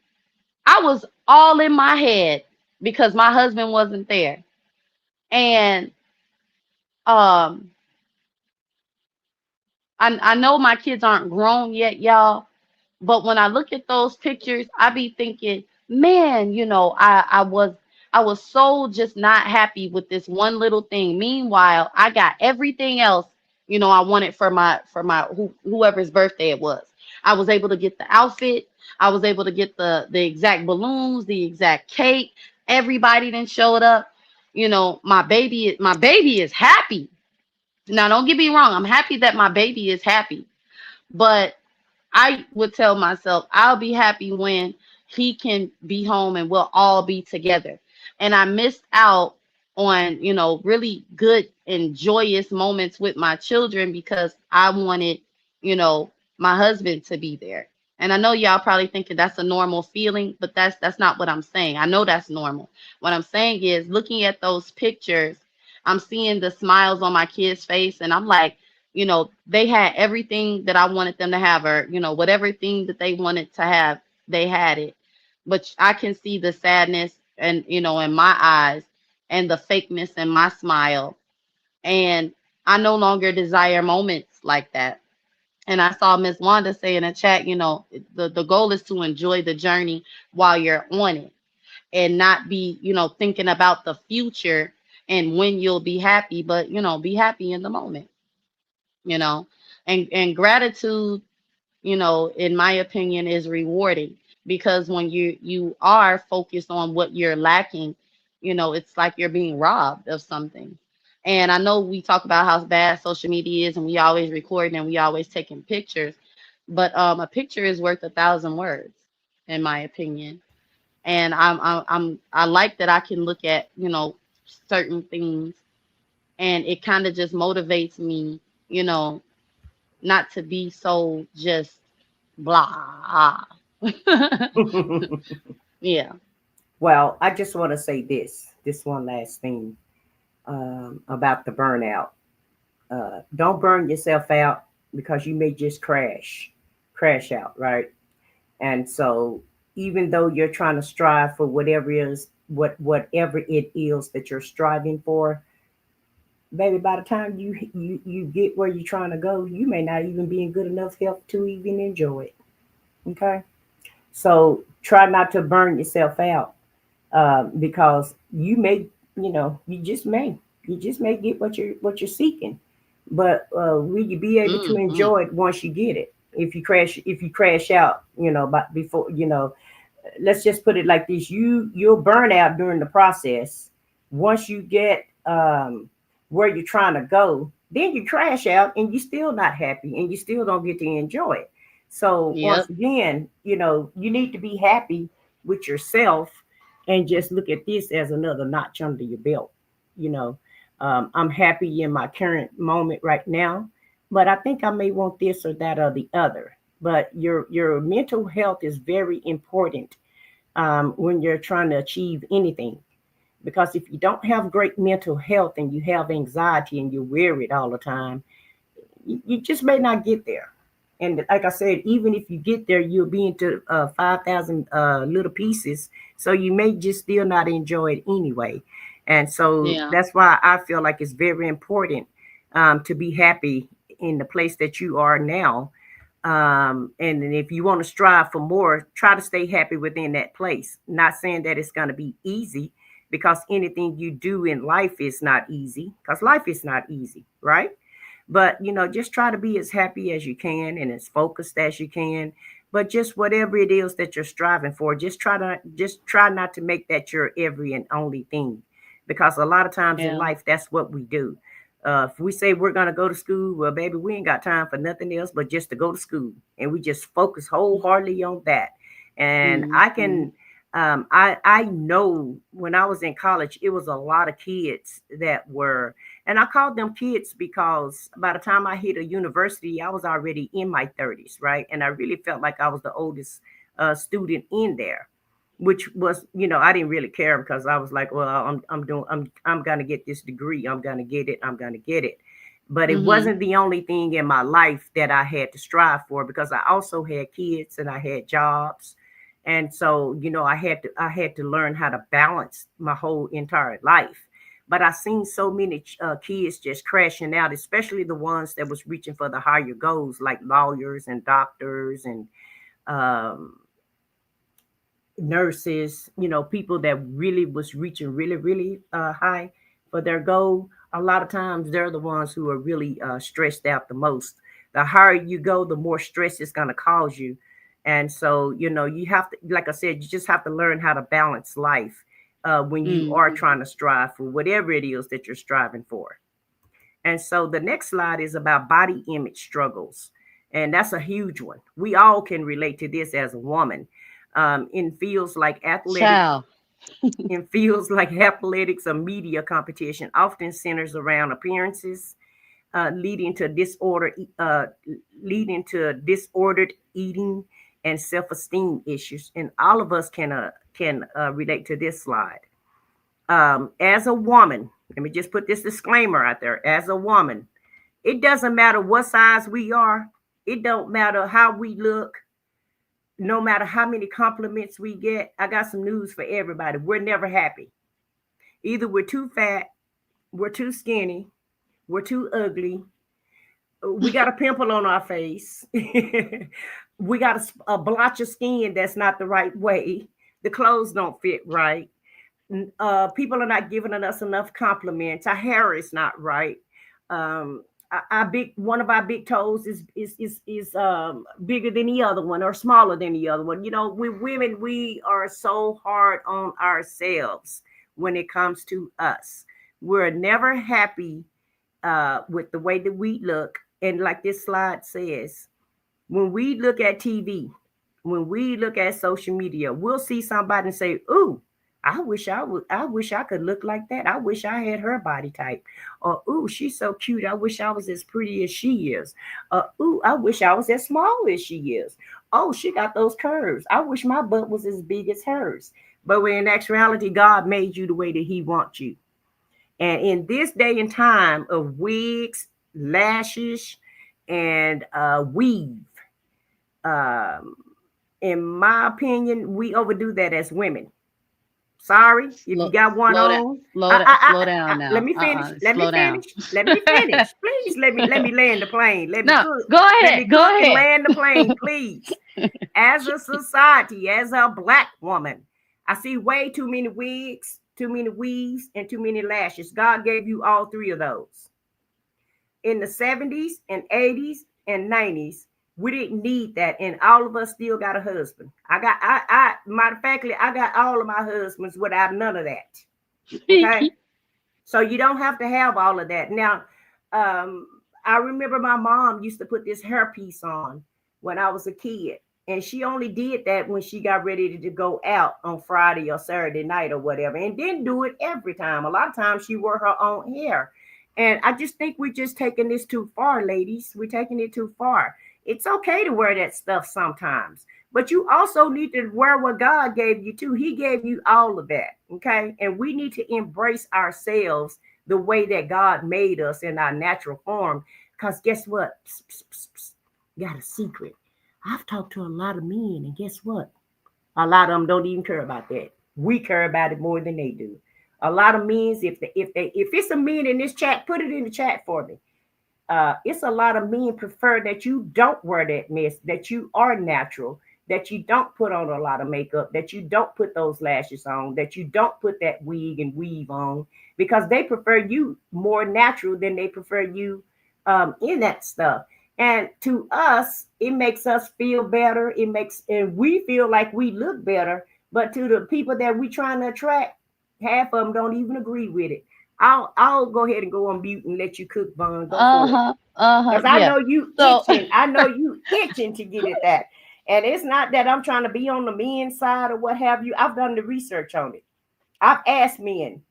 I was all in my head because my husband wasn't there. And um, I know my kids aren't grown yet, y'all. But when I look at those pictures, I be thinking, man, I was so just not happy with this one little thing. Meanwhile, I got everything else, I wanted for my whoever's birthday it was. I was able to get the outfit. I was able to get the exact balloons, the exact cake. Everybody then showed up. My baby is happy. Now, don't get me wrong. I'm happy that my baby is happy, but I would tell myself I'll be happy when he can be home and we'll all be together. And I missed out on, really good and joyous moments with my children because I wanted, you know, my husband to be there. And I know y'all probably thinking that's a normal feeling, but that's not what I'm saying. I know that's normal. What I'm saying is looking at those pictures, I'm seeing the smiles on my kids' face and I'm like, they had everything that I wanted them to have, or, whatever thing that they wanted to have, they had it. But I can see the sadness and, in my eyes and the fakeness in my smile. And I no longer desire moments like that. And I saw Miss Wanda say in the chat, the goal is to enjoy the journey while you're on it and not be, thinking about the future and when you'll be happy, but, be happy in the moment, you know. And gratitude, in my opinion, is rewarding because when you are focused on what you're lacking, it's like you're being robbed of something. And I know we talk about how bad social media is and we always recording and we always taking pictures, but a picture is worth 1,000 words, in my opinion. And I like that I can look at, certain things, and it kind of just motivates me, you know, not to be so just blah. Yeah. Well, I just want to say this one last thing about the burnout. Don't burn yourself out because you may just crash out, right? And so, even though you're trying to strive for whatever it is that you're striving for, baby, by the time you get where you're trying to go, you may not even be in good enough health to even enjoy it. Okay, so try not to burn yourself out because you just may get what you're seeking, but will you be able to Mm-hmm. enjoy it once you get it? If you crash out, but before let's just put it like this: you'll burn out during the process. Once you get where you're trying to go, then you crash out and you're still not happy and you still don't get to enjoy it. So once Yep. again, you need to be happy with yourself and just look at this as another notch under your belt. you know I'm happy in my current moment right now, but I think I may want this or that or the other. But your mental health is very important when you're trying to achieve anything. Because if you don't have great mental health and you have anxiety and you're worried all the time, you just may not get there. And like I said, even if you get there, you'll be into 5,000 little pieces. So you may just still not enjoy it anyway. And so Yeah. that's why I feel like it's very important to be happy in the place that you are now. And then if you want to strive for more, try to stay happy within that place. Not saying that it's going to be easy, because anything you do in life is not easy, because life is not easy, right? But just try to be as happy as you can and as focused as you can. But just whatever it is that you're striving for, just try not to make that your every and only thing. Because a lot of times in Yeah. life, that's what we do. If we say we're gonna go to school, well, baby, we ain't got time for nothing else but just to go to school, and we just focus wholeheartedly on that. And I Mm-hmm. can, I know when I was in college, it was a lot of kids that were, and I called them kids because by the time I hit a university, I was already in my 30s, right? And I really felt like I was the oldest student in there, which was, I didn't really care, because I was like, well, I'm gonna get this degree, I'm gonna get it, I'm gonna get it. But it Mm-hmm. wasn't the only thing in my life that I had to strive for, because I also had kids and I had jobs. And so, I had to learn how to balance my whole entire life. But I seen so many kids just crashing out, especially the ones that was reaching for the higher goals, like lawyers and doctors and um, nurses, people that really was reaching really, really high for their goal. A lot of times they're the ones who are really stressed out the most. The higher you go, the more stress it's going to cause you. And so, you have to, like I said, you just have to learn how to balance life when you are Mm-hmm. trying to strive for whatever it is that you're striving for. And so the next slide is about body image struggles. And that's a huge one. We all can relate to this as a woman. In fields like athletics, Child. or media competition often centers around appearances, leading to disordered eating and self-esteem issues. And all of us can relate to this slide. As a woman, let me just put this disclaimer out there. As a woman, it doesn't matter what size we are. It don't matter how we look. No matter how many compliments we get. I got some news for everybody. We're never happy. Either we're too fat, we're too skinny, we're too ugly, we got a pimple on our face, we got a blotch of skin that's not the right way, the clothes don't fit right, people are not giving us enough compliments. Our hair is not right. Our big one of our big toes is bigger than the other one or smaller than the other one. We women, we are so hard on ourselves when it comes to us. We're never happy with the way that we look. And like this slide says, when we look at TV, when we look at social media, we'll see somebody and say, "Ooh, I wish I would. I wish I could look like that. I wish I had her body type." Or, "Ooh, she's so cute. I wish I was as pretty as she is." "Ooh, I wish I was as small as she is." "Oh, she got those curves. I wish my butt was as big as hers." But when in actuality, God made you the way that He wants you. And in this day and time of wigs, lashes, and weave, um, in my opinion, we overdo that as women. Sorry, if you Slow, got one slow down. on. Slow down. Slow I down let now. me finish. Let me Slow down. finish. Let me finish. Please let me land the plane. Let me No, cook. go Let ahead. me Go cook and ahead. land the plane, please. As a society, as a black woman, I see way too many wigs, too many weaves, and too many lashes. God gave you all three of those. In the 70s and 80s and 90s, We didn't need that, and all of us still got a husband. I matter of factly, I got all of my husbands without none of that. Okay, so you don't have to have all of that. Now, um, I remember my mom used to put this hairpiece on when I was a kid. And she only did that when she got ready to go out on Friday or Saturday night or whatever. And didn't do it every time. A lot of times she wore her own hair. And I just think we're just taking this too far, ladies. We're taking it too far. It's okay to wear that stuff sometimes, but you also need to wear what God gave you too. He gave you all of that. Okay. And we need to embrace ourselves the way that God made us in our natural form. Because guess what? Psst, psst, psst, psst. Got a secret. I've talked to a lot of men, and guess what? A lot of them don't even care about that. We care about it more than they do. A lot of men, if it's a man in this chat, put it in the chat for me. It's a lot of men prefer that you don't wear that mess, that you are natural, that you don't put on a lot of makeup, that you don't put those lashes on, that you don't put that wig and weave on, because they prefer you more natural than they prefer you in that stuff. And to us, it makes us feel better. It makes, and we feel like we look better. But to the people that we trying to attract, half of them don't even agree with it. I'll go ahead and go on mute and let you cook, Vaughn. Go for it. Uh-huh. Uh-huh. Because I Yeah. know you So itching. I know you itching to get at that. And it's not that I'm trying to be on the men's side or what have you. I've done the research on it. I've asked men,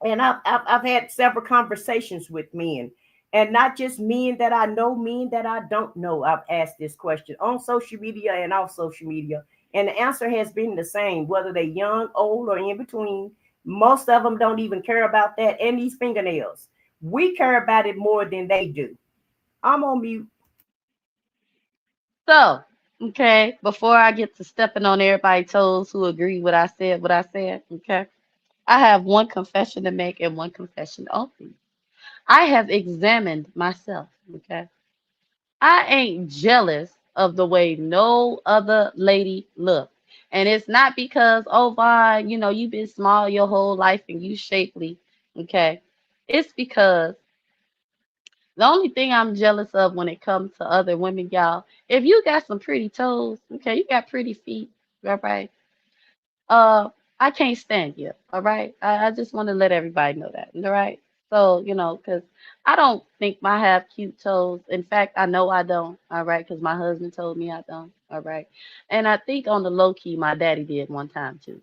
and I've had several conversations with men, and not just men that I know, men that I don't know. I've asked this question on social media and off social media, and the answer has been the same, whether they're young, old, or in between. Most of them don't even care about that. And these fingernails, we care about it more than they do. I'm on mute. so okay, before I get to stepping on everybody's toes who agree what I said, okay. I have one confession to make and one confession only. I have examined myself, okay? I ain't jealous of the way no other lady look. And it's not because, oh, Vaughn, you've been small your whole life and you shapely, okay? It's because the only thing I'm jealous of when it comes to other women, y'all, if you got some pretty toes, okay, you got pretty feet, all right? Uh, I can't stand you. All right. I just want to let everybody know that. All right. So, because I don't think I have cute toes. In fact, I know I don't. All right. Because my husband told me I don't. All right. And I think on the low key, my daddy did one time too.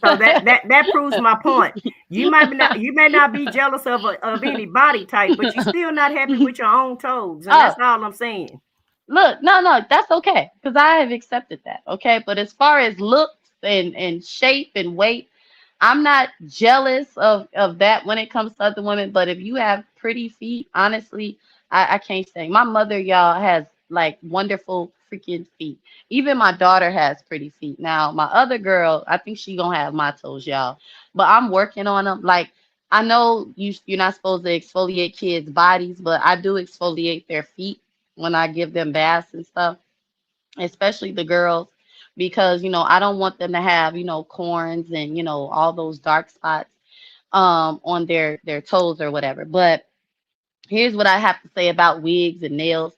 So that proves my point. You may not be jealous of any body type, but you're still not happy with your own toes, and that's Oh, all I'm saying. look, no, no, that's okay because I have accepted that. Okay. But as far as looks and shape and weight, I'm not jealous of that when it comes to other women, but if you have pretty feet, honestly, I can't say. My mother, y'all, has like wonderful freaking feet. Even my daughter has pretty feet. Now, my other girl, I think she gonna have my toes, y'all, but I'm working on them. Like I know you're not supposed to exfoliate kids' bodies, but I do exfoliate their feet when I give them baths and stuff, especially the girls, because I don't want them to have corns and all those dark spots on their toes or whatever. But here's what I have to say about wigs and nails.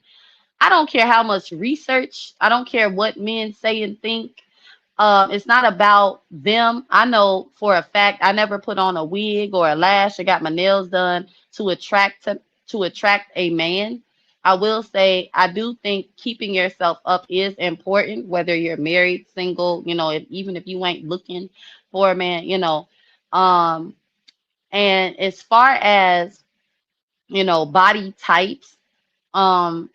I don't care how much research, I don't care what men say and think. It's not about them. I know for a fact I never put on a wig or a lash or got my nails done to attract a man. I will say I do think keeping yourself up is important, whether you're married, single, even if you ain't looking for a man, Um, and as far as body types, um,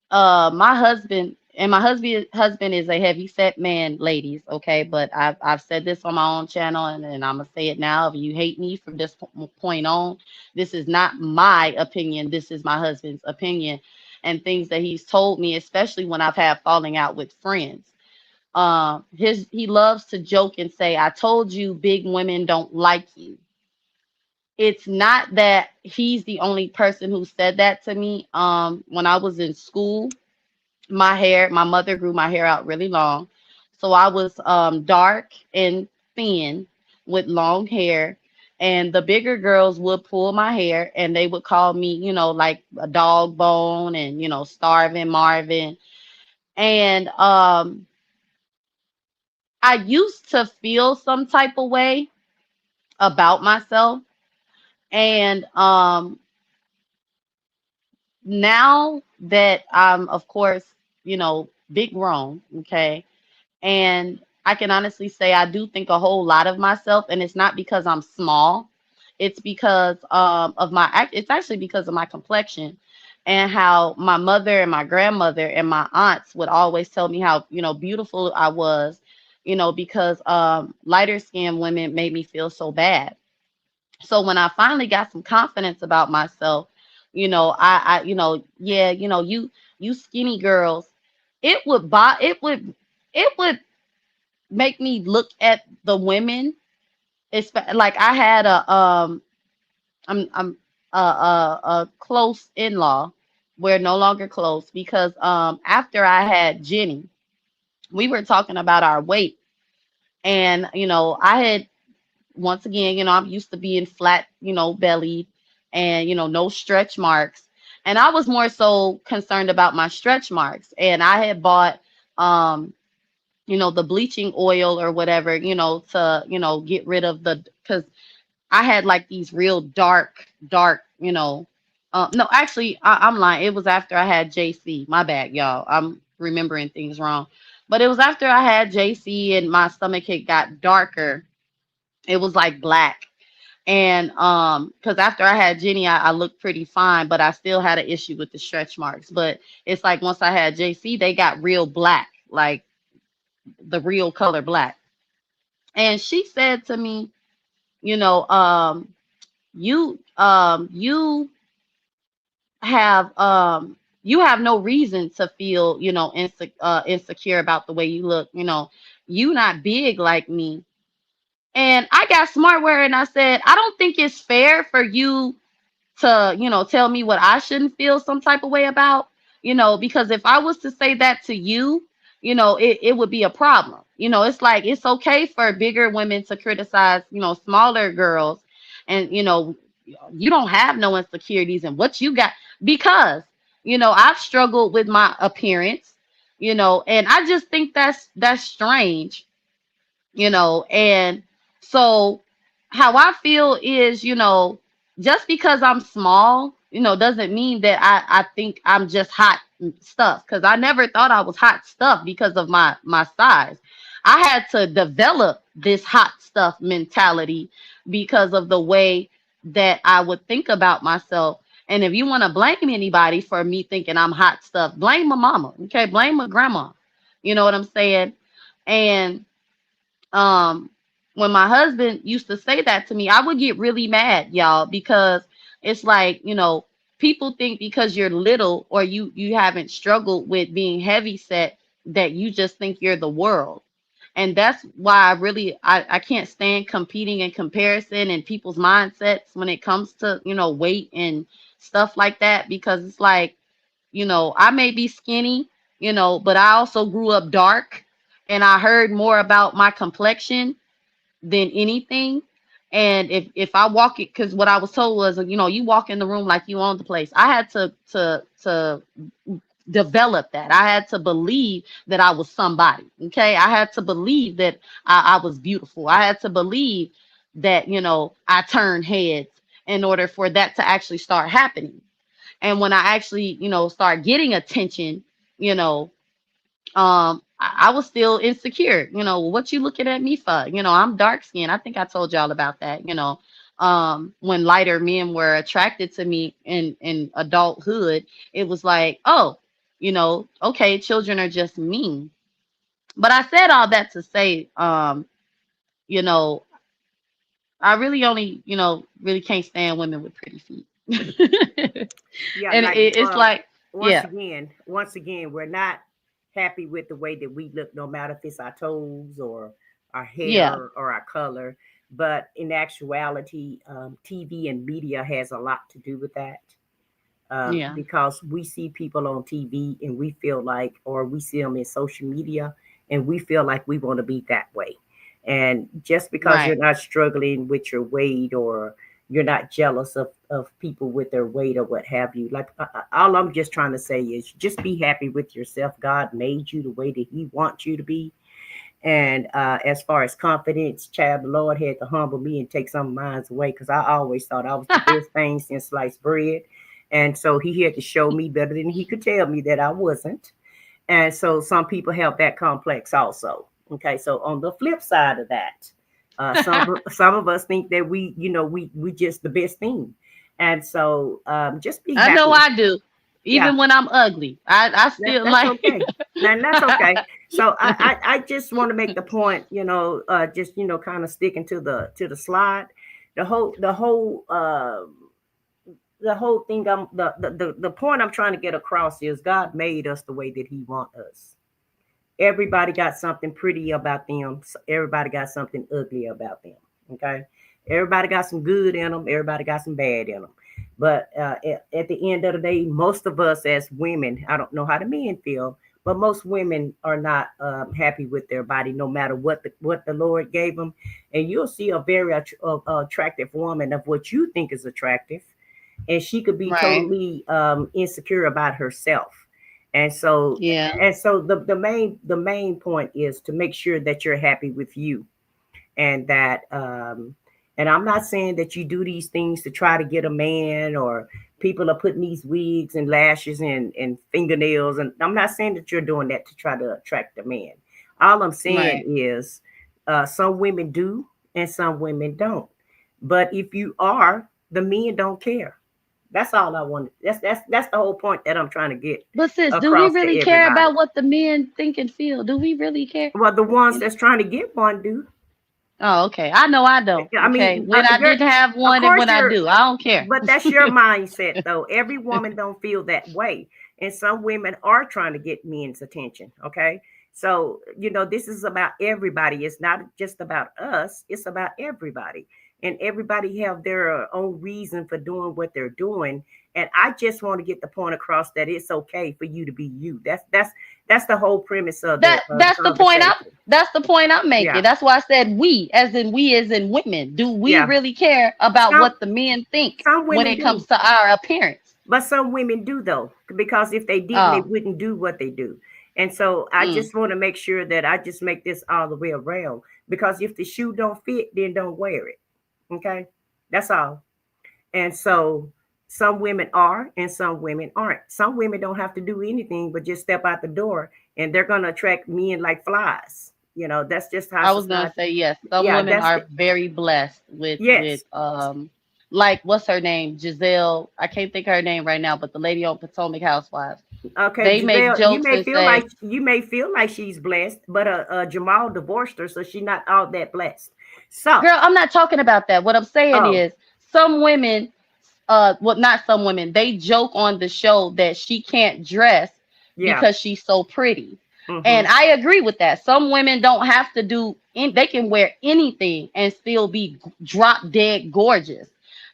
my husband is a heavy set man, ladies, okay? But I've said this on my own channel, and I'm gonna say it now. If you hate me from this point on, this is not my opinion. This is my husband's opinion, and things that he's told me, especially when I've had falling out with friends. He loves to joke and say, "I told you, big women don't like you." It's not that he's the only person who said that to me. When I was in school, my mother grew my hair out really long. So I was dark and thin with long hair. And the bigger girls would pull my hair and they would call me, like a dog bone and, starving Marvin. And I used to feel some type of way about myself. And now that I'm, of course, big grown, okay, and I can honestly say I do think a whole lot of myself, and it's not because I'm small. It's because it's actually because of my complexion and how my mother and my grandmother and my aunts would always tell me how, beautiful I was, because lighter skinned women made me feel so bad. So when I finally got some confidence about myself, yeah, you skinny girls, it would make me look at the women. It's like I had I'm a close in-law. We're no longer close because after I had Jenny, we were talking about our weight, and I had, once again, I'm used to being flat, bellied, and no stretch marks. And I was more so concerned about my stretch marks. And I had bought the bleaching oil or whatever, to, get rid of because I had like these real dark, no, actually, I'm lying. It was after I had JC. My bad, y'all. I'm remembering things wrong. But it was after I had JC and my stomach had got darker. It was like black. And because after I had Jenny, I looked pretty fine, but I still had an issue with the stretch marks. But it's like once I had JC, they got real black, like the real color black. And she said to me, you know, you you have no reason to feel, insecure about the way you look. You not big like me. And I got smart with her and I said, I don't think it's fair for you to, tell me what I shouldn't feel some type of way about, because if I was to say that to you, it would be a problem. It's like it's okay for bigger women to criticize, smaller girls, and you don't have no insecurities and what you got, because I've struggled with my appearance, and I just think that's strange, and so how I feel is, just because I'm small, doesn't mean that I think I'm just hot stuff, because I never thought I was hot stuff because of my size. I had to develop this hot stuff mentality because of the way that I would think about myself. And if you want to blame anybody for me thinking I'm hot stuff, blame my mama, okay? Blame my grandma. You know what I'm saying? And um when my husband used to say that to me, I would get really mad, y'all, because it's like, people think because you're little or you haven't struggled with being heavy set that you just think you're the world. And that's why I can't stand competing and comparison and people's mindsets when it comes to, weight and stuff like that, because it's like, I may be skinny, but I also grew up dark and I heard more about my complexion than anything. And if I walk it, because what I was told was, you walk in the room like you own the place. I had to develop that. I had to believe that I was somebody. Okay. I had to believe that I was beautiful. I had to believe that, I turned heads in order for that to actually start happening. And when I actually, start getting attention, you know, I was still insecure. What you looking at me for? I'm dark skinned. I think I told y'all about that. When lighter men were attracted to me in adulthood, it was like, oh, okay, children are just mean. But I said all that to say, you know, I really only, really can't stand women with pretty feet. Yeah, And like it's like, once yeah, again, we're not happy with the way that we look, no matter if it's our toes or our yeah, hair or our color. But in actuality, TV and media has a lot to do with that, yeah, because we see people on TV and we feel like, or we see them in social media and we feel like we want to be that way. And just because you're Right. not struggling with your weight, or you're not jealous of people with their weight or what have you, like all I'm just trying to say is just be happy with yourself. God made you the way that He wants you to be. And as far as confidence, child, the Lord had to humble me and take some of mine away, because I always thought I was the best thing since sliced bread. And so He had to show me better than He could tell me that I wasn't. And so some people have that complex also. Okay, so on the flip side of that, some of us think that we just the best thing. And so just be I know happy. I do. Yeah, Even when I'm ugly, I still that's like. okay. And that's okay. So I just want to make the point, just kind of sticking to the slide. The whole the whole the whole thing, the point I'm trying to get across is God made us the way that He want us. Everybody got something pretty about them. Everybody got something ugly about them. Okay. Everybody got some good in them. Everybody got some bad in them. But at the end of the day, most of us as women, I don't know how the men feel, but most women are not happy with their body, no matter what the Lord gave them. And you'll see a very attractive woman of what you think is attractive, and she could be Right. totally insecure about herself. And so Yeah. the main point is to make sure that you're happy with you, and that and I'm not saying that you do these things to try to get a man, or people are putting these wigs and lashes and fingernails, and I'm not saying that you're doing that to try to attract a man. All I'm saying Right. is some women do and some women don't. But if you are, the men don't care. That's all I wanted. That's the whole point that I'm trying to get But sis, do we across to really care everybody. about what the men think and feel? Do we really care? Well, the ones You know? that's trying to get one do. Oh, okay. I know I don't. I Okay. mean, When I you're, didn't have of one and course when I you're, do, I don't care. but that's your mindset though. Every woman don't feel that way, and some women are trying to get men's attention. Okay, so this is about everybody. It's not just about us. It's about everybody, and everybody have their own reason for doing what they're doing. And I just want to get the point across that it's okay for you to be you. That's the whole premise of the That's the point I'm conversation. that's the point I'm making. Yeah, That's why I said we as in women. Do we yeah. really care about Some what the men think some when women it comes do. to our appearance? But some women do though, because if they didn't, they Oh, wouldn't do what they do. And so I mm. just want to make sure that I just make this all the way around. Because if the shoe don't fit, then don't wear it. Okay, that's all. And so some women are, and some women aren't. Some women don't have to do anything but just step out the door, and they're gonna attract men like flies. That's just how I was gonna society. say yes. Some Yeah, women that's are the very blessed with yes. like what's her name? Giselle. I can't think of her name right now, but the lady on Potomac Housewives. Okay, They make Giselle, you jokes may and feel like say, she's blessed, but Jamal divorced her, so she's not all that blessed. So, girl, I'm not talking about that. What I'm saying oh is some women, well, not some women, they joke on the show that she can't dress yeah, because she's so pretty. mm-hmm, And I agree with that. Some women don't have to they can wear anything and still be drop dead gorgeous.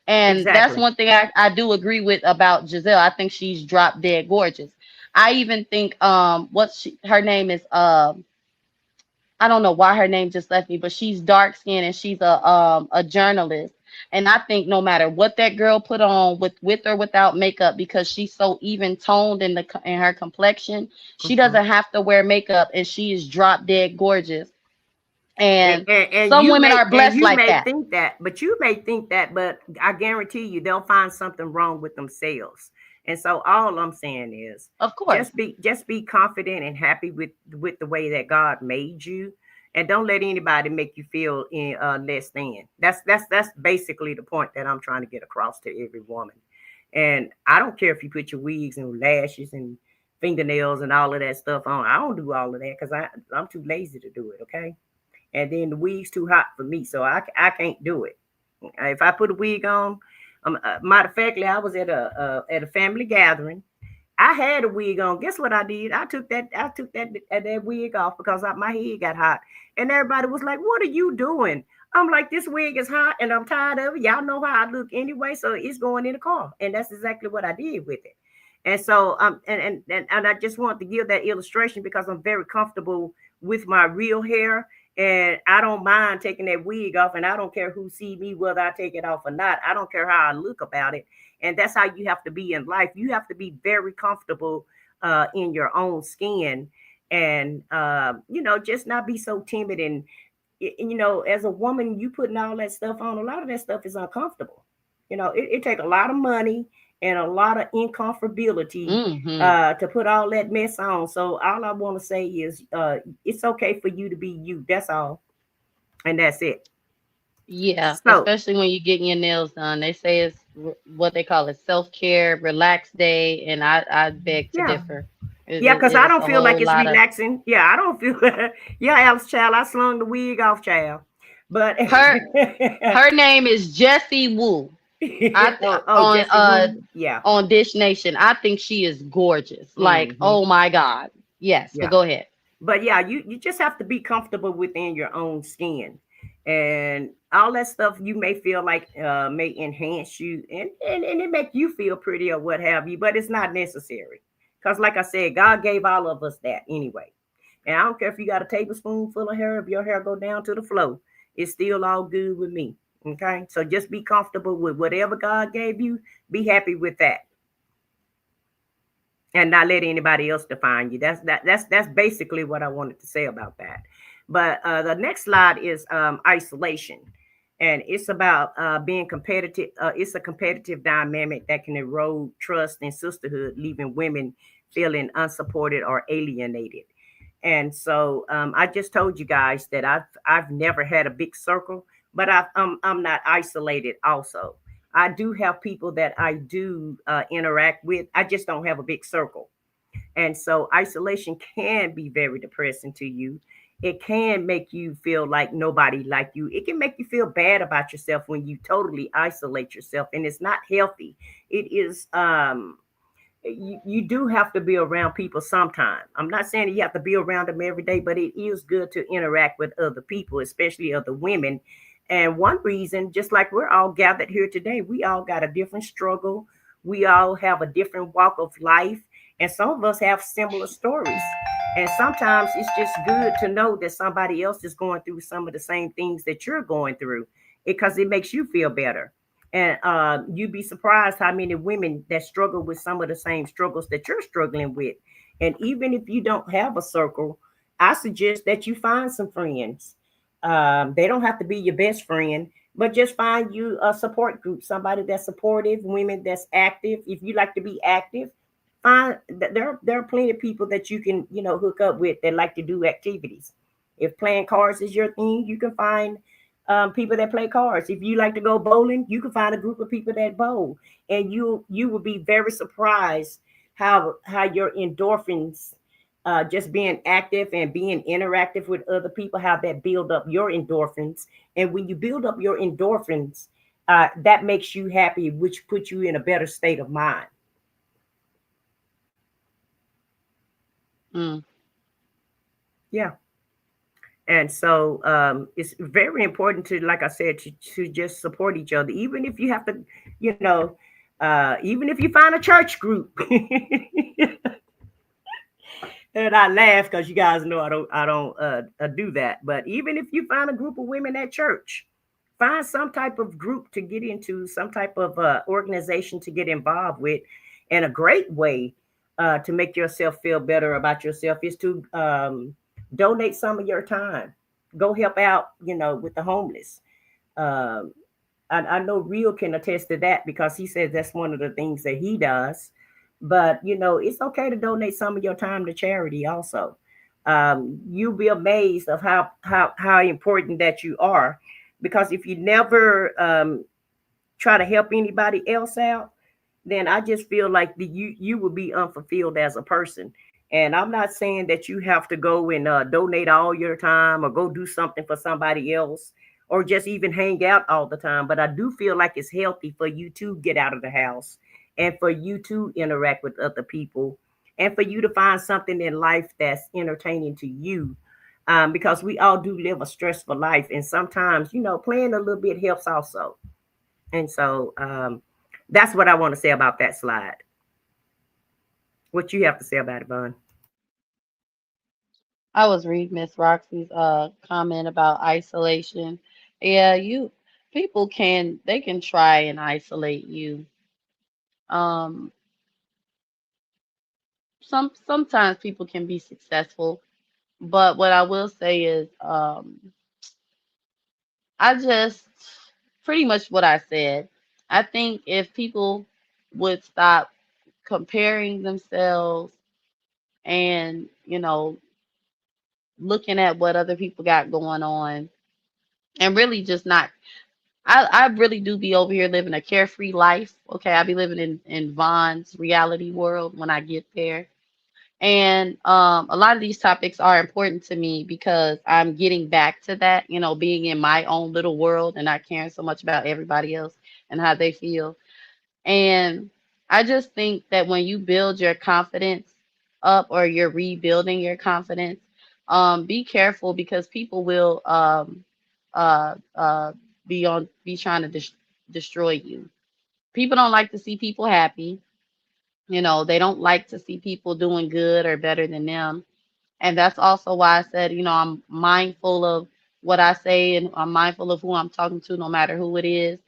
And that's exactly. one thing I do agree with about Giselle. I think she's drop dead gorgeous. I even think her name is I don't know why her name just left me, but she's dark skinned and she's a journalist. And I think no matter what that girl put on with or without makeup, because she's so even toned in her complexion, she Mm-hmm. doesn't have to wear makeup and she is drop dead gorgeous. And, And and, and some you women may are and blessed you like may that. think that, but I guarantee you they'll find something wrong with themselves. And so all I'm saying is Of course. just be confident and happy with the way that God made you, and don't let anybody make you feel less than. That's basically the point that I'm trying to get across to every woman. And I don't care if you put your wigs and lashes and fingernails and all of that stuff on. I don't do all of that because I'm too lazy to do it. Okay, and then the wig's too hot for me, so I can't do it. If I put a wig on, matter of factly, I was at a family gathering. I had a wig on. Guess what I did? I took that wig off because my head got hot, and everybody was like, "What are you doing?" I'm like, "This wig is hot, and I'm tired of it. Y'all know how I look anyway, so it's going in the car." And that's exactly what I did with it. And so, and I just wanted to give that illustration because I'm very comfortable with my real hair, And I don't mind taking that wig off, and I don't care who see me, whether I take it off or not. I don't care how I look about it. And that's how you have to be in life. You have to be very comfortable in your own skin, and just not be so timid. And as a woman, you putting all that stuff on, a lot of that stuff is uncomfortable. It take a lot of money and a lot of incomfortability Mm-hmm. to put all that mess on. So all I want to say is it's okay for you to be you. That's all. And that's it. Yeah, So especially when you're getting your nails done. They say it's what they call it self-care, relax day, and I beg to yeah. differ. Yeah, because It I is don't a feel like whole it's lot of relaxing. Yeah, I don't feel yeah, Alice child, I slung the wig off, child. But her her name is Jessie Woo. oh, On Jesse Woo. Yeah. on Dish Nation. I think she is gorgeous. Like, Hmm. oh my God. Yes, but Yeah. go ahead. But yeah, you just have to be comfortable within your own skin, and all that stuff you may feel like may enhance you, and it make you feel pretty or what have you, but it's not necessary, because like I said, God gave all of us that anyway. And I don't care if you got a tablespoon full of hair, if your hair go down to the floor, it's still all good with me. Okay, so just be comfortable with whatever God gave you. Be happy with that, and not let anybody else define you. That's basically what I wanted to say about that. But the next slide is isolation, and it's about being competitive. It's a competitive dynamic that can erode trust and sisterhood, leaving women feeling unsupported or alienated. And so I just told you guys that I've never had a big circle, but I'm not isolated. Also, I do have people that I do interact with. I just don't have a big circle. And so isolation can be very depressing to you. It can make you feel like nobody like you. It can make you feel bad about yourself when you totally isolate yourself, and it's not healthy. It is you do have to be around people sometime. I'm not saying you have to be around them every day, but it is good to interact with other people, especially other women. And one reason, just like we're all gathered here today, we all got a different struggle. We all have a different walk of life. And some of us have similar stories. And sometimes it's just good to know that somebody else is going through some of the same things that you're going through, because it makes you feel better. And you'd be surprised how many women that struggle with some of the same struggles that you're struggling with. And even if you don't have a circle, I suggest that you find some friends. They don't have to be your best friend, but just find you a support group, somebody that's supportive, women that's active. If you like to be active, find there are plenty of people that you can hook up with that like to do activities. If playing cards is your thing, you can find people that play cards. If you like to go bowling, you can find a group of people that bowl, and you will be very surprised how your endorphins, just being active and being interactive with other people, how that build up your endorphins. And when you build up your endorphins, that makes you happy, which puts you in a better state of mind. Mm. Yeah. And so it's very important to, like I said, to just support each other, even if you have to, you know, even if you find a church group. And I laugh because you guys know I don't do that. But even if you find a group of women at church, find some type of group to get into, some type of organization to get involved with. And a great way to make yourself feel better about yourself is to donate some of your time. Go help out, with the homeless. Um, I know Real can attest to that because he says that's one of the things that he does. But it's okay to donate some of your time to charity also. You'll be amazed of how important that you are, because if you never try to help anybody else out, then I just feel like you will be unfulfilled as a person. And I'm not saying that you have to go and donate all your time or go do something for somebody else or just even hang out all the time. But I do feel like it's healthy for you to get out of the house and for you to interact with other people and for you to find something in life that's entertaining to you. Because we all do live a stressful life. And sometimes, playing a little bit helps also. And so that's what I want to say about that slide. What you have to say about it, Vaughn? I was reading Miss Roxy's comment about isolation. Yeah, you people can they can try and isolate you. Um, sometimes people can be successful, but what I will say is, I just pretty much what I said. I think if people would stop comparing themselves and, looking at what other people got going on and really just not I really do be over here living a carefree life. Okay, I be living in Vaughn's reality world when I get there. And a lot of these topics are important to me because I'm getting back to that, being in my own little world and not caring so much about everybody else and how they feel. And I just think that when you build your confidence up or you're rebuilding your confidence, be careful because people will uh, uh, be trying to destroy you. People don't like to see people happy. They don't like to see people doing good or better than them. And that's also why I said, I'm mindful of what I say and I'm mindful of who I'm talking to, no matter who it is,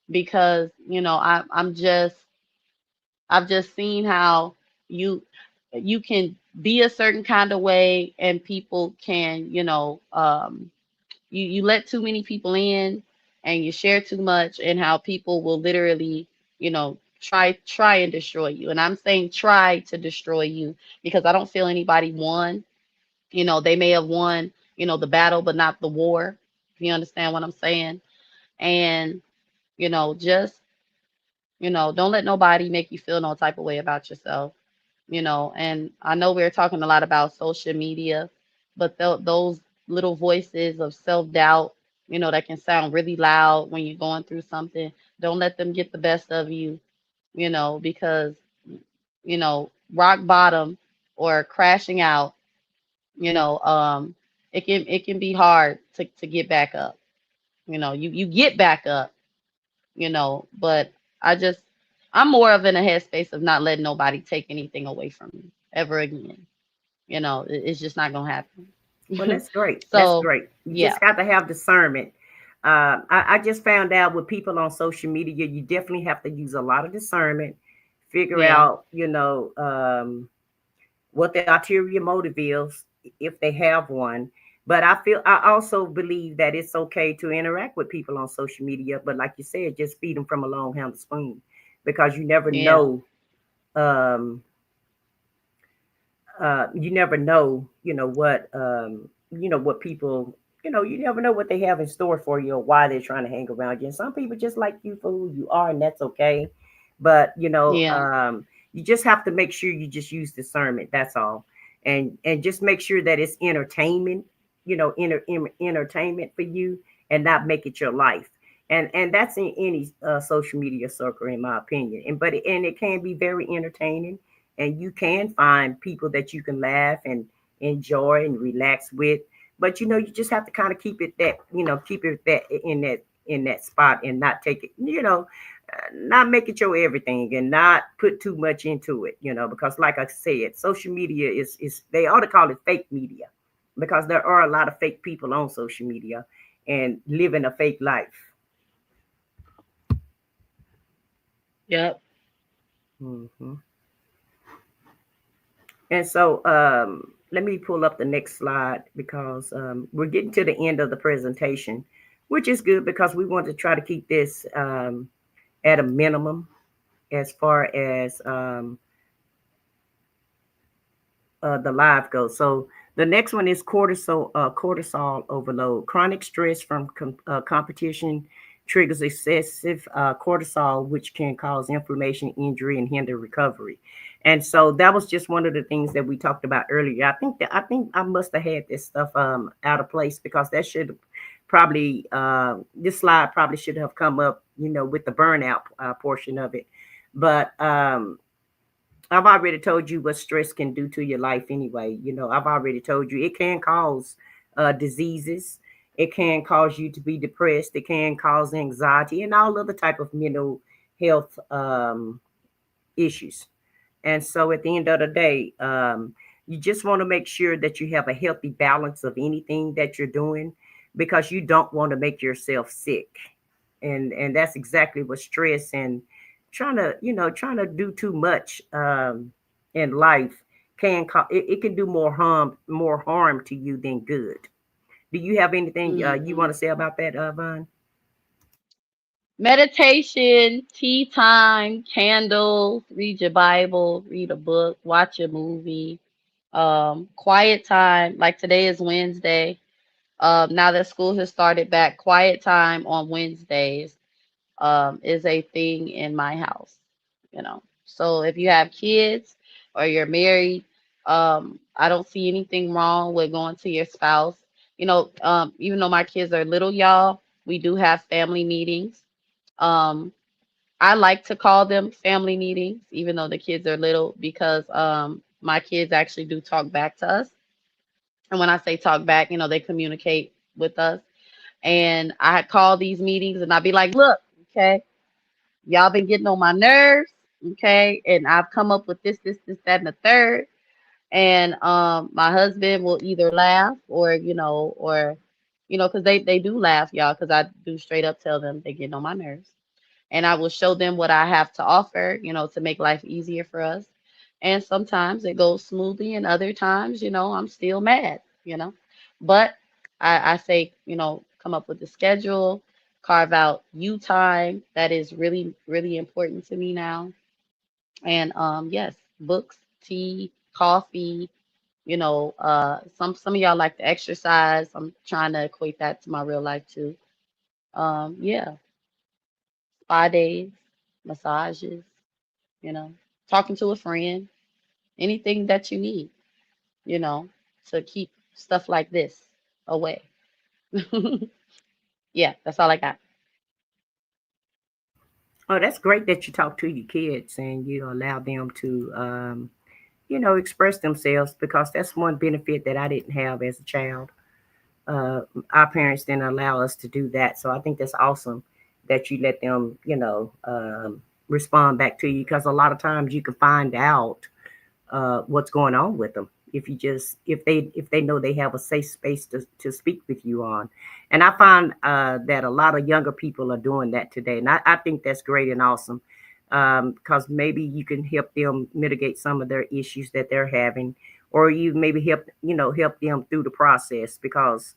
because, I've just seen how you you can be a certain kind of way and people can, you let too many people in and you share too much and how people will literally, try and destroy you. And I'm saying try to destroy you because I don't feel anybody won. They may have won, the battle, but not the war, if you understand what I'm saying. And, just, don't let nobody make you feel no type of way about yourself, and I know we're talking a lot about social media, but those little voices of self-doubt, that can sound really loud when you're going through something, don't let them get the best of you, because, rock bottom or crashing out, you know, um, it can be hard to get back up. You get back up, but I just I'm more of in a headspace of not letting nobody take anything away from me ever again. It's just not gonna Well, happen. that's great. That's So great. You yeah, just got to have discernment. I just found out with people on social media, you definitely have to use a lot of discernment, figure yeah, out, what the ulterior motive is, if they have one. But I also believe that it's okay to interact with people on social media. But like you said, just feed them from a long handled spoon because yeah, um, you never know, what people, you never know what they have in store for you or why they're trying to hang around you. And some people just like you for who you are, and that's okay. But yeah, you just have to make sure you just use discernment. That's all, and just make sure that it's entertainment, entertainment for you, and not make it your life. And that's in any social media circle, in my opinion. And it can be very entertaining, and you can find people that you can laugh and enjoy and relax with. But you just have to kind of keep it that in that spot, and not take it, not make it your everything, and not put too much into it, because like I said, social media is they ought to call it fake media, because there are a lot of fake people on social media and living a fake life. yep, hmm And so let me pull up the next slide, because we're getting to the end of the presentation, which is good because we want to try to keep this at a minimum as far as the live goes. So the next one is cortisol overload. Chronic stress from competition triggers excessive cortisol, which can cause inflammation, injury, and hinder recovery. And so that was just one of the things that we talked about earlier. I think I must have had this stuff out of place, because that should probably this slide probably should have come up, with the burnout portion of it. But I've already told you what stress can do to your life anyway. I've already told you it can cause diseases. It can cause you to be depressed. It can cause anxiety and all other type of mental health issues. And so at the end of the day, You just want to make sure that you have a healthy balance of anything that you're doing, because you don't want to make yourself sick. And that's exactly what stress and trying to do too much in life it can do more harm to you than good. Do you have anything you Hmm. want to say about that, Vaughn? Meditation, tea time, candles, read your Bible, read a book, watch a movie. Quiet time, like today is Wednesday. Now that school has started back, quiet time on Wednesdays is a thing in my house, you know. So if you have kids or you're married, I don't see anything wrong with going to your spouse. Even though my kids are little, y'all, we do have family meetings. Um, I like to call them family meetings, even though the kids are little, because my kids actually do talk back to us. And when I say talk back, they communicate with us. And I call these meetings and I'd be like, look, okay, y'all been getting on my nerves, okay? And I've come up with this, that, and the third. And my husband will either laugh or because they do laugh, y'all, because I do straight up tell them they getting on my nerves. And I will show them what I have to offer, to make life easier for us. And sometimes it goes smoothly, and other times, I'm still mad. But I say, come up with a schedule, carve out you time. That is really, really important to me now. And yes, books, tea, coffee. Some of y'all like to exercise. I'm trying to equate that to my real life too. Yeah, spa days, massages, you know, talking to a friend, anything that you need, you know, to keep stuff like this away. Yeah, that's all I got. Oh, that's great that you talk to your kids and you allow them to express themselves, because that's one benefit that I didn't have as a child. Our parents didn't allow us to do that. So I think that's awesome that you let them, respond back to you, because a lot of times you can find out what's going on with them if you just if they know they have a safe space to speak with you on. And I find that a lot of younger people are doing that today, and I think that's great and awesome, because maybe you can help them mitigate some of their issues that they're having, or you maybe help them through the process, because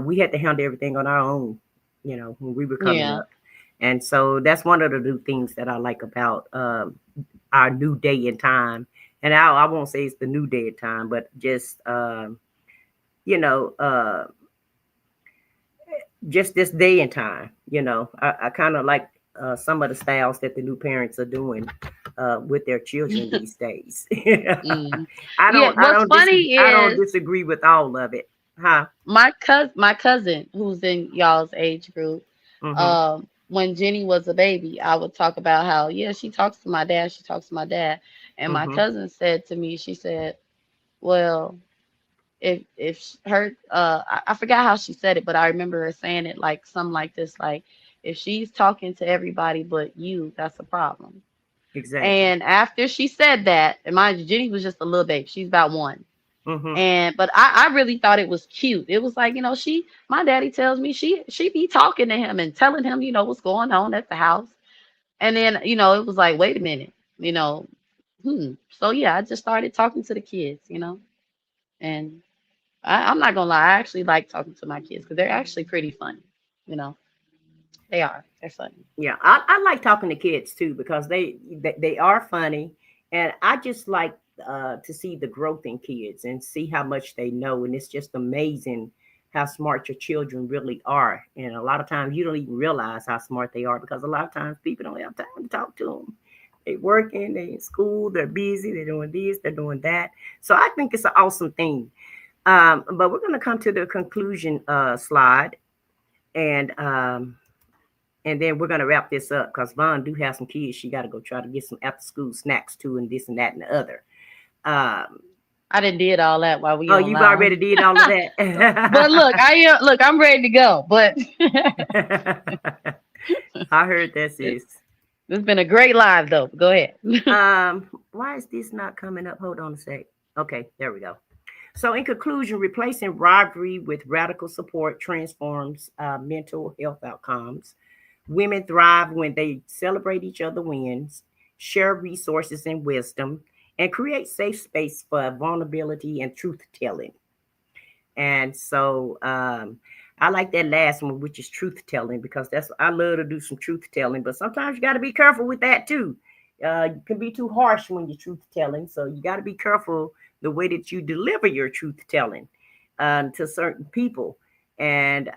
we had to handle everything on our own, when we were coming Yeah. up. And so that's one of the new things that I like about our new day and time. And I won't say it's the new day and time, but just you know, uh, just this day and time. I kind of like some of the styles that the new parents are doing with their children these days. Mm. I Yeah, don't, I what's don't, funny I don't is disagree with all of it, huh? my cousin who's in y'all's age group, Mm-hmm. when Jenny was a baby, I would talk about how, yeah, she talks to my dad, she talks to my dad. And my Mm-hmm. cousin said to me, she said, well, if I forgot how she said it, but I remember her saying it like something like this, like if she's talking to everybody but you, that's a problem. Exactly. And after she said that, and mind you, Jenny was just a little baby, she's about one. Mm-hmm. And but I really thought it was cute. It was like, my daddy tells me she be talking to him and telling him, what's going on at the house. And then, it was like, wait a minute, you know, So yeah, I just started talking to the kids. And I'm not gonna lie, I actually like talking to my kids because they're actually pretty funny. You know, they are. They're funny. Yeah, I like talking to kids too, because they are funny, and I just like to see the growth in kids and see how much they know, and it's just amazing how smart your children really are. And a lot of times you don't even realize how smart they are, because a lot of times people don't have time to talk to them. They working, they in school, they're busy, they're doing this, they're doing that. So I think it's an awesome thing. But we're going to come to the conclusion slide, and and then we're gonna wrap this up, because Vaughn do have some kids. She got to go try to get some after school snacks too, and this and that and the other. Um, I didn't did all that while we oh, you've already online. did all of But that. look, I'm ready to go. But I heard this it, is. it's been a great live though. Go ahead. Why is this not coming up? Hold on a sec. Okay, there we go. So, in conclusion, replacing rivalry with radical support transforms mental health outcomes. Women thrive when they celebrate each other wins, share resources and wisdom, and create safe space for vulnerability and truth telling. And so I like that last one, which is truth telling, because that's I love to do some truth telling, but sometimes you got to be careful with that too. You can be too harsh when you're truth telling, so you got to be careful the way that you deliver your truth telling to certain people. And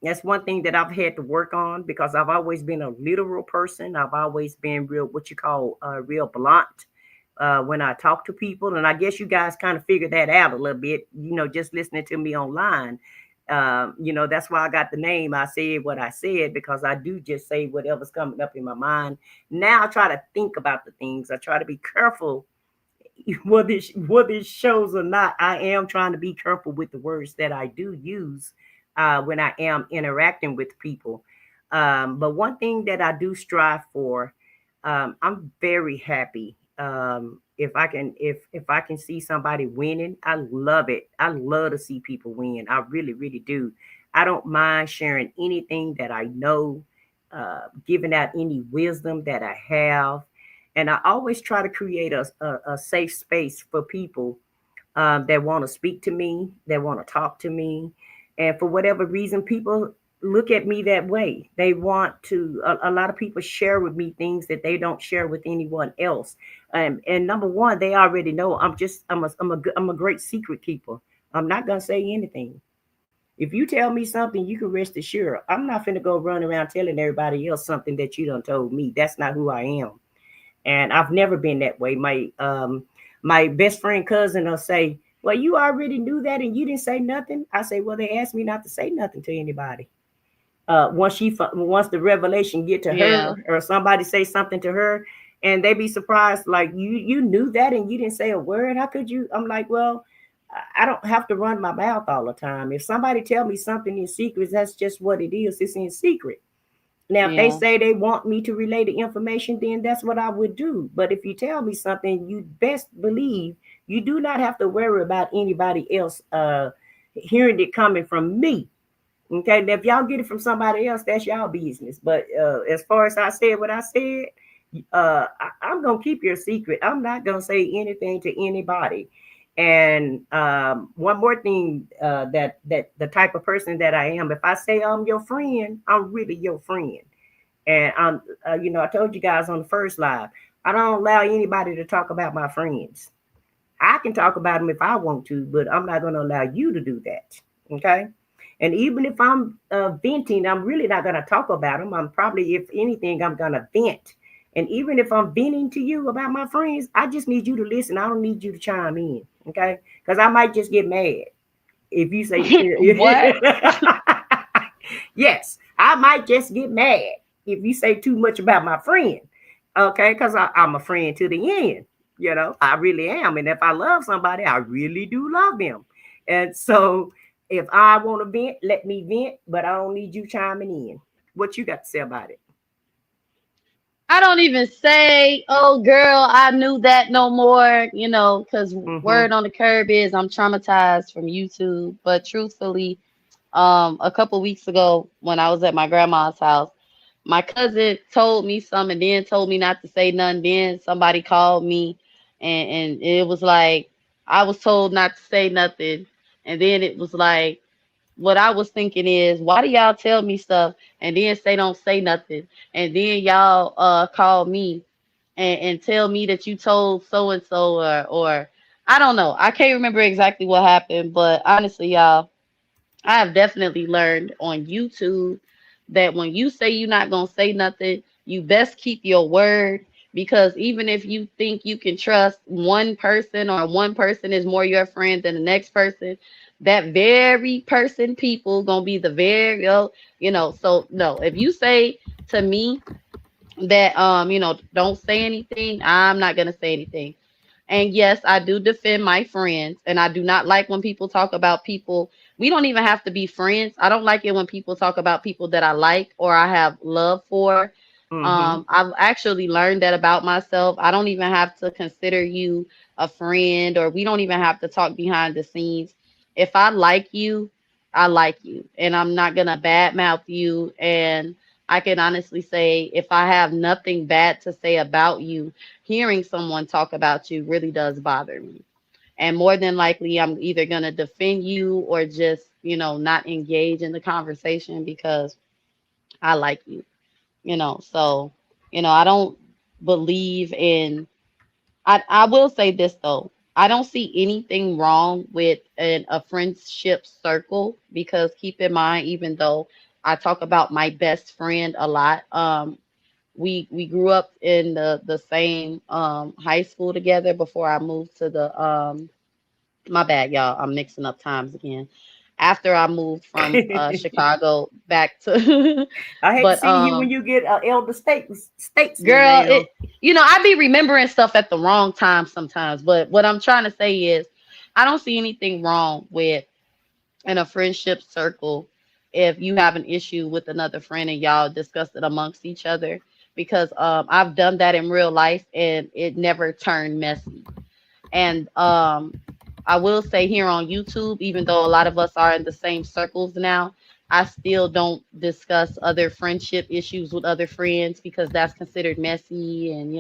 that's one thing that I've had to work on because I've always been a literal person. I've always been real, what you call real blunt when I talk to people. And I guess you guys kind of figured that out a little bit, just listening to me online. That's why I got the name. I said what I said because I do just say whatever's coming up in my mind. Now I try to think about the things. I try to be careful whether it shows or not. I am trying to be careful with the words that I do use when I am interacting with people. But one thing that I do strive for, I'm very happy if I can see somebody winning. I love it. I love to see people win. I really really do. I don't mind sharing anything that I know, giving out any wisdom that I have, and I always try to create a safe space for people that want to speak to me, that want to talk to me. And for whatever reason, people look at me that way. They want to, a lot of people share with me things that they don't share with anyone else. And number one, they already know I'm a great secret keeper. I'm not going to say anything. If you tell me something, you can rest assured. I'm not finna go run around telling everybody else something that you done told me. That's not who I am, and I've never been that way. My best friend cousin will say, "Well, you already knew that, and you didn't say nothing." I say, "Well, they asked me not to say nothing to anybody." Once the revelation get to Yeah. her, or somebody say something to her, and they be surprised, like you knew that and you didn't say a word. How could you? I'm like, well, I don't have to run my mouth all the time. If somebody tell me something in secret, that's just what it is. It's in secret. Now, if they Yeah. say they want me to relay the information, then that's what I would do. But if you tell me something, you best believe you do not have to worry about anybody else hearing it coming from me. Okay, now if y'all get it from somebody else, that's y'all business. But as far as I said what I said, I'm gonna keep your secret. I'm not gonna say anything to anybody. And one more thing, that the type of person that I am, if I say I'm your friend, I'm really your friend. And I told you guys on the first live, I don't allow anybody to talk about my friends. I can talk about them if I want to, but I'm not going to allow you to do that. Okay. And even if I'm venting, I'm really not going to talk about them. I'm probably, if anything, I'm going to vent. And even if I'm venting to you about my friends, I just need you to listen. I don't need you to chime in. Okay. Because I might just get mad if you say, What? yes, I might just get mad if you say too much about my friend. Okay. Because I'm a friend to the end. I really am. And if I love somebody, I really do love them. And so if I want to vent, let me vent, but I don't need you chiming in. What you got to say about it? I don't even say, oh, girl, I knew that no more, because Mm-hmm. word on the curb is I'm traumatized from YouTube. But truthfully, a couple weeks ago when I was at my grandma's house, my cousin told me something and then told me not to say nothing. Then somebody called me and it was like I was told not to say nothing. And then it was like what I was thinking is, why do y'all tell me stuff and then say don't say nothing? And then y'all call me and tell me that you told so and so or I don't know. I can't remember exactly what happened, but honestly, y'all, I have definitely learned on YouTube that when you say you're not going to say nothing, you best keep your word, because even if you think you can trust one person or one person is more your friend than the next person, that very person people going to be the very, so no, if you say to me that, don't say anything, I'm not going to say anything. And yes, I do defend my friends, and I do not like when people talk about people. We don't even have to be friends. I don't like it when people talk about people that I like or I have love for. Mm-hmm. I've actually learned that about myself. I don't even have to consider you a friend, or we don't even have to talk behind the scenes. If I like you, I like you, and I'm not gonna badmouth you. And I can honestly say, if I have nothing bad to say about you, hearing someone talk about you really does bother me. And more than likely, I'm either gonna defend you or just, not engage in the conversation because I like you. So, I don't believe in, I will say this though. I don't see anything wrong with a friendship circle, because keep in mind, even though I talk about my best friend a lot, we grew up in the same high school together before I moved to the my bad, y'all, I'm mixing up times again. After I moved from Chicago back to I hate to but see you when you get elder statesman girl, now. I be remembering stuff at the wrong time sometimes. But what I'm trying to say is, I don't see anything wrong with in a friendship circle if you have an issue with another friend and y'all discuss it amongst each other. Because I've done that in real life and it never turned messy. And I will say, here on YouTube, even though a lot of us are in the same circles now, I still don't discuss other friendship issues with other friends because that's considered messy. And,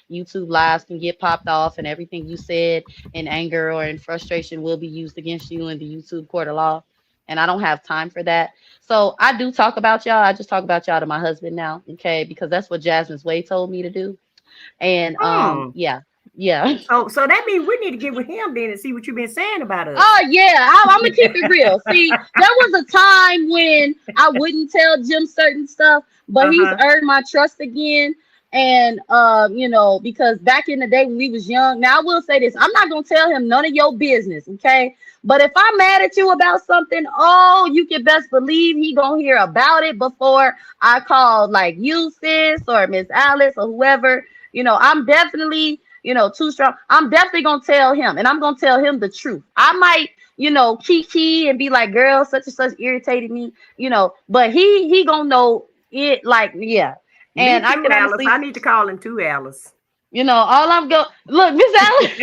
YouTube lives can get popped off, and everything you said in anger or in frustration will be used against you in the YouTube court of law. And I don't have time for that. So I do talk about y'all. I just talk about y'all to my husband now, okay? Because that's what Jasmine's Way told me to do. And Hmm. yeah, yeah. So that means we need to get with him then and see what you've been saying about us. Oh yeah, I'm gonna keep it real. See, there was a time when I wouldn't tell Jim certain stuff, but he's Uh-huh. earned my trust again. And because back in the day when we was young, now I will say this: I'm not gonna tell him none of your business, okay? But if I'm mad at you about something, oh, you can best believe he gonna hear about it before I call, like, you, sis, or Miss Alice, or whoever. I'm definitely, too strong. I'm definitely gonna tell him, and I'm gonna tell him the truth. I might, kiki and be like, girl, such and such irritated me, but he gonna know it, like, yeah. Me And I too, can Alice. honestly, I need to call him too, Alice. all I'm go look, Miss Alice,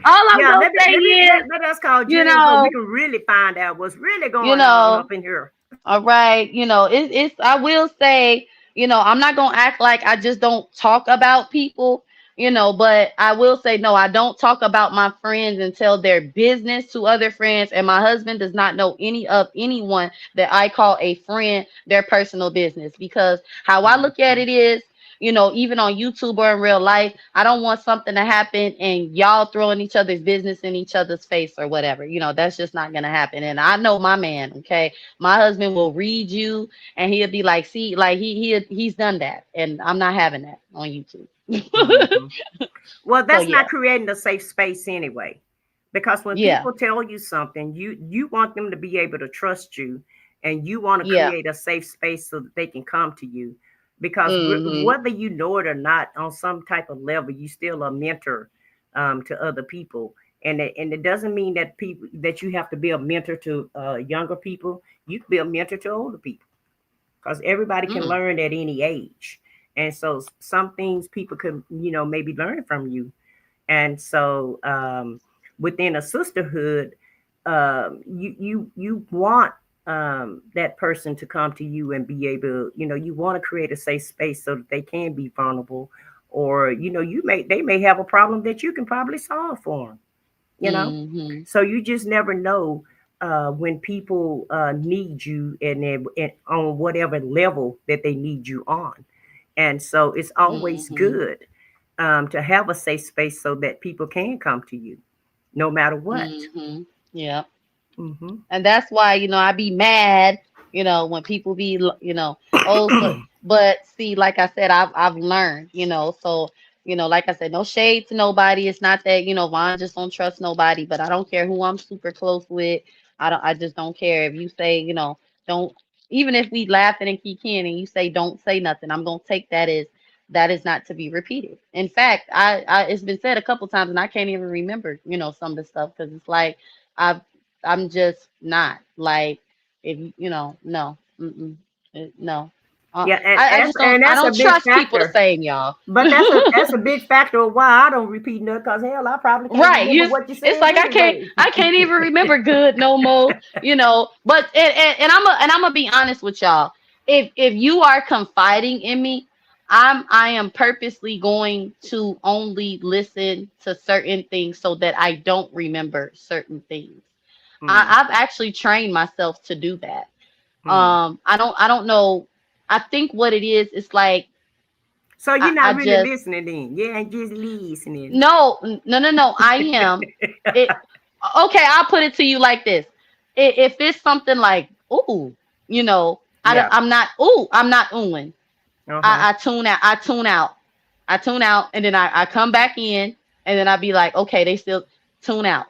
all I'm Yeah, gonna say is, let us call you Jim so we know, can really find out what's really you going on know, up in here. all right, it's I will say, I'm not gonna act like I just don't talk about people, but I will say, no, I don't talk about my friends and tell their business to other friends, and my husband does not know any of anyone that I call a friend their personal business. Because how I look at Mhm. it is, even on YouTube or in real life, I don't want something to happen and y'all throwing each other's business in each other's face or whatever. That's just not gonna happen. And I know my man, okay? My husband will read you and he'll be like, see, like he's done that. And I'm not having that on YouTube. Mhm. Well, So that's yeah. not creating a safe space anyway. Because when Yeah. people tell you something, you want them to be able to trust you, and you want to Yeah. create a safe space so that they can come to you. Because Mm-hmm. whether you know it or not, on some type of level, you still a mentor to other people. And it doesn't mean that people that you have to be a mentor to younger people. You can be a mentor to older people because everybody can Mm. learn at any age. And so some things people could, maybe learn from you. And so within a sisterhood, you want that person to come to you and be able, you want to create a safe space so that they can be vulnerable, or they may have a problem that you can probably solve for them. you know Mm-hmm. so you just never know when people need you, and on whatever level that they need you on. And so it's always Mm-hmm. good to have a safe space so that people can come to you no matter what. Mm-hmm. Yeah. Hmm. And that's why, I be mad, when people be, oh, so, but see, like I said, I've learned, so, like I said, no shade to nobody. It's not that, Vaughn just don't trust nobody, but I don't care who I'm super close with. I just don't care if you say, don't, even if we laughing and kicking and you say, don't say nothing, I'm going to take that as that is not to be repeated. In fact, it's been said a couple times and I can't even remember, some of the stuff, because it's like, I've I'm just not like, if no, mm-mm, no. Yeah, I just don't. and I that's a don't big trust people the factor. same, y'all. But that's a big factor of why I don't repeat nothing. Cause hell, I probably can't Right. remember You what you it's said like anyway. I can't even remember good no more, But and I'm gonna be honest with y'all. If you are confiding in me, I am purposely going to only listen to certain things so that I don't remember certain things. Mm, I've actually trained myself to do that. mm. I don't know. I think what it is, it's like So you're I not really just listening then? Yeah, just listening. no. I am. It okay. I'll put it to you like this: if it's something like ooh, Yeah. I'm not ooh, I'm not oohing. Uh-huh. I tune out. I tune out, and then I come back in, and then I be like, okay, they still tune out.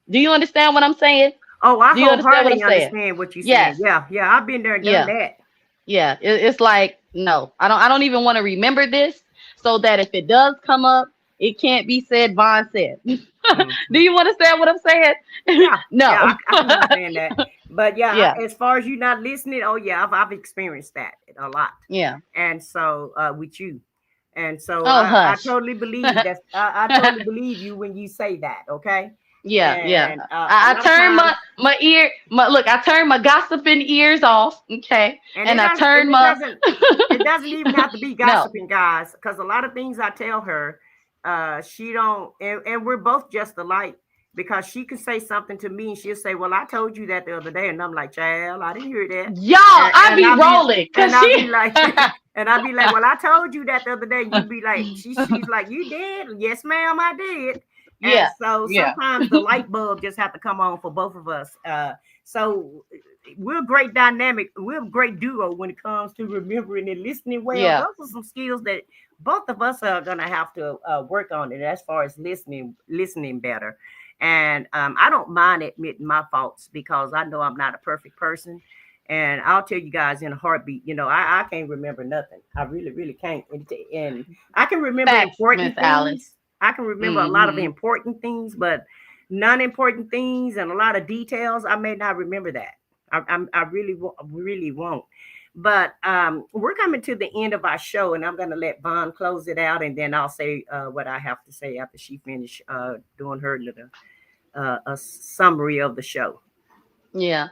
Do you understand what I'm saying? Oh, I Do you understand what I'm wholeheartedly saying? understand what you're saying. Yes. Yeah, yeah, I've been there and done Yeah. that. Yeah, it's like no, I don't even want to remember this, so that if it does come up, it can't be said. Vaughn said. Do Mhm. you understand what I'm saying? Yeah, yeah, No. I can understand that. But yeah, Yeah, as far as you not listening, oh yeah, I've experienced that a lot. yeah. And so with you. And so Oh, I hush. totally believe that I totally believe you when you say that, okay? Yeah, yeah. And a I lot of turn times my ear my look. I turn my gossiping ears off. Okay, and and I turn it my doesn't even have to be no. gossiping, guys, because a lot of things I tell her, she don't, and we're both just alike because she could say something to me and she'll say, well, I told you that the other day, and I'm like, child, I didn't hear that. Y'all, I And be I'll be rolling and because I'll be she. like and I'll be like, well, I told you that the other day. You'd be like, she's like, you did? Yes, ma'am, I did. And Yeah, so yeah, sometimes the light bulb just have to come on for both of us. So we're a great dynamic. We're a great duo when it comes to remembering and listening well. yeah, Those are some skills that both of us are gonna have to work on it as far as listening better. And I don't mind admitting my faults because I know I'm not a perfect person. And I'll tell you guys in a heartbeat, I can't remember nothing. I really, really can't. And I can remember facts, Miss important Alice. things. I can remember a lot of Hmm. important things, but non-important things and a lot of details, I may not remember that. I really, really won't. But we're coming to the end of our show, and I'm going to let Vaughn close it out, and then I'll say what I have to say after she finish doing her little a summary of the show. Yeah.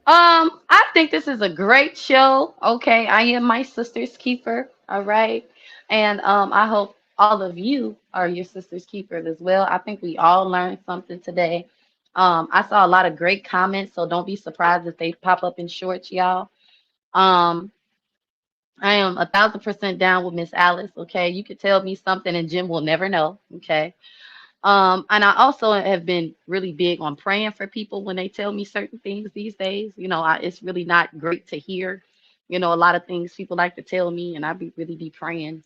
I think this is a great show. Okay, I am my sister's keeper. All right. And I hope all of you are your sister's keepers as well. I think we all learned something today. I saw a lot of great comments, so don't be surprised if they pop up in shorts, y'all. Um, I am 1,000% down with Miss Alice. Okay, you could tell me something and Jim will never know. Okay. And I also have been really big on praying for people when they tell me certain things these days. It's really not great to hear, a lot of things people like to tell me, and I be really be praying.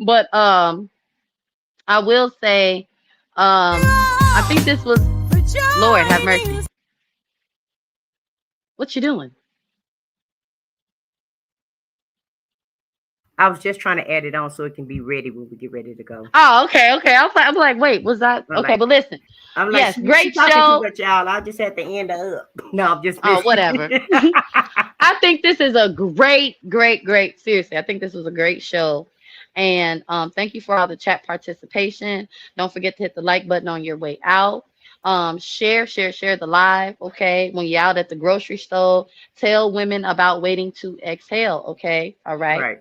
But I will say, I think this was For Lord have joining mercy. us. What you doing? I was just trying to add it on so it can be ready when we get ready to go. Oh, okay, okay. I'm like, wait, was that I'm okay? like, But listen, yes, she great talking too show. much, y'all. I just had to end her up. No, I'm just Oh, listening. whatever. I think this is a great. Seriously, I think this was a great show. And thank you for all the chat participation. Don't forget to hit the like button on your way out. Share the live. Okay, when you're out at the grocery store, tell women about waiting to exhale. Okay, all right. Right.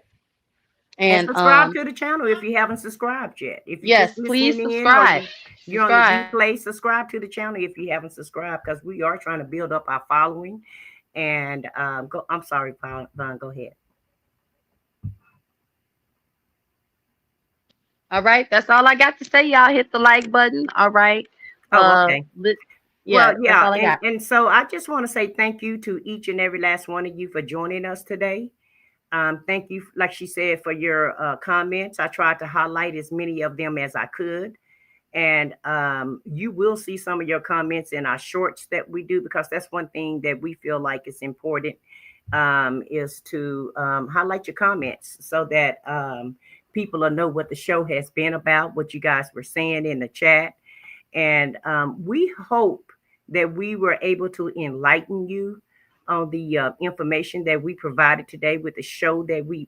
And And subscribe to the channel if you haven't subscribed yet. If you're just yes, please listening in or subscribe. you're on the Subscribe. replay, subscribe to the channel if you haven't subscribed because we are trying to build up our following. And I'm sorry, Vaughn, go ahead. All right, that's all I got to say. Y'all hit the like button. All right. Oh, okay. Well, Yeah, that's yeah, all I got. and so I just want to say thank you to each and every last one of you for joining us today. Thank you, like she said, for your comments. I tried to highlight as many of them as I could. And you will see some of your comments in our shorts that we do because that's one thing that we feel like is important is to highlight your comments so that people will know what the show has been about, what you guys were saying in the chat. And we hope that we were able to enlighten you on the information that we provided today with the show that we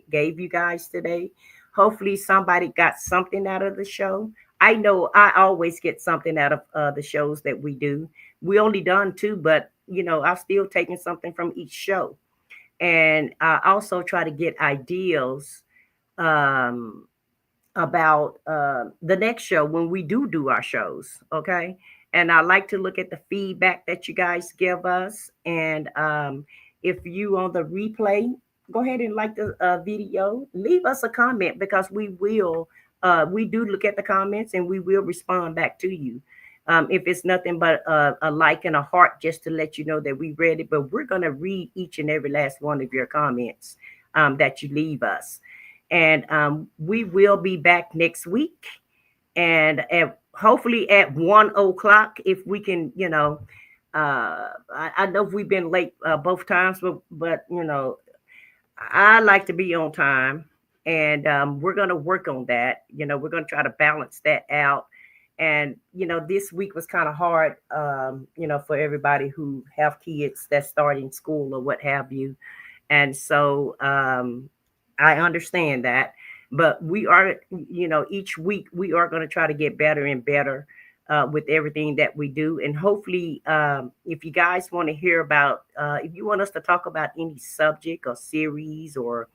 gave you guys today. Hopefully, somebody got something out of the show. I know I always get something out of the shows that we do. We only done two, but I've still taken something from each show, and I also try to get ideas um, about the next show when we do our shows. Okay. And I like to look at the feedback that you guys give us. And if you on the replay, go ahead and like the video, leave us a comment because we do look at the comments and we will respond back to you. If it's nothing but a like and a heart, just to let you know that we read it, but we're going to read each and every last one of your comments that you leave us. And we will be back next week, and hopefully at 1 o'clock, if we can. I know we've been late both times, but I like to be on time, and we're gonna work on that. We're gonna try to balance that out. And this week was kind of hard, for everybody who have kids that start in school or what have you. And so I understand that, but we are, each week we are going to try to get better and better with everything that we do. And hopefully, if you guys want to hear about, if you want us to talk about any subject or series or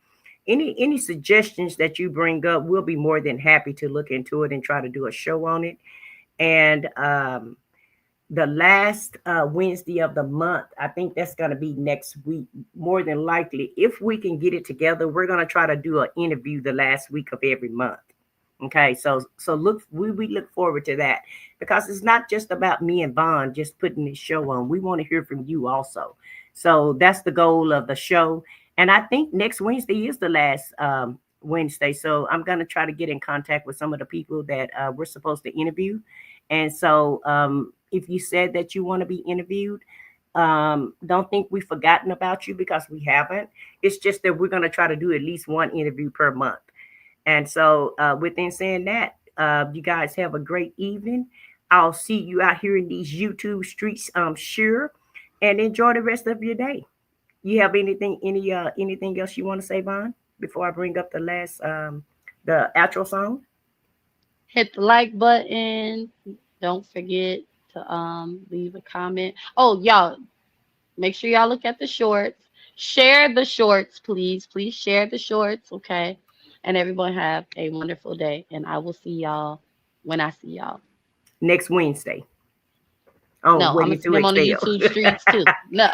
any suggestions that you bring up, we'll be more than happy to look into it and try to do a show on it. And the last Wednesday of the month, I think that's going to be next week, more than likely. If we can get it together, we're going to try to do an interview the last week of every month. Okay, so we look forward to that, because it's not just about me and Vaughn just putting this show on. We want to hear from you also. So that's the goal of the show. And I think next Wednesday is the last Wednesday. So I'm going to try to get in contact with some of the people that we're supposed to interview. And so if you said that you want to be interviewed, don't think we've forgotten about you, because we haven't. It's just that we're going to try to do at least one interview per month. And so within saying that, you guys have a great evening. I'll see you out here in these YouTube streets, I'm sure, and enjoy the rest of your day. You have anything else you want to say, Vaughn, before I bring up the outro song? Hit the like button. Don't forget to leave a comment. Oh, y'all, make sure y'all look at the shorts. Share the shorts, please. Please share the shorts, okay? And everyone have a wonderful day. And I will see y'all when I see y'all. Next Wednesday. Oh, no, I'm going to see them on the YouTube streets too. No.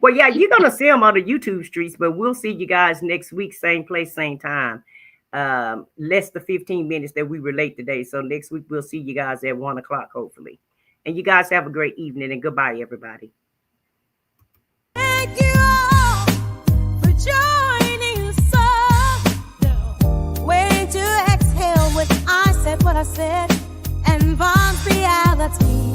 Well, yeah, you're going to see them on the YouTube streets, but we'll see you guys next week, same place, same time. Less the 15 minutes that we were late today. So next week, we'll see you guys at 1 o'clock, hopefully. And you guys have a great evening, and goodbye, everybody. Thank you all for joining us. Waiting to exhale when I said what I said, and Vaughn's reality